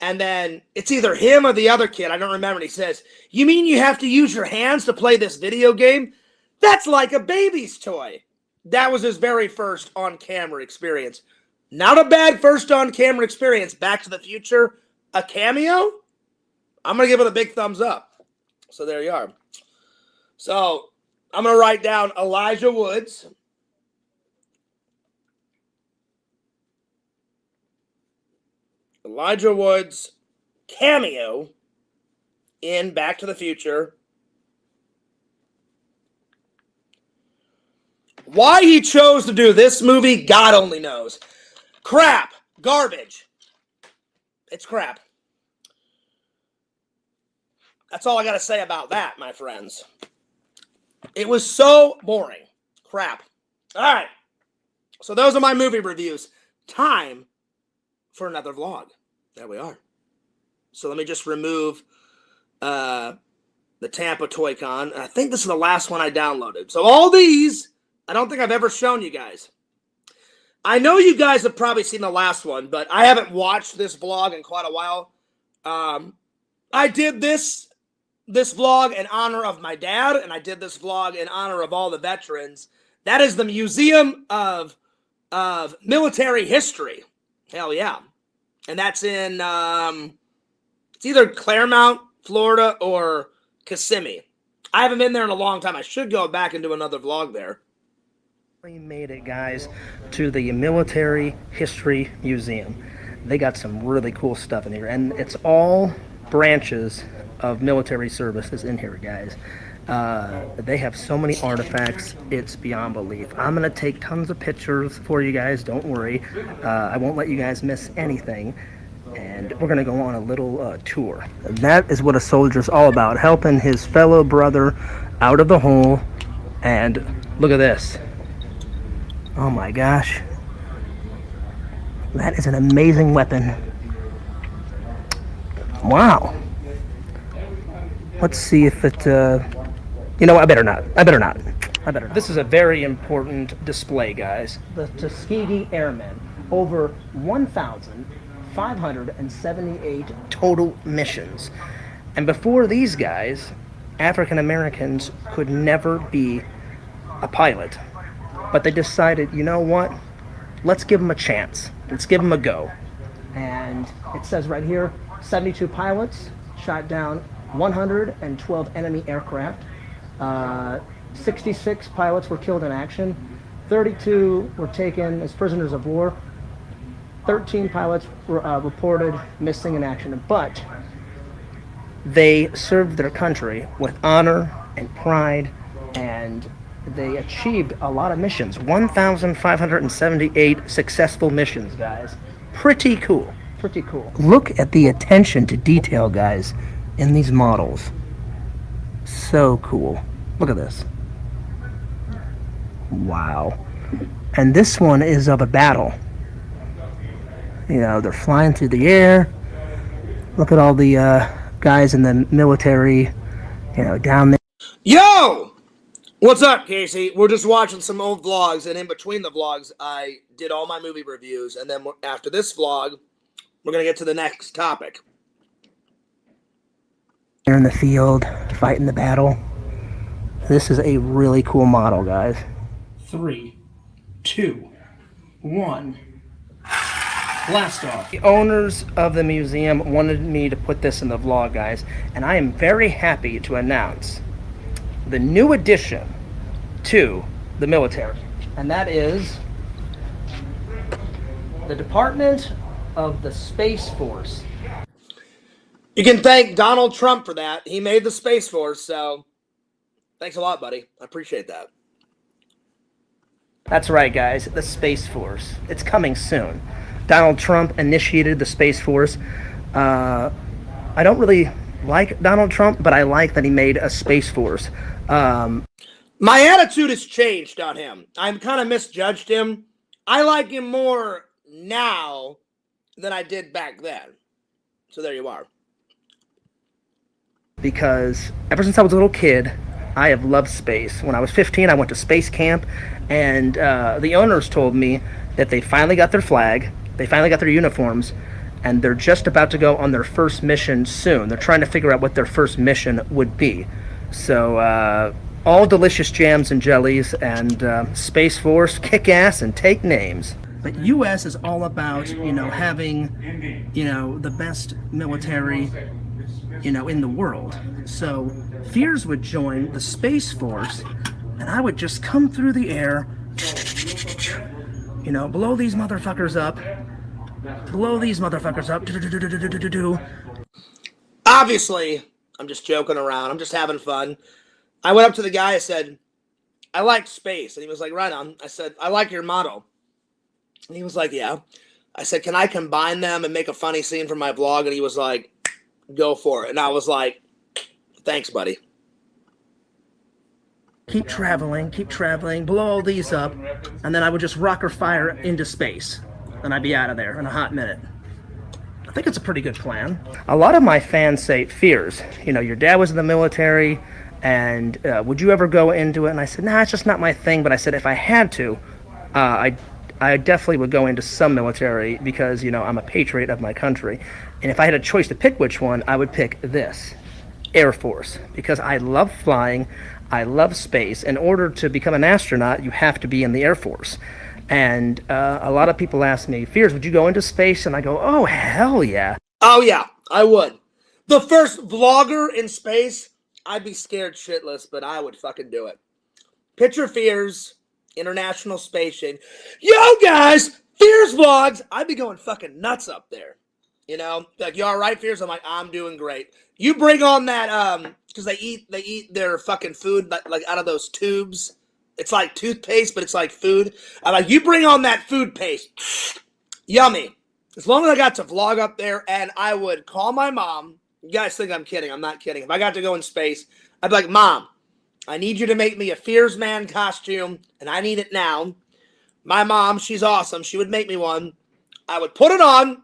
And then it's either him or the other kid, I don't remember, and he says, "You mean you have to use your hands to play this video game? That's like a baby's toy." That was his very first on-camera experience. Not a bad first on-camera experience. Back to the Future, a cameo? I'm going to give it a big thumbs up. So there you are. So I'm going to write down Elijah Woods. Elijah Woods cameo in Back to the Future. Why he chose to do this movie, God only knows. Crap. Garbage. It's crap. That's all I got to say about that, my friends. It was so boring. Crap. All right. So those are my movie reviews. Time for another vlog. There we are. So let me just remove the Tampa Toy Con. I think this is the last one I downloaded. So all these, I don't think I've ever shown you guys. I know you guys have probably seen the last one, but I haven't watched this vlog in quite a while. I did this vlog in honor of my dad, and I did this vlog in honor of all the veterans. That is the Museum of Military History. Hell yeah. And that's in, it's either Claremont, Florida, or Kissimmee. I haven't been there in a long time. I should go back and do another vlog there. We made it, guys, to the Military History Museum. They got some really cool stuff in here, and it's all branches of military services in here, guys. They have so many artifacts, it's beyond belief. I'm going to take tons of pictures for you guys, don't worry. I won't let you guys miss anything. And we're going to go on a little tour. And that is what a soldier's all about, helping his fellow brother out of the hole. And look at this. Oh my gosh. That is an amazing weapon. Wow. Let's see if it, you know what, I better not. This is a very important display, guys. The Tuskegee Airmen. Over 1,578 total missions. And before these guys, African Americans could never be a pilot. But they decided, you know what? Let's give them a chance. Let's give them a go. And it says right here, 72 pilots shot down 112 enemy aircraft. 66 pilots were killed in action. 32 were taken as prisoners of war. 13 pilots were reported missing in action. But they served their country with honor and pride, and they achieved a lot of missions. 1,578 successful missions, guys. Pretty cool. Pretty cool. Look at the attention to detail, guys, in these models. So cool. Look at this. Wow. And this one is of a battle. You know, they're flying through the air. Look at all the guys in the military, you know, down there. Yo! What's up, Casey? We're just watching some old vlogs, and in between the vlogs, I did all my movie reviews, and then after this vlog, we're going to get to the next topic. They're in the field, fighting the battle. This is a really cool model, guys. 3, 2, 1. Blast off. The owners of the museum wanted me to put this in the vlog, guys, and I am very happy to announce the new addition to the military, and that is the Department of the Space Force. You can thank Donald Trump for that. He made the Space Force, so thanks a lot, buddy. I appreciate that. That's right, guys, the Space Force. It's coming soon. Donald Trump initiated the Space Force. I don't really like Donald Trump, but I like that he made a Space Force. My attitude has changed on him. I've kind of misjudged him. I like him more now than I did back then. So there you are. Because ever since I was a little kid, I have loved space. When I was 15, I went to space camp, and the owners told me that they finally got their flag, they finally got their uniforms, and they're just about to go on their first mission soon. They're trying to figure out what their first mission would be. So, all delicious jams and jellies, and Space Force, kick ass and take names. But U.S. is all about, you know, having, you know, the best military, you know, in the world. So Fears would join the Space Force, and I would just come through the air, you know, blow these motherfuckers up, Obviously, I'm just joking around. I'm just having fun. I went up to the guy, I said, I like space. And he was like, right on. I said, I like your motto. And he was like, yeah. I said, can I combine them and make a funny scene for my vlog? And he was like, go for it. And I was like, thanks, buddy. Keep traveling, blow all these up, and then I would just rocket fire into space. And I'd be out of there in a hot minute. I think it's a pretty good plan. A lot of my fans say, Fears, you know, your dad was in the military, and would you ever go into it? And I said, nah, it's just not my thing. But I said, if I had to, I definitely would go into some military because, you know, I'm a patriot of my country. And if I had a choice to pick which one, I would pick this, Air Force, because I love flying, I love space. In order to become an astronaut, you have to be in the Air Force. And a lot of people ask me, Fears, would you go into space? And I go, oh, hell yeah. Oh, yeah, I would. The first vlogger in space, I'd be scared shitless, but I would fucking do it. Picture Fears, International Space Station. Yo, guys, Fears vlogs. I'd be going fucking nuts up there. You know, like, you all right, Fears? I'm like, I'm doing great. You bring on that, because they eat their fucking food like out of those tubes. It's like toothpaste, but it's like food. I'm like, you bring on that food paste. Yummy. As long as I got to vlog up there, and I would call my mom. You guys think I'm kidding. I'm not kidding. If I got to go in space, I'd be like, Mom, I need you to make me a Fears Man costume, and I need it now. My mom, she's awesome. She would make me one. I would put it on.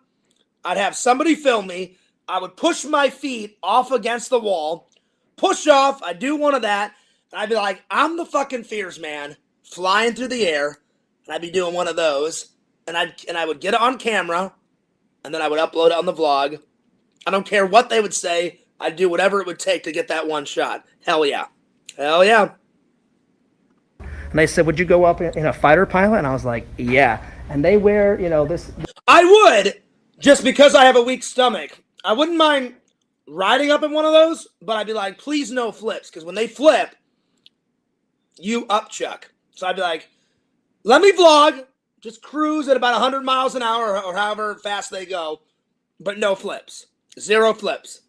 I'd have somebody film me. I would push my feet off against the wall. Push off. I'd do one of that. And I'd be like, I'm the fucking Fears Man, flying through the air. And I'd be doing one of those. And I would get it on camera. And then I would upload it on the vlog. I don't care what they would say. I'd do whatever it would take to get that one shot. Hell yeah. Hell yeah. And they said, would you go up in a fighter pilot? And I was like, yeah. And they wear, you know, this. I would. just because I have a weak stomach. I wouldn't mind riding up in one of those, but I'd be like, please no flips, because when they flip, you upchuck. So I'd be like, let me vlog, just cruise at about 100 miles an hour or however fast they go, but no flips. 0 flips.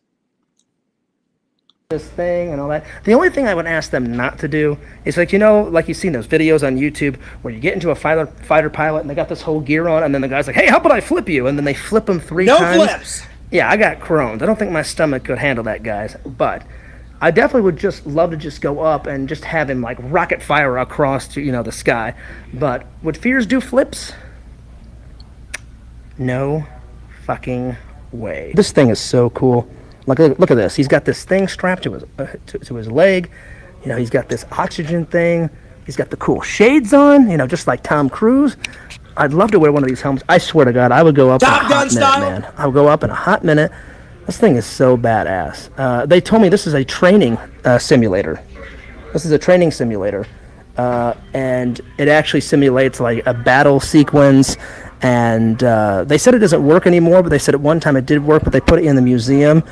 This thing and all that. The only thing I would ask them not to do is, like, you know, like you've seen those videos on YouTube where you get into a fighter pilot and they got this whole gear on, and then the guy's like, hey, how about I flip you? And then they flip them 3 times. No flips. Yeah, I got Crohn's. I don't think my stomach could handle that, guys. But I definitely would just love to just go up and just have him like rocket fire across to, you know, the sky. But would Fears do flips? No fucking way. This thing is so cool. Look at this. He's got this thing strapped to his to his leg. You know, he's got this oxygen thing. He's got the cool shades on. You know, just like Tom Cruise. I'd love to wear one of these helmets. I swear to God, I would go up Top in a Gun hot style? minute, man. I would go up in a hot minute. This thing is so badass. They told me this is a training simulator. This is a training simulator, and it actually simulates like a battle sequence. And they said it doesn't work anymore, but they said at one time it did work, but they put it in the museum.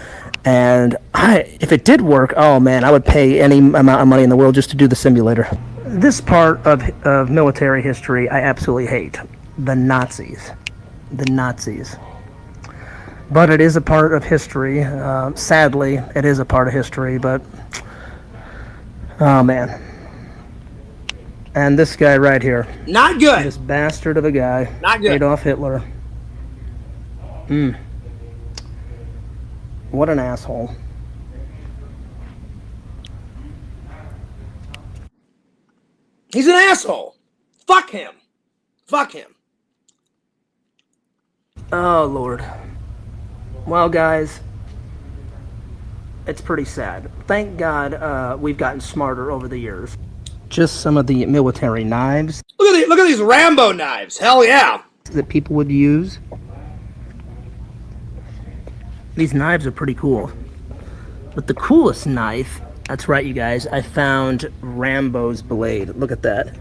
And if it did work, oh man, I would pay any amount of money in the world just to do the simulator. This part of military history I absolutely hate. The Nazis. The Nazis. But it is a part of history. Sadly, it is a part of history, but oh man. And this guy right here. Not good. This bastard of a guy. Not good. Adolf Hitler. What an asshole. He's an asshole. Fuck him. Fuck him. Oh, Lord. Well, guys, it's pretty sad. Thank God we've gotten smarter over the years. Just some of the military knives. Look at these Rambo knives. Hell yeah. That people would use. These knives are pretty cool. But the coolest knife, that's right, you guys, I found Rambo's blade. Look at that.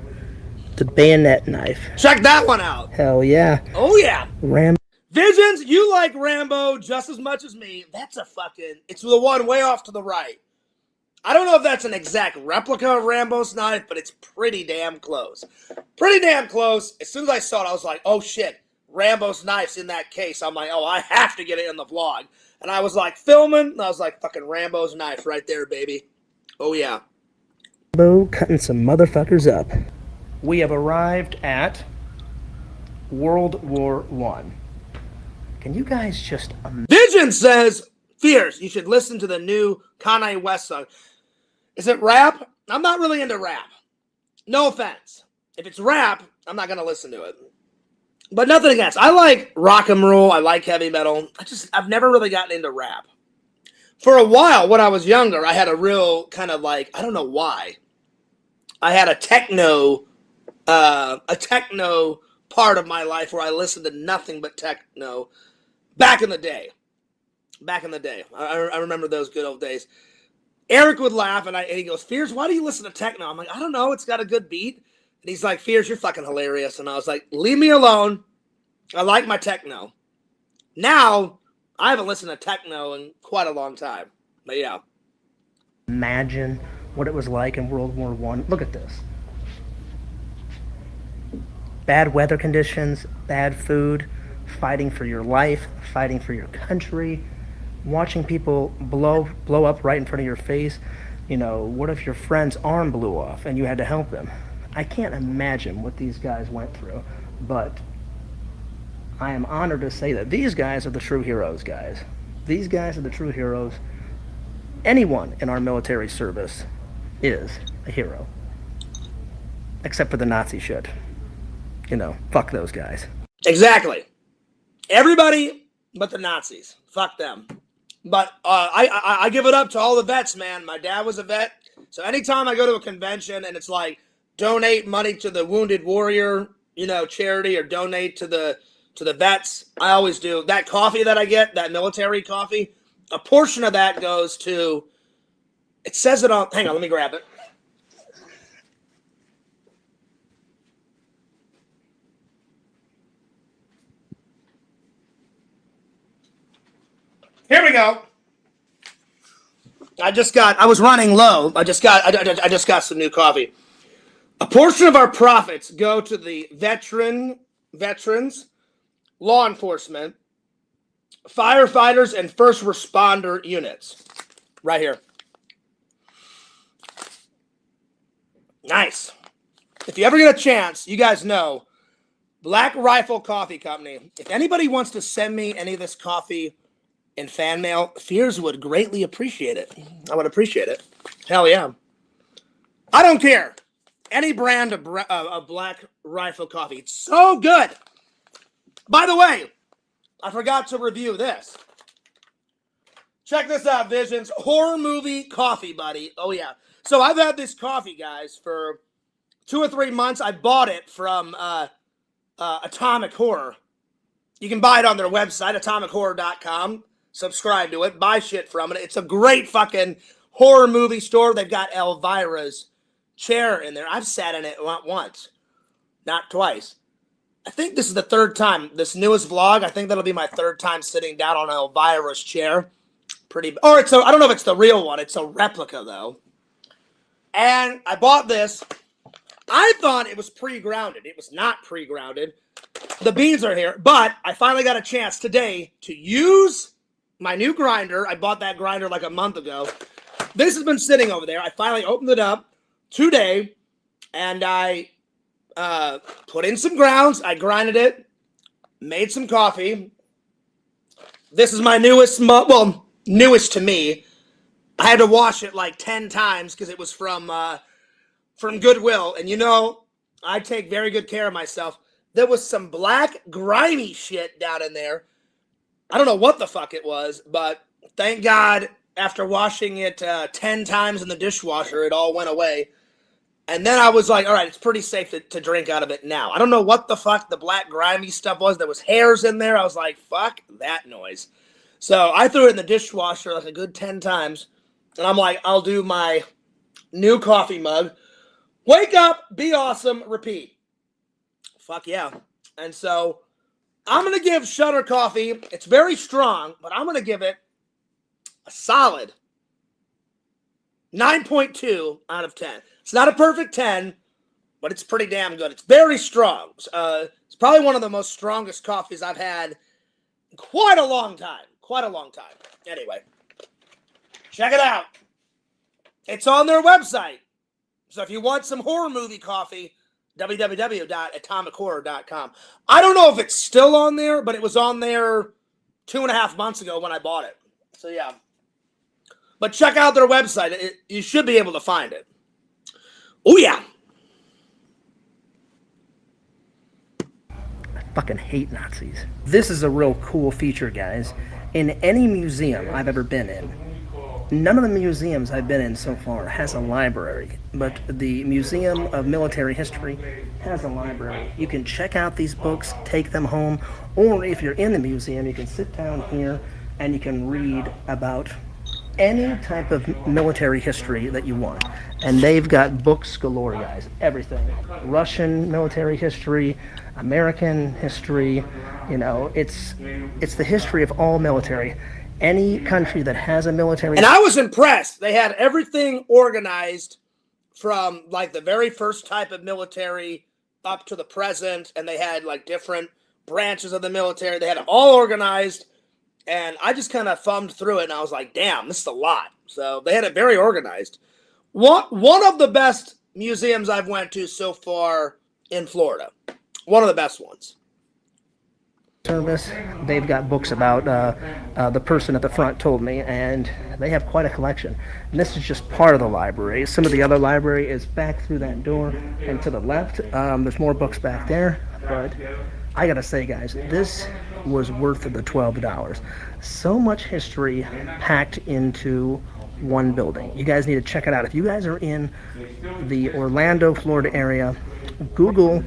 The bayonet knife. Check that one out. Hell yeah. Oh yeah. Visions, you like Rambo just as much as me. That's a fucking... It's the one way off to the right. I don't know if that's an exact replica of Rambo's knife, but it's pretty damn close. Pretty damn close. As soon as I saw it, I was like, oh shit, Rambo's knife's in that case. I'm like, oh, I have to get it in the vlog. And I was like filming, and I was like, fucking Rambo's knife right there, baby. Oh yeah. Rambo cutting some motherfuckers up. We have arrived at World War I. Can you guys just... Vision says, Fears, you should listen to the new Kanye West song. Is it rap? I'm not really into rap. No offense. If it's rap, I'm not going to listen to it. But nothing against. I like rock and roll. I like heavy metal. I've never really gotten into rap. For a while, when I was younger, I had a real kind of like, I don't know why. I had a techno part of my life where I listened to nothing but techno back in the day. I remember those good old days. Eric would laugh, and he goes, Fears, why do you listen to techno? I'm like, I don't know. It's got a good beat. And he's like, Fears, you're fucking hilarious. And I was like, leave me alone. I like my techno. Now, I haven't listened to techno in quite a long time. But yeah. Imagine what it was like in World War I. Look at this. Bad weather conditions, bad food, fighting for your life, fighting for your country, watching people blow up right in front of your face. You know, what if your friend's arm blew off and you had to help them? I can't imagine what these guys went through, but I am honored to say that these guys are the true heroes, guys. These guys are the true heroes. Anyone in our military service is a hero, except for the Nazi shit. You know, fuck those guys. Exactly. Everybody but the Nazis. Fuck them. But I give it up to all the vets, man. My dad was a vet. So anytime I go to a convention and it's like, donate money to the Wounded Warrior, you know, charity, or donate to the vets, I always do. That coffee that I get, that military coffee, a portion of that goes to, it says it on, hang on, let me grab it. go. I was running low. I just got some new coffee. A portion of our profits go to the veterans, law enforcement, firefighters, and first responder units. Right here. Nice. If you ever get a chance, you guys know, Black Rifle Coffee Company. If anybody wants to send me any of this coffee in fan mail, Fears would greatly appreciate it. I would appreciate it. Hell yeah. I don't care. Any brand of Black Rifle coffee. It's so good. By the way, I forgot to review this. Check this out, Visions. Horror movie coffee, buddy. Oh, yeah. So I've had this coffee, guys, for 2 or 3 months. I bought it from Atomic Horror. You can buy it on their website, atomichorror.com. Subscribe to it. Buy shit from it. It's a great fucking horror movie store. They've got Elvira's chair in there. I've sat in it once, not twice. I think this is the third time. This newest vlog, I think that'll be my third time sitting down on Elvira's chair. I don't know if it's the real one. It's a replica, though. And I bought this. I thought it was pre-grounded. It was not pre-grounded. The beans are here, but I finally got a chance today to use my new grinder. I bought that grinder like a month ago. This has been sitting over there. I finally opened it up today, and I put in some grounds. I grinded it, made some coffee. This is my newest to me. I had to wash it like 10 times because it was from Goodwill. And you know, I take very good care of myself. There was some black grimy shit down in there. I don't know what the fuck it was, but thank God after washing it 10 times in the dishwasher, it all went away. And then I was like, all right, it's pretty safe to drink out of it now. I don't know what the fuck the black grimy stuff was. There was hairs in there. I was like, fuck that noise. So I threw it in the dishwasher like a good 10 times. And I'm like, I'll do my new coffee mug. Wake up, be awesome, repeat. Fuck yeah. And so I'm going to give Shutter Coffee, it's very strong, but I'm going to give it a solid 9.2 out of 10. It's not a perfect 10, but it's pretty damn good. It's very strong. It's probably one of the most strongest coffees I've had in quite a long time. Anyway, check it out. It's on their website. So if you want some horror movie coffee, www.atomichorror.com. I don't know if it's still on there, but it was on there 2.5 months ago when I bought it. So yeah. But check out their website. You should be able to find it. Oh yeah. I fucking hate Nazis. This is a real cool feature, guys. In any museum I've ever been in, none of the museums I've been in so far has a library, but the Museum of Military History has a library. You can check out these books, take them home, or if you're in the museum, you can sit down here and you can read about any type of military history that you want. And they've got books galore, guys. Everything. Russian military history, American history, you know, it's the history of all military. Any country that has a military... And I was impressed. They had everything organized from like the very first type of military up to the present, and they had like different branches of the military. They had it all organized, and I just kind of thumbed through it, and I was like, damn, this is a lot. So they had it very organized. One of the best museums I've went to so far in Florida. One of the best ones. Service. They've got books about the person at the front told me, and they have quite a collection. And this is just part of the library. Some of the other library is back through that door and to the left. There's more books back there, but I gotta say, guys, this was worth the $12. So much history packed into one building. You guys need to check it out. If you guys are in the Orlando, Florida area, Google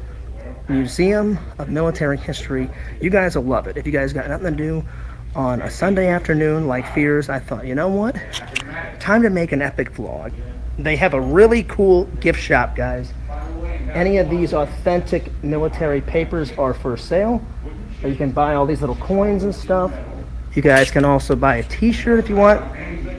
Museum of Military History. You guys will love it. If you guys got nothing to do on a Sunday afternoon like Fears, I thought, you know what? Time to make an epic vlog. They have a really cool gift shop, guys. Any of these authentic military papers are for sale. You can buy all these little coins and stuff. You guys can also buy a t-shirt if you want.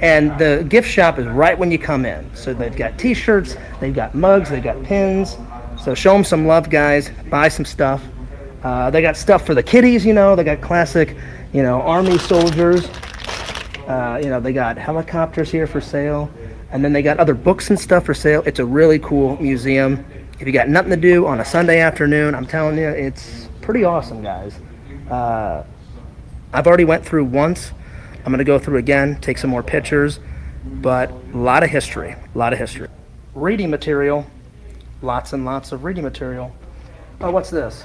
And the gift shop is right when you come in. So they've got t-shirts, they've got mugs, they've got pins. So show them some love, guys. Buy some stuff. They got stuff for the kiddies, you know. They got classic, you know, Army soldiers. You know, they got helicopters here for sale. And then they got other books and stuff for sale. It's a really cool museum. If you got nothing to do on a Sunday afternoon, I'm telling you, it's pretty awesome, guys. I've already went through once. I'm going to go through again, take some more pictures. But a lot of history, a lot of history. Reading material, lots and lots of reading material. Oh, what's this?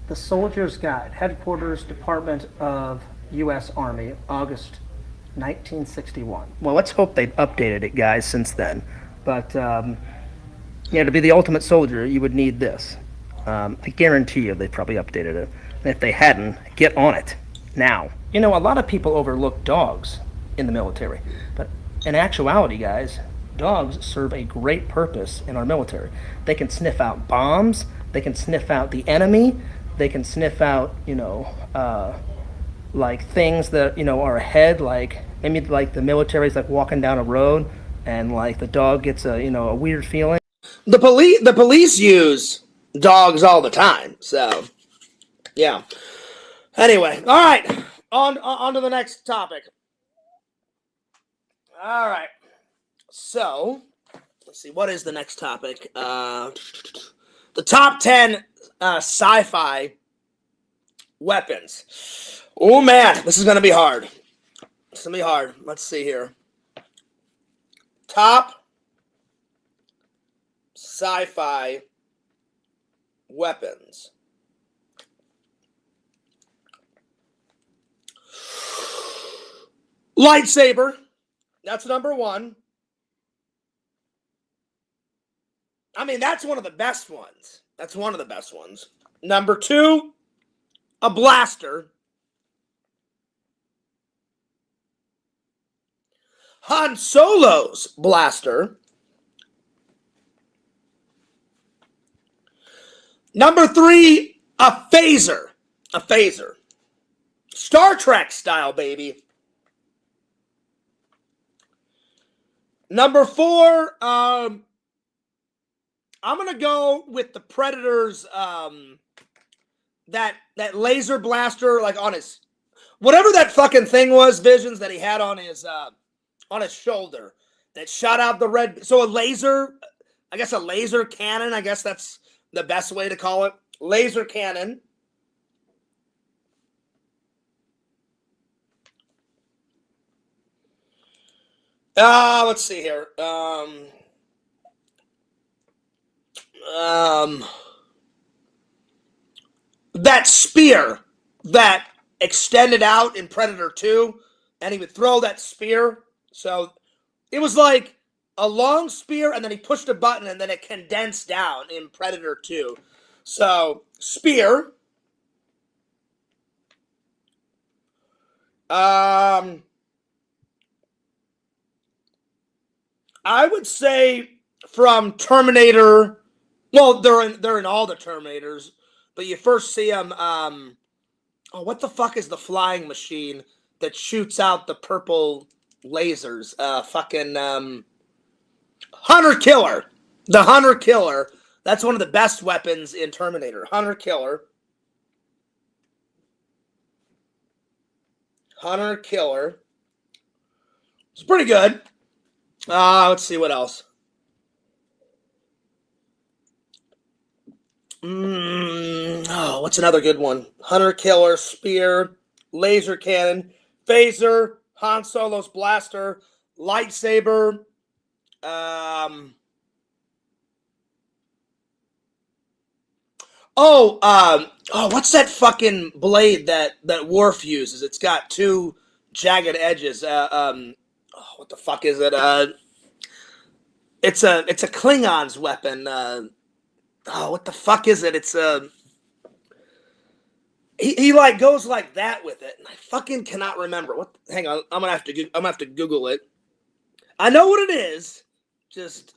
The Soldier's Guide, Headquarters, Department of U.S. Army, August 1961. Well, let's hope they've updated it, guys, since then. But, yeah, to be the ultimate soldier, you would need this. I guarantee you they probably updated it. And if they hadn't, get on it now. You know, a lot of people overlook dogs in the military. But in actuality, guys, dogs serve a great purpose in our military. They can sniff out bombs. They can sniff out the enemy. They can sniff out, you know, like things that, you know, are ahead, like maybe like the military's like walking down a road and like the dog gets a, you know, a weird feeling. The police use dogs all the time, so yeah. Anyway, all right, on to the next topic. All right, so let's see, what is the next topic? The top 10 sci-fi weapons. Oh man, this is gonna be hard. It's gonna be hard. Let's see here. Top sci-fi weapons. Lightsaber. That's number one. I mean, that's one of the best ones. That's one of the best ones. Number two, a blaster. Han Solo's blaster. Number three, a phaser. A phaser. Star Trek style, baby. Number four, I'm going to go with the Predator's, that laser blaster, like on his, whatever that fucking thing was, Visions, that he had on his shoulder that shot out the red. So a laser, I guess a laser cannon, I guess that's the best way to call it. Laser cannon. Let's see here. That spear that extended out in Predator 2, and he would throw that spear. So it was like a long spear, and then he pushed a button, and then it condensed down in Predator 2. So, spear. I would say from Terminator. Well, they're in all the Terminators, but you first see them. Oh, what the fuck is the flying machine that shoots out the purple lasers? Hunter Killer. The Hunter Killer. That's one of the best weapons in Terminator. Hunter Killer. Hunter Killer. It's pretty good. Let's see what else. What's another good one? Hunter Killer, spear, laser cannon, phaser, Han Solo's blaster, lightsaber. What's that fucking blade that Worf uses? It's got two jagged edges. What the fuck is it? It's a Klingon's weapon. What the fuck is it? It's he like goes like that with it, and I fucking cannot remember. Hang on, I'm gonna have to Google it. I know what it is. Just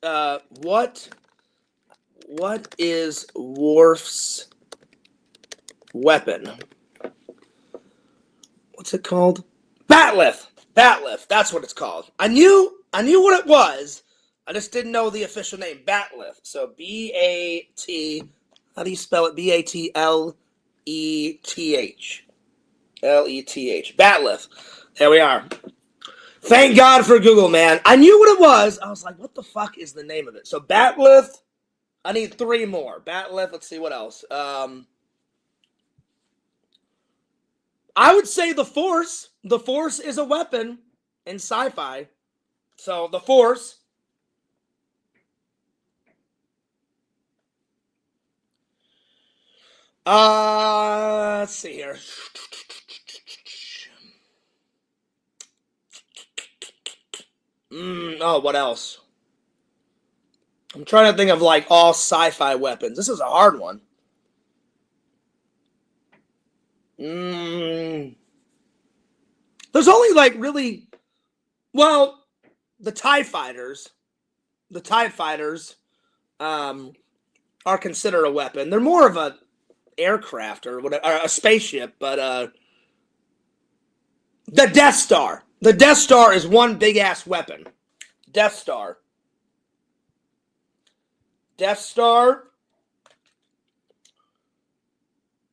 what is Worf's weapon? What's it called? Batleth. Batleth. That's what it's called. I knew what it was. I just didn't know the official name. Batleth. So B-A-T. How do you spell it? B-A-T-L-E-T-H. L-E-T-H. Batleth. There we are. Thank God for Google, man. I knew what it was. I was like, what the fuck is the name of it? So Batleth. I need 3 more. Batleth. Let's see what else. I would say the Force. The Force is a weapon in sci-fi. So the Force. Let's see here. Oh, what else? I'm trying to think of like all sci-fi weapons. This is a hard one. There's only like really, well, the TIE fighters. The TIE fighters are considered a weapon. They're more of a aircraft or whatever, or a spaceship, but the Death Star. The Death Star is one big ass weapon. Death Star. Death Star.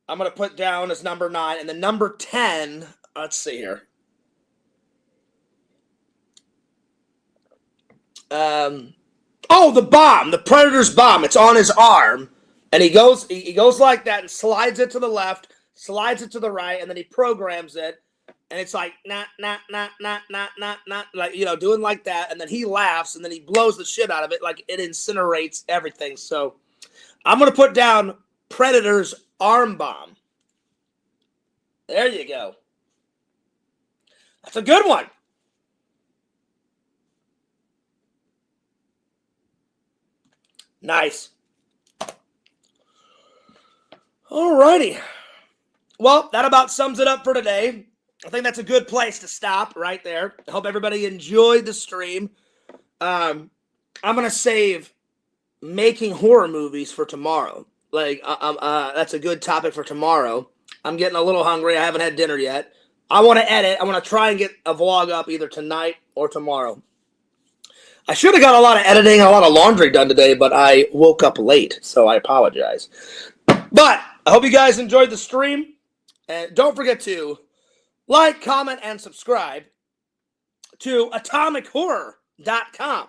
I'm going to put down as number 9. And the number 10, let's see here. Oh, the bomb. The Predator's bomb. It's on his arm. And he goes like that and slides it to the left, slides it to the right, and then he programs it. And it's like, not, like, you know, doing like that. And then he laughs, and then he blows the shit out of it. Like, it incinerates everything. So I'm going to put down Predator's arm bomb. There you go. That's a good one. Nice. Alrighty. Well, that about sums it up for today. I think that's a good place to stop right there. I hope everybody enjoyed the stream. I'm going to save making horror movies for tomorrow. Like, that's a good topic for tomorrow. I'm getting a little hungry. I haven't had dinner yet. I want to edit. I want to try and get a vlog up either tonight or tomorrow. I should have got a lot of editing and a lot of laundry done today, but I woke up late, so I apologize. But I hope you guys enjoyed the stream. And don't forget to like, comment, and subscribe to AtomicHorror.com.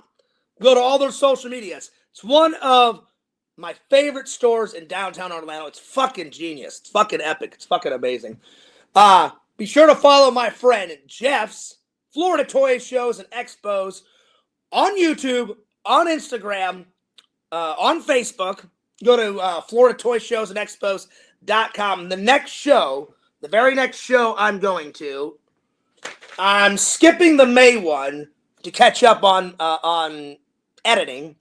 Go to all their social medias. It's one of my favorite stores in downtown Orlando. It's fucking genius. It's fucking epic. It's fucking amazing. Be sure to follow my friend Jeff's Florida Toy Shows and Expos on YouTube, on Instagram, on Facebook. Go to FloridaToyShowsAndExpos.com. The next show, the very next show I'm going to, I'm skipping the May one to catch up on editing,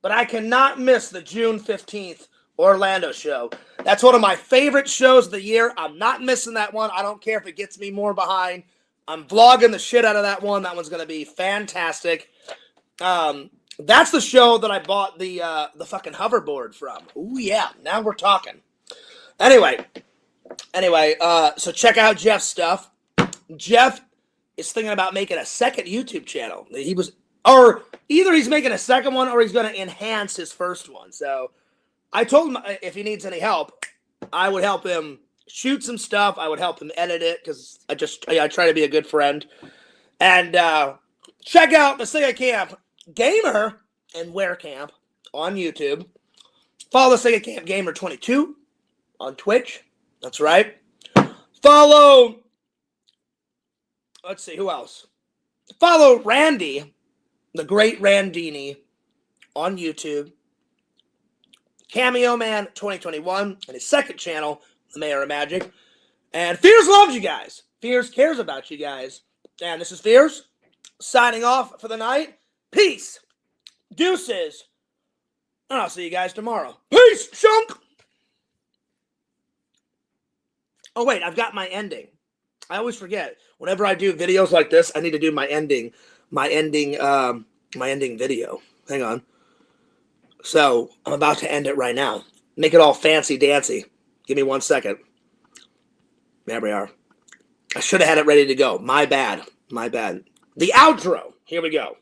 but I cannot miss the June 15th Orlando show. That's one of my favorite shows of the year. I'm not missing that one. I don't care if it gets me more behind. I'm vlogging the shit out of that one. That one's going to be fantastic. That's the show that I bought the fucking hoverboard from. Ooh, yeah. Now we're talking. Anyway, so check out Jeff's stuff. Jeff is thinking about making a second YouTube channel. Or either he's making a second one or he's going to enhance his first one. So I told him if he needs any help, I would help him shoot some stuff. I would help him edit it because I try to be a good friend. And check out the Sega Camp Gamer and Wear Camp on YouTube. Follow the Sega Camp Gamer 22 on Twitch. That's right. Follow, let's see, who else? Follow Randy, the great Randini, on YouTube. Cameo Man 2021 and his second channel, The Mayor of Magic. And Fears loves you guys. Fears cares about you guys. And this is Fears signing off for the night. Peace. Deuces. And I'll see you guys tomorrow. Peace, chunk. Oh, wait, I've got my ending. I always forget. Whenever I do videos like this, I need to do my ending video. Hang on. So I'm about to end it right now. Make it all fancy dancy. Give me 1 second. There we are. I should have had it ready to go. My bad. My bad. The outro. Here we go.